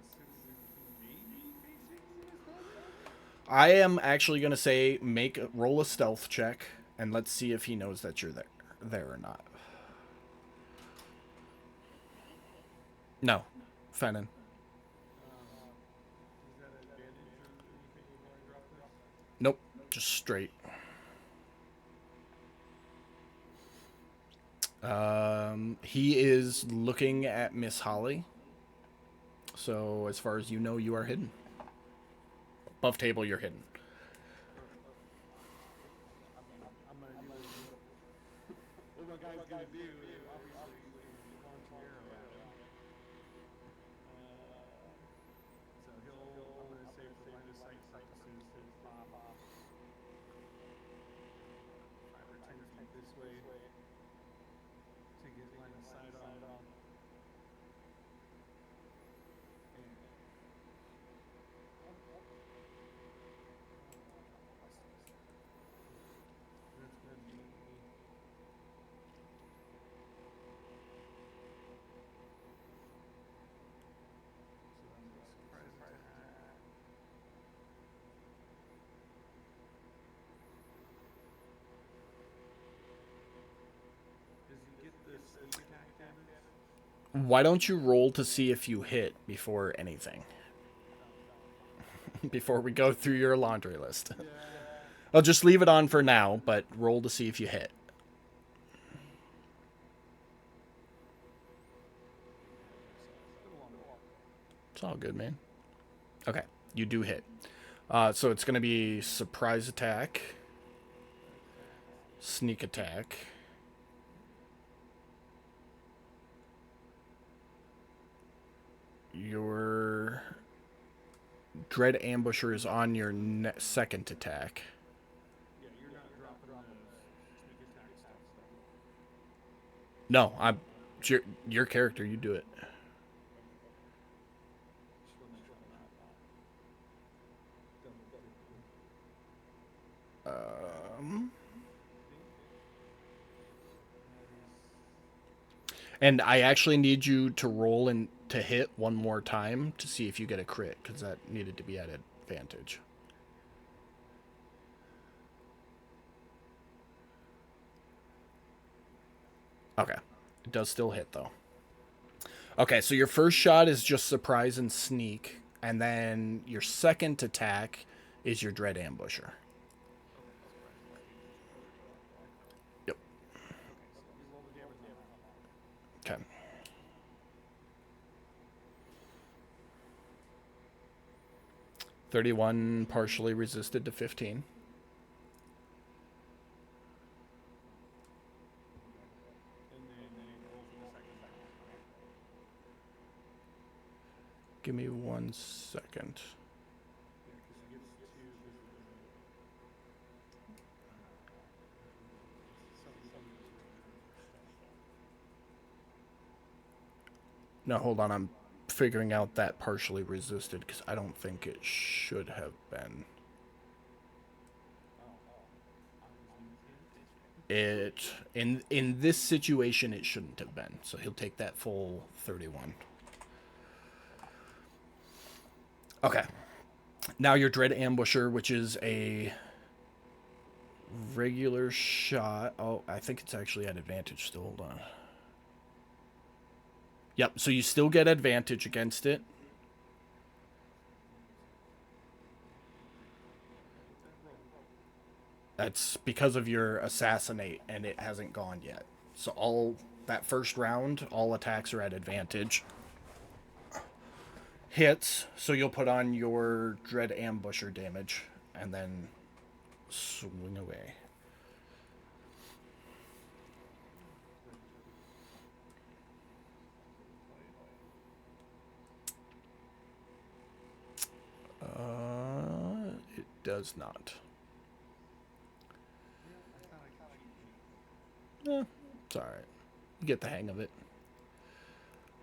I'm assuming he may be facing Miss Holly? I am actually going to say roll a stealth check, and let's see if he knows that you're there or not. No, Fennin. Is that an advantage or anything before I drop this? Nope, just straight. He is looking at Miss Holly. So as far as you know, you are hidden. Above table, you're hidden. I'm gonna do what my guy's gonna do. Obviously, launch an arrow at him. So I'm gonna say for line of sight purposes, he'll pop 5 or 10 feet this way to get line of sight on Why don't you roll to see if you hit before anything? Before we go through your laundry list. Yeah. I'll just leave it on for now, but roll to see if you hit. It's been a long day. It's all good, man. Okay, you do hit. So it's going to be surprise attack, sneak attack, your dread ambusher is on your second attack. Yeah, you're not dropping the sneak attack stuff. No, I'm it's your character. You do it. Okay. Just want to make sure I'm not double dipping. Um, See? and I actually need you to roll and to hit one more time to see if you get a crit, because that needed to be at advantage. Okay. It does still hit, though. Okay, so your first shot is just surprise and sneak, and then your second attack is your dread ambusher. Okay, surprise and sneak is your dread ambusher. Yep. Okay, so let me roll the damage now. Okay. $31 partially resisted to 15. Okay. And then roll for the second time. Give me 1 second. Yeah, because he gets two. This is the. Something is return for stuff. No, hold on. I'm figuring out that partially resisted because I don't think it should have been. Oh. I was using It in this situation it shouldn't have been. So he'll take that full 31. Okay. Now your dread ambusher, which is a regular shot. Oh, I think it's actually at advantage still. Hold on. Yep, so you still get advantage against it. what's that roll? That's because of your assassinate and it hasn't gone yet. So all that first round, all attacks are at advantage. Hits, so you'll put on your dread ambusher damage and then swing away. It does not. Yeah, I thought I could cheat. It's alright. You get the hang of it.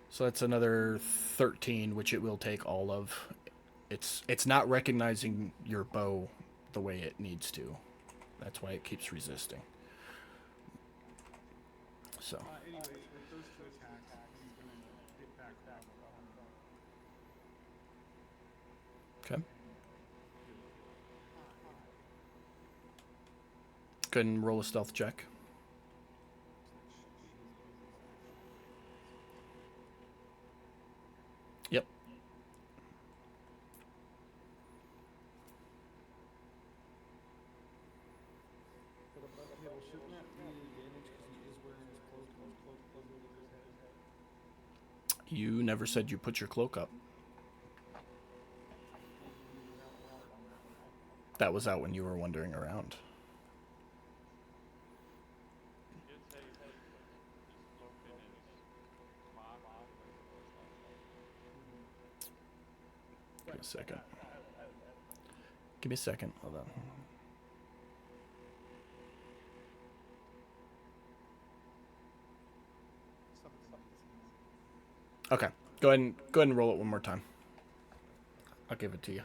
So that's another 13, which it will take all of. It's not recognizing your bow the way it needs to. That's why it keeps resisting. So Anyways, with those two attacks, he's gonna hit back on okay. and do hi. Go ahead and roll a stealth check. That should be his bonus action. Yep. Yeah, well, shouldn't that be an advantage because he is wearing his cloak and his cloak doesn't look his head? You never said you put your cloak up. Told you we were out wandering around. That was out when you were wandering around. He did say he put his cloak in his smock or whatever it was last night. Give me a second. Give me a second. Hold on. Something like this. Okay. Go ahead and roll it one more time. I'll give it to you.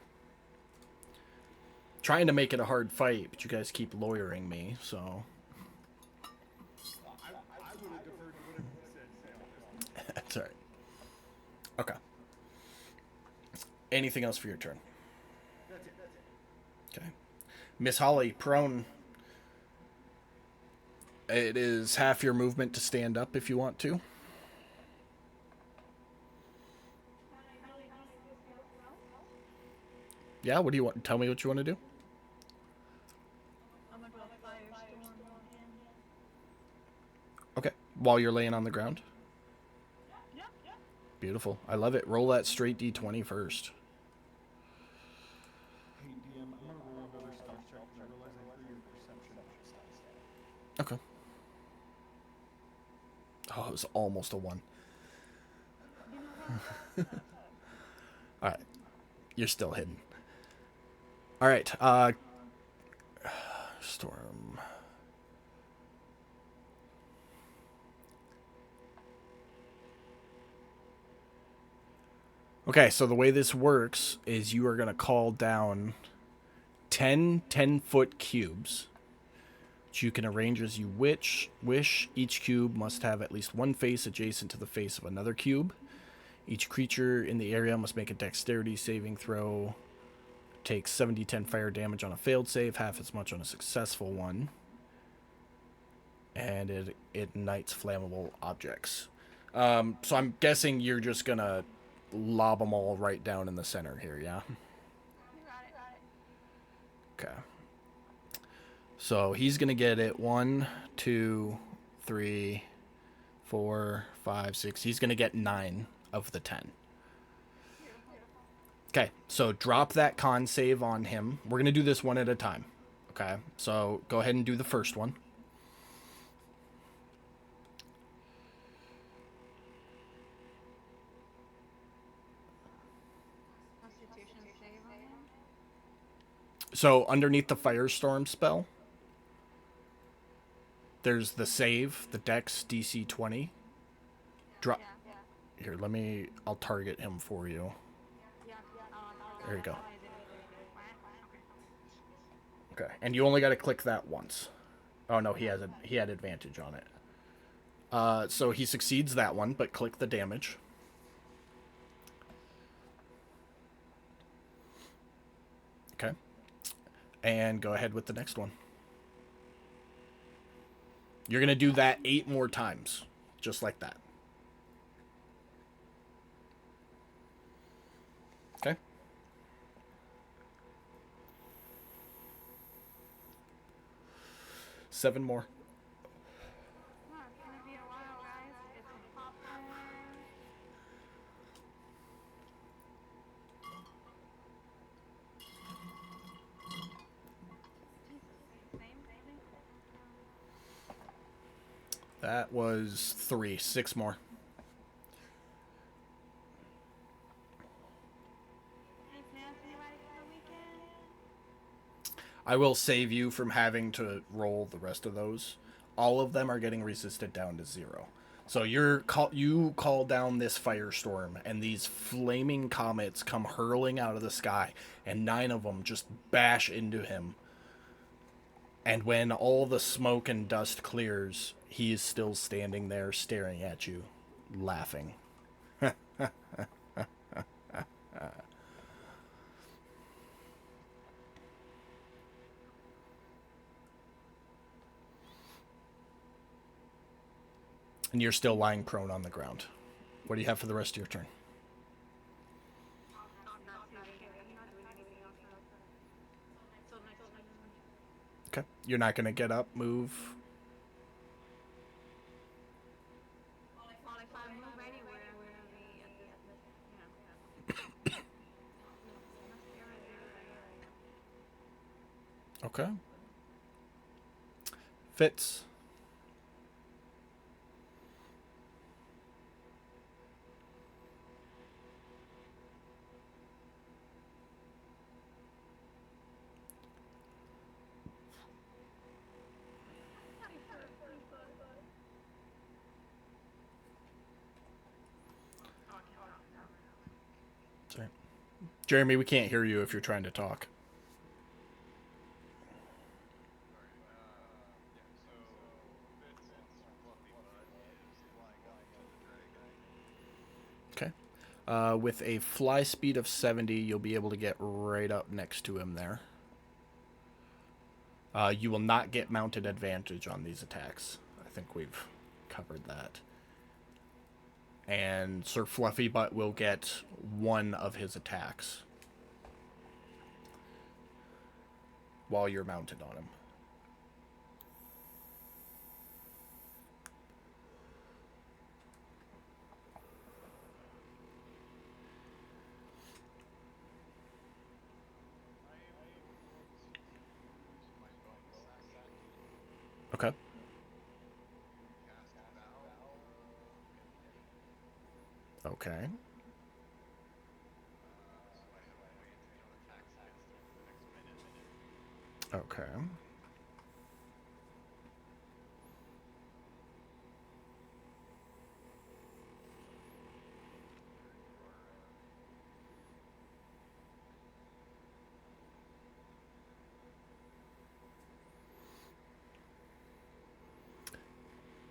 Trying to make it a hard fight, but you guys keep lawyering me, so. Well, I would have deferred to whatever you said, to be honest. That's alright. Okay. Anything else for your turn? That's it. Okay. Miss Holly, prone. It is half your movement to stand up if you want to. Yeah, what do you want? Tell me what you want to do. I'm gonna do a firestorm on him. Okay. While you're laying on the ground. Yep. Beautiful. I love it. Roll that straight d20 first. Hey, DM, I'm gonna roll another stealth check because I realize I threw your perception out instead. Okay. Oh, it was almost a 1. You know what? All right. You're still hidden. All right. Storm. Okay, so the way this works is you are going to call down 10 10-foot cubes, which you can arrange as you wish. Each cube must have at least one face adjacent to the face of another cube. Each creature in the area must make a dexterity saving throw. Takes 7d10 fire damage on a failed save, half as much on a successful one. And it ignites flammable objects. So I'm guessing you're just going to lob them all right down in the center here, yeah? You got it. Okay. So he's going to get it 1, 2, 3, 4, 5, 6. He's going to get 9 of the 10. Beautiful. Okay, so drop that con save on him. We're going to do this one at a time. Okay, so go ahead and do the first one. Constitution save on him. So underneath the firestorm spell, there's the save, the dex DC 20. Drop. Yeah. Here, I'll target him for you. Yeah. There you go. Okay. Okay, and you only got to click that once. Oh no, he had advantage on it. So he succeeds that one, but click the damage. Okay. And go ahead with the next one. You're going to do that 8 more times, just like that. Okay. Seven more. Oh, it's gonna be a while, guys. Get some popcorn. Jesus. Same. That was 3. 6 more. Any plans, anybody, for the weekend? I will save you from having to roll the rest of those. All of them are getting resisted down to 0. So you call down this firestorm, and these flaming comets come hurling out of the sky, and 9 of them just bash into him. And when all the smoke and dust clears, he is still standing there staring at you, laughing. And you're still lying prone on the ground. What do you have for the rest of your turn? I'm not too sure. I'm not doing anything else. So next turn. Okay. You're not going to get up, move. Well, if I move anywhere, I'm gonna be at this, Let's stay right there. Okay. Fits. Sorry. Jeremy, we can't hear you if you're trying to talk. Okay. With a fly speed of 70, you'll be able to get right up next to him there. You will not get mounted advantage on these attacks. I think we've covered that. And Sir Fluffy Butt will get 1 of his attacks. while you're mounted on him. I am going to use my bonus action Okay. to cast Vow of Enmity. Okay. So I have advantage on attacks against him for the next minute. Okay. There you are.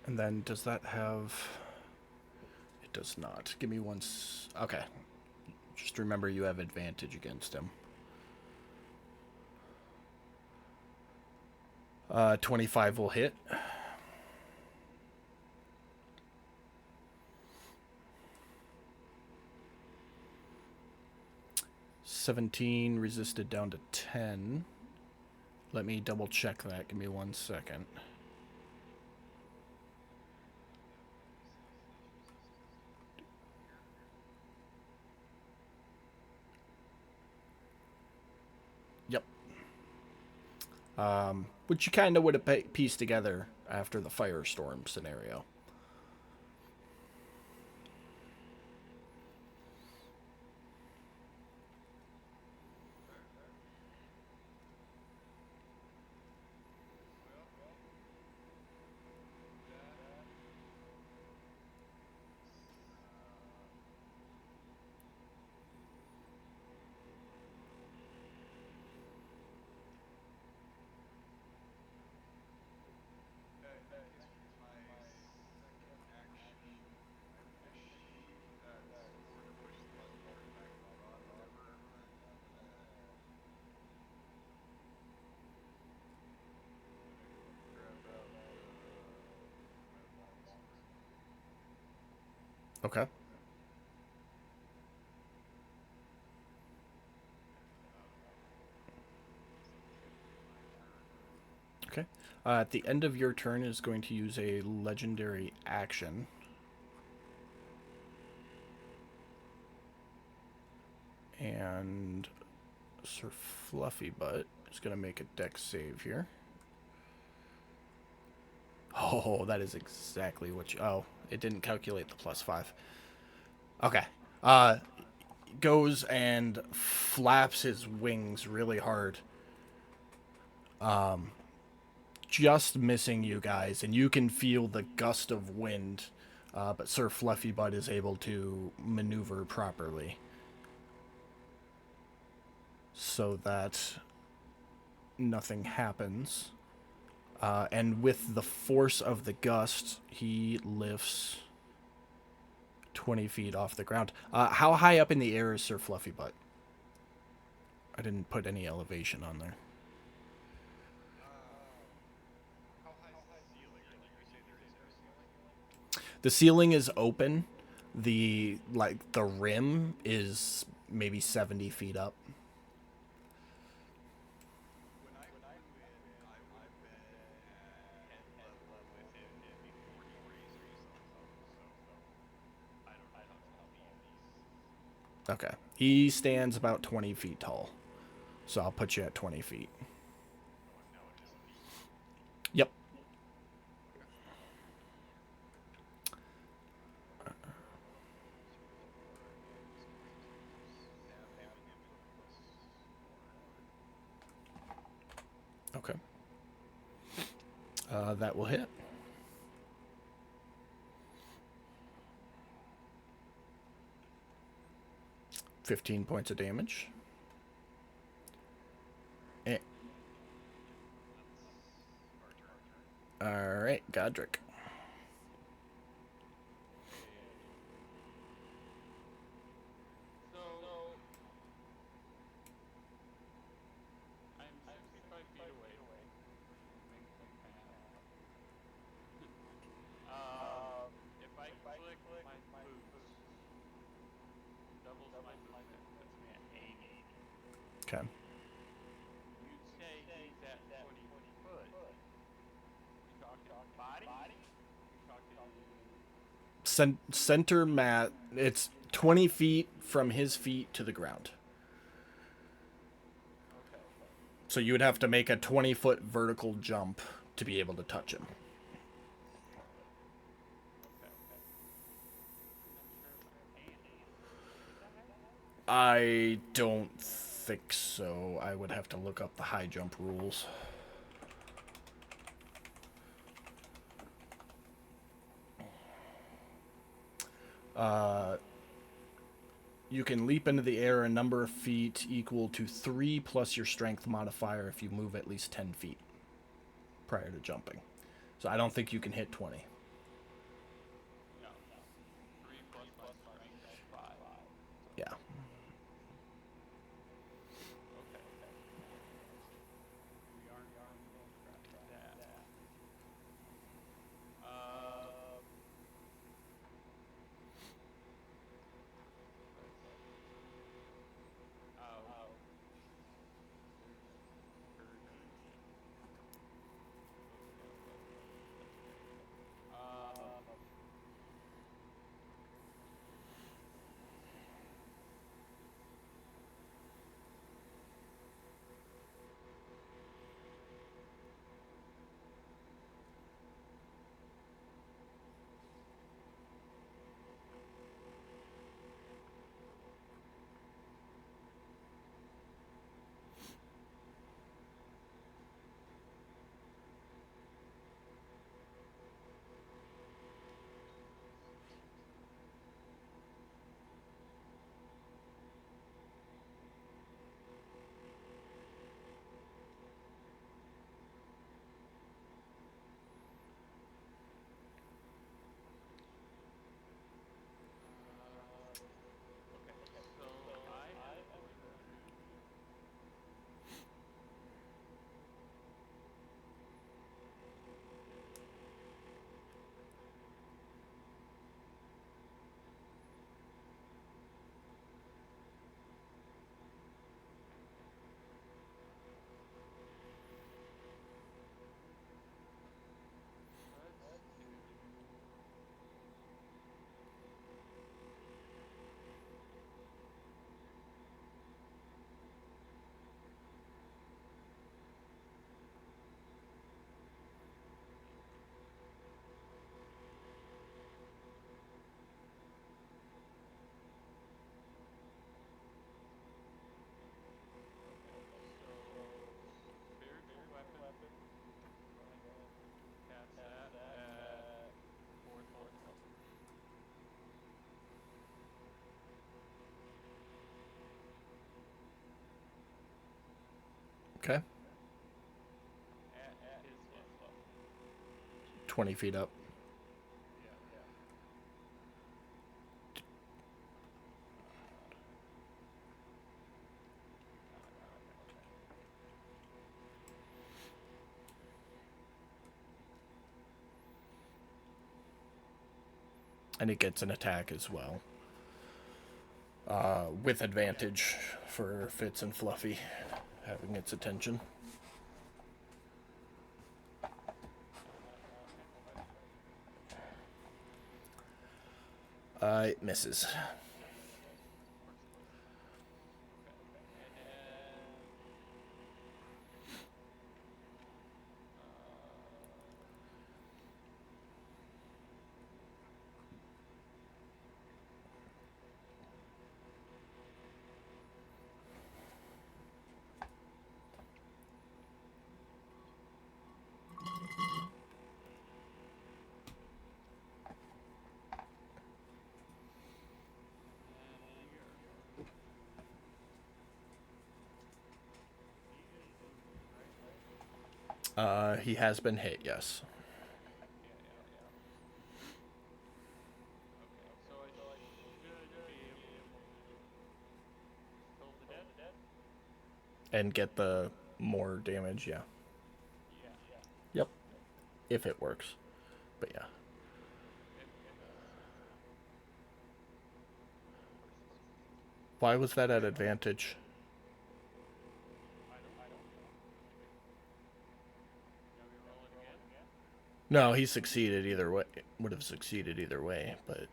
And then does that have... It does not. Give me one... Okay. Just remember you have advantage against him. 25 will hit. 17 resisted down to 10. Let me double check that. Give me 1 second. Yep, let me see if it is resistant here. Yep. Which you kind of would have pieced together after the firestorm scenario. Okay. Well, that is in that case, for my second action, I'm gonna sheath that sword to push the button to bring back the rod or whatever, I'm gonna grab out my longsword. Okay. And looks like the end of my turn. Okay. At the end of your turn is going to use a legendary action. And Sir Fluffy Butt is going to make a dex save here. Oh, that is exactly what you... Oh, it didn't calculate the +5. Okay. Goes and flaps his wings really hard. Just missing you guys, and you can feel the gust of wind, but Sir Fluffy Butt is able to maneuver properly so that nothing happens. And with the force of the gust, he lifts 20 feet off the ground. How high up in the air is Sir Fluffy Butt? I didn't put any elevation on there. How high is the ceiling? Or did you say there is no ceiling? The ceiling is open. The rim is maybe 70 feet up. When I flew in, I would have been at head level with him before he raised himself up, so I don't know how tall he is. Okay. He stands about 20 feet tall. So I'll put you at 20 feet. Oh, I'm now at his feet. Yep. Okay. Well, Sir Fluffy Butt is going to stab him in the foot +1. Okay. That will hit. 15 points of damage. Eh. That's our turn. All right, Godric. Okay. So I'm 65 feet away, moving fast. If I click my boots, doubles my movement, puts me at 80. Okay. You'd say he's center mat. It's 20 feet from his feet to the ground. Okay. So you would have to make a 20-foot vertical jump to be able to touch him. Okay. I'm not sure if I can get that high. I don't think so. I would have to look up the high jump rules. You can leap into the air a number of feet equal to 3 plus your strength modifier if you move at least 10 feet prior to jumping. So I don't think you can hit 20. No. 3 plus my strength is 5. So Yeah. okay. We aren't going to try that. Um. Let's see. Oh, there's encouraging. Okay. Um. Okay. So I am going to. Let's do. Okay. So spiritual weapon. Go ahead and cast that at fourth level. Okay. At his hit level. 20 feet up. Yeah. Got it. Okay. And it gets an attack as well. With advantage for Fitz and Fluffy having its attention. Okay. Go ahead. It misses. Of course it does. Okay. And then uh and then we are going to. He is wounded, right? He has been hit, yes. Yeah. Okay. So I should be able to kill the dead. And get the more damage, yeah. Yeah. Yep. If it works. But yeah. It does. Of course it's working. Why was that at advantage? I don't know. You want me to roll it again? No, he succeeded either way. Would have succeeded either way, but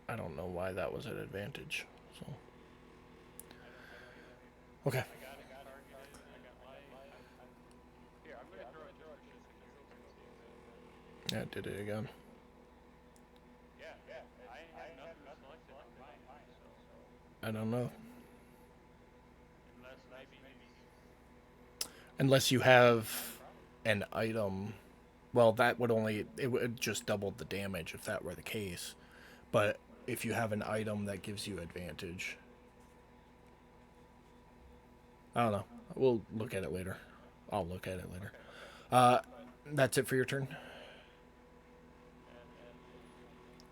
I don't know why that was an advantage. So I don't either. okay, I got him targeted. I got light. Here, I'm gonna throw it just for shits and giggles and see if it. yeah, did it again. Yeah, I have nothing selected on mine, so I don't know. unless maybe he's Unless you have an item. Well, that would only it would just double the damage if that were the case. But if you have an item that gives you advantage, I don't know. We'll look at it later. I'll look at it later. okay. Uh, that's it for your turn. That's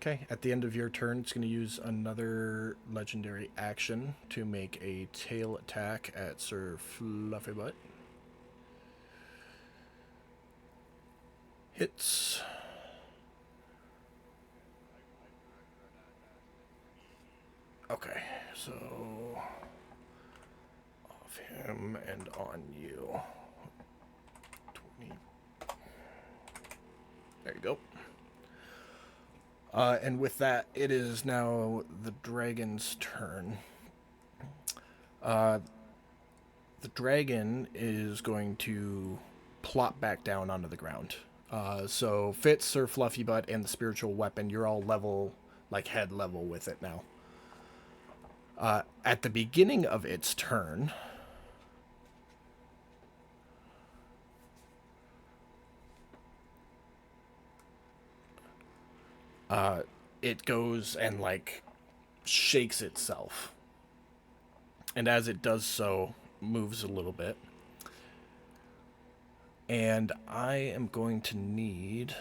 it. Okay, at the end of your turn, it's going to use another legendary action to make a tail attack at Sir Fluffybutt. Hits. Okay, so off him and on you. 20. There you go. And with that, it is now the dragon's turn. The dragon is going to plop back down onto the ground. So Fitz, Sir Fluffy Butt, and the spiritual weapon, you're all level, like head level with it now. At the beginning of its turn, it goes and like shakes itself. And as it does so, moves a little bit. And I am going to need,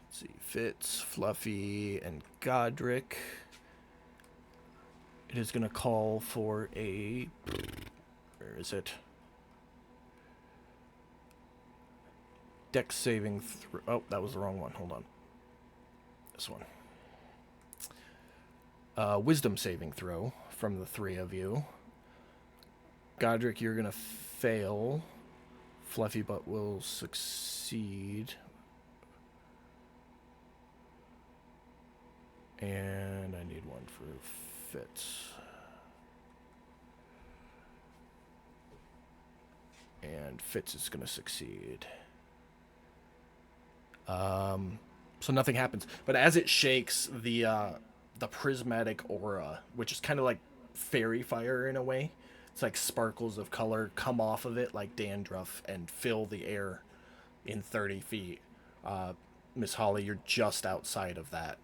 let's see, Fitz, Fluffy, and Godric. It is going to call for a, where is it? Dex saving throw. Oh, that was the wrong one. Hold on. This one. Wisdom saving throw from the three of you. Godric, you're going to fail. Fluffy Butt will succeed. And I need one for Fitz. And Fitz is going to succeed. So nothing happens. But as it shakes, the prismatic aura, which is kind of like fairy fire in a way, it's like sparkles of color come off of it like dandruff and fill the air in 30 feet. Miss Holly, you're just outside of that.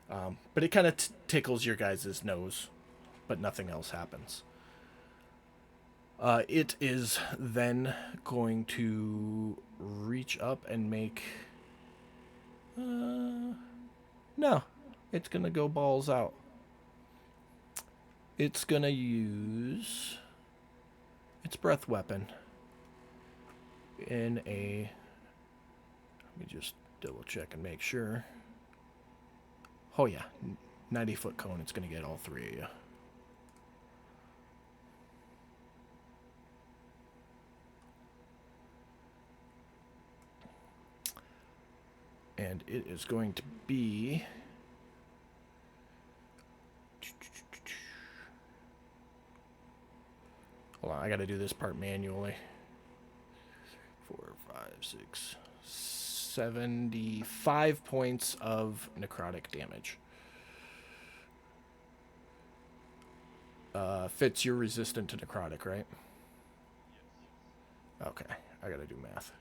But it kind of tickles your guys' nose, but nothing else happens. It is then going to reach up and make. No, it's gonna go balls out. It's gonna use its breath weapon in a. Let me just double check and make sure. Oh yeah, 90-foot cone. It's gonna get all three of you. And it is going to be. Hold on, I gotta do this part manually. 4, 5, 6, 75 points of necrotic damage. Fitz, you're resistant to necrotic, right? Yes. Okay, I gotta do math.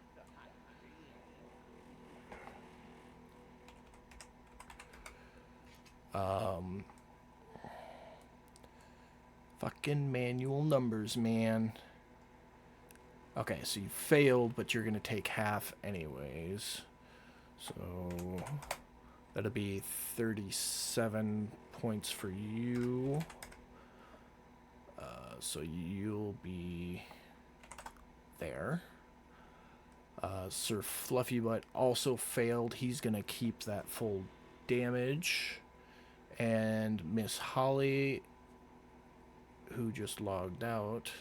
Fucking manual numbers, man. Okay, so you failed, but you're gonna take half anyways. So that'll be 37 points for you. So you'll be there. Sir Fluffy Butt also failed. He's gonna keep that full damage. And Miss Holly, who just logged out,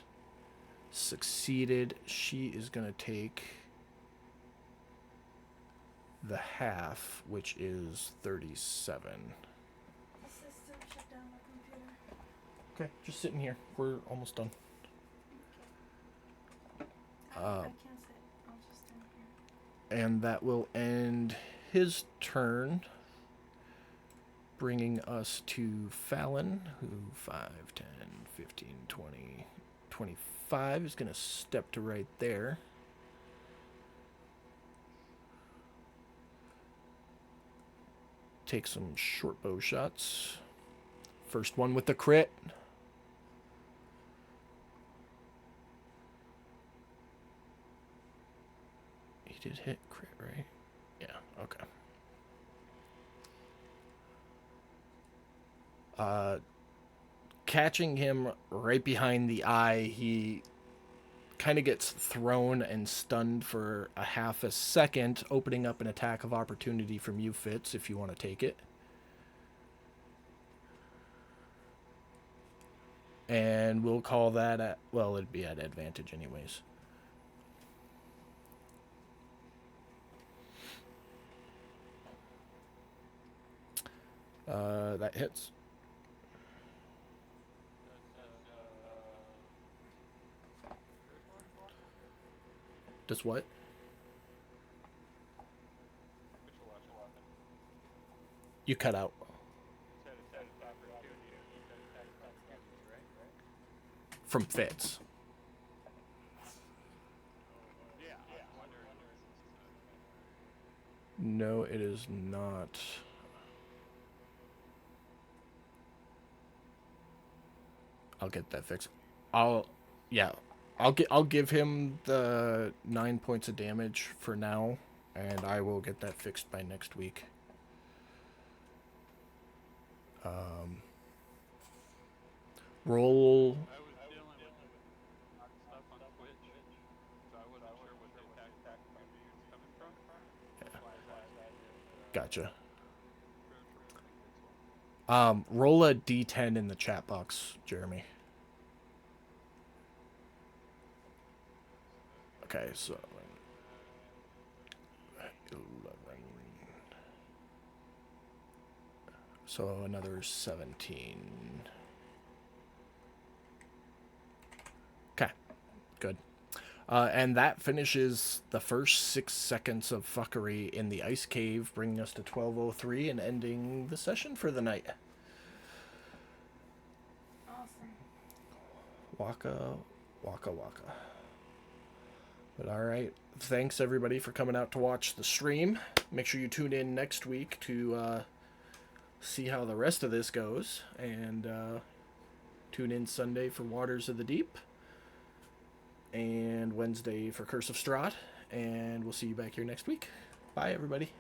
succeeded. She is gonna take the half, which is 37. Assistant, shut down my computer. Okay, just sitting here. We're almost done. Okay. I can't sit. I'll just stand here. And that will end his turn, bringing us to Fallon, who 5, 10, 15, 20, 25 is going to step to right there. Take some short bow shots. First one with the crit. He did hit crit, right? Yeah, okay. Catching him right behind the eye, he kind of gets thrown and stunned for a half a second, opening up an attack of opportunity from you, Fitz, if you want to take it. And we'll call that at, well, it'd be at advantage anyways. That hits. Does what? Which weapon? You cut out. You said attack of opportunity. You said attack of opportunity, right? From Fitz. Yeah, I was wondering if this is No, it is not. I'll get that fixed. I'll give him the 9 points of damage for now, and I will get that fixed by next week. Roll. I was dealing with stuff on Twitch, so I wasn't sure what the attack of opportunity was coming from. That's why I decided Gotcha. for this one. Roll a d10 in the chat box, Jeremy. Okay, so 11. So another 17. Okay, good. And that finishes the first 6 seconds of fuckery in the ice cave, bringing us to 12:03 and ending the session for the night. Awesome. Waka, waka, waka. But all right, thanks everybody for coming out to watch the stream. Make sure you tune in next week to see how the rest of this goes, and tune in Sunday for Waters of the Deep, and Wednesday for Curse of Strahd, and we'll see you back here next week. Bye, everybody.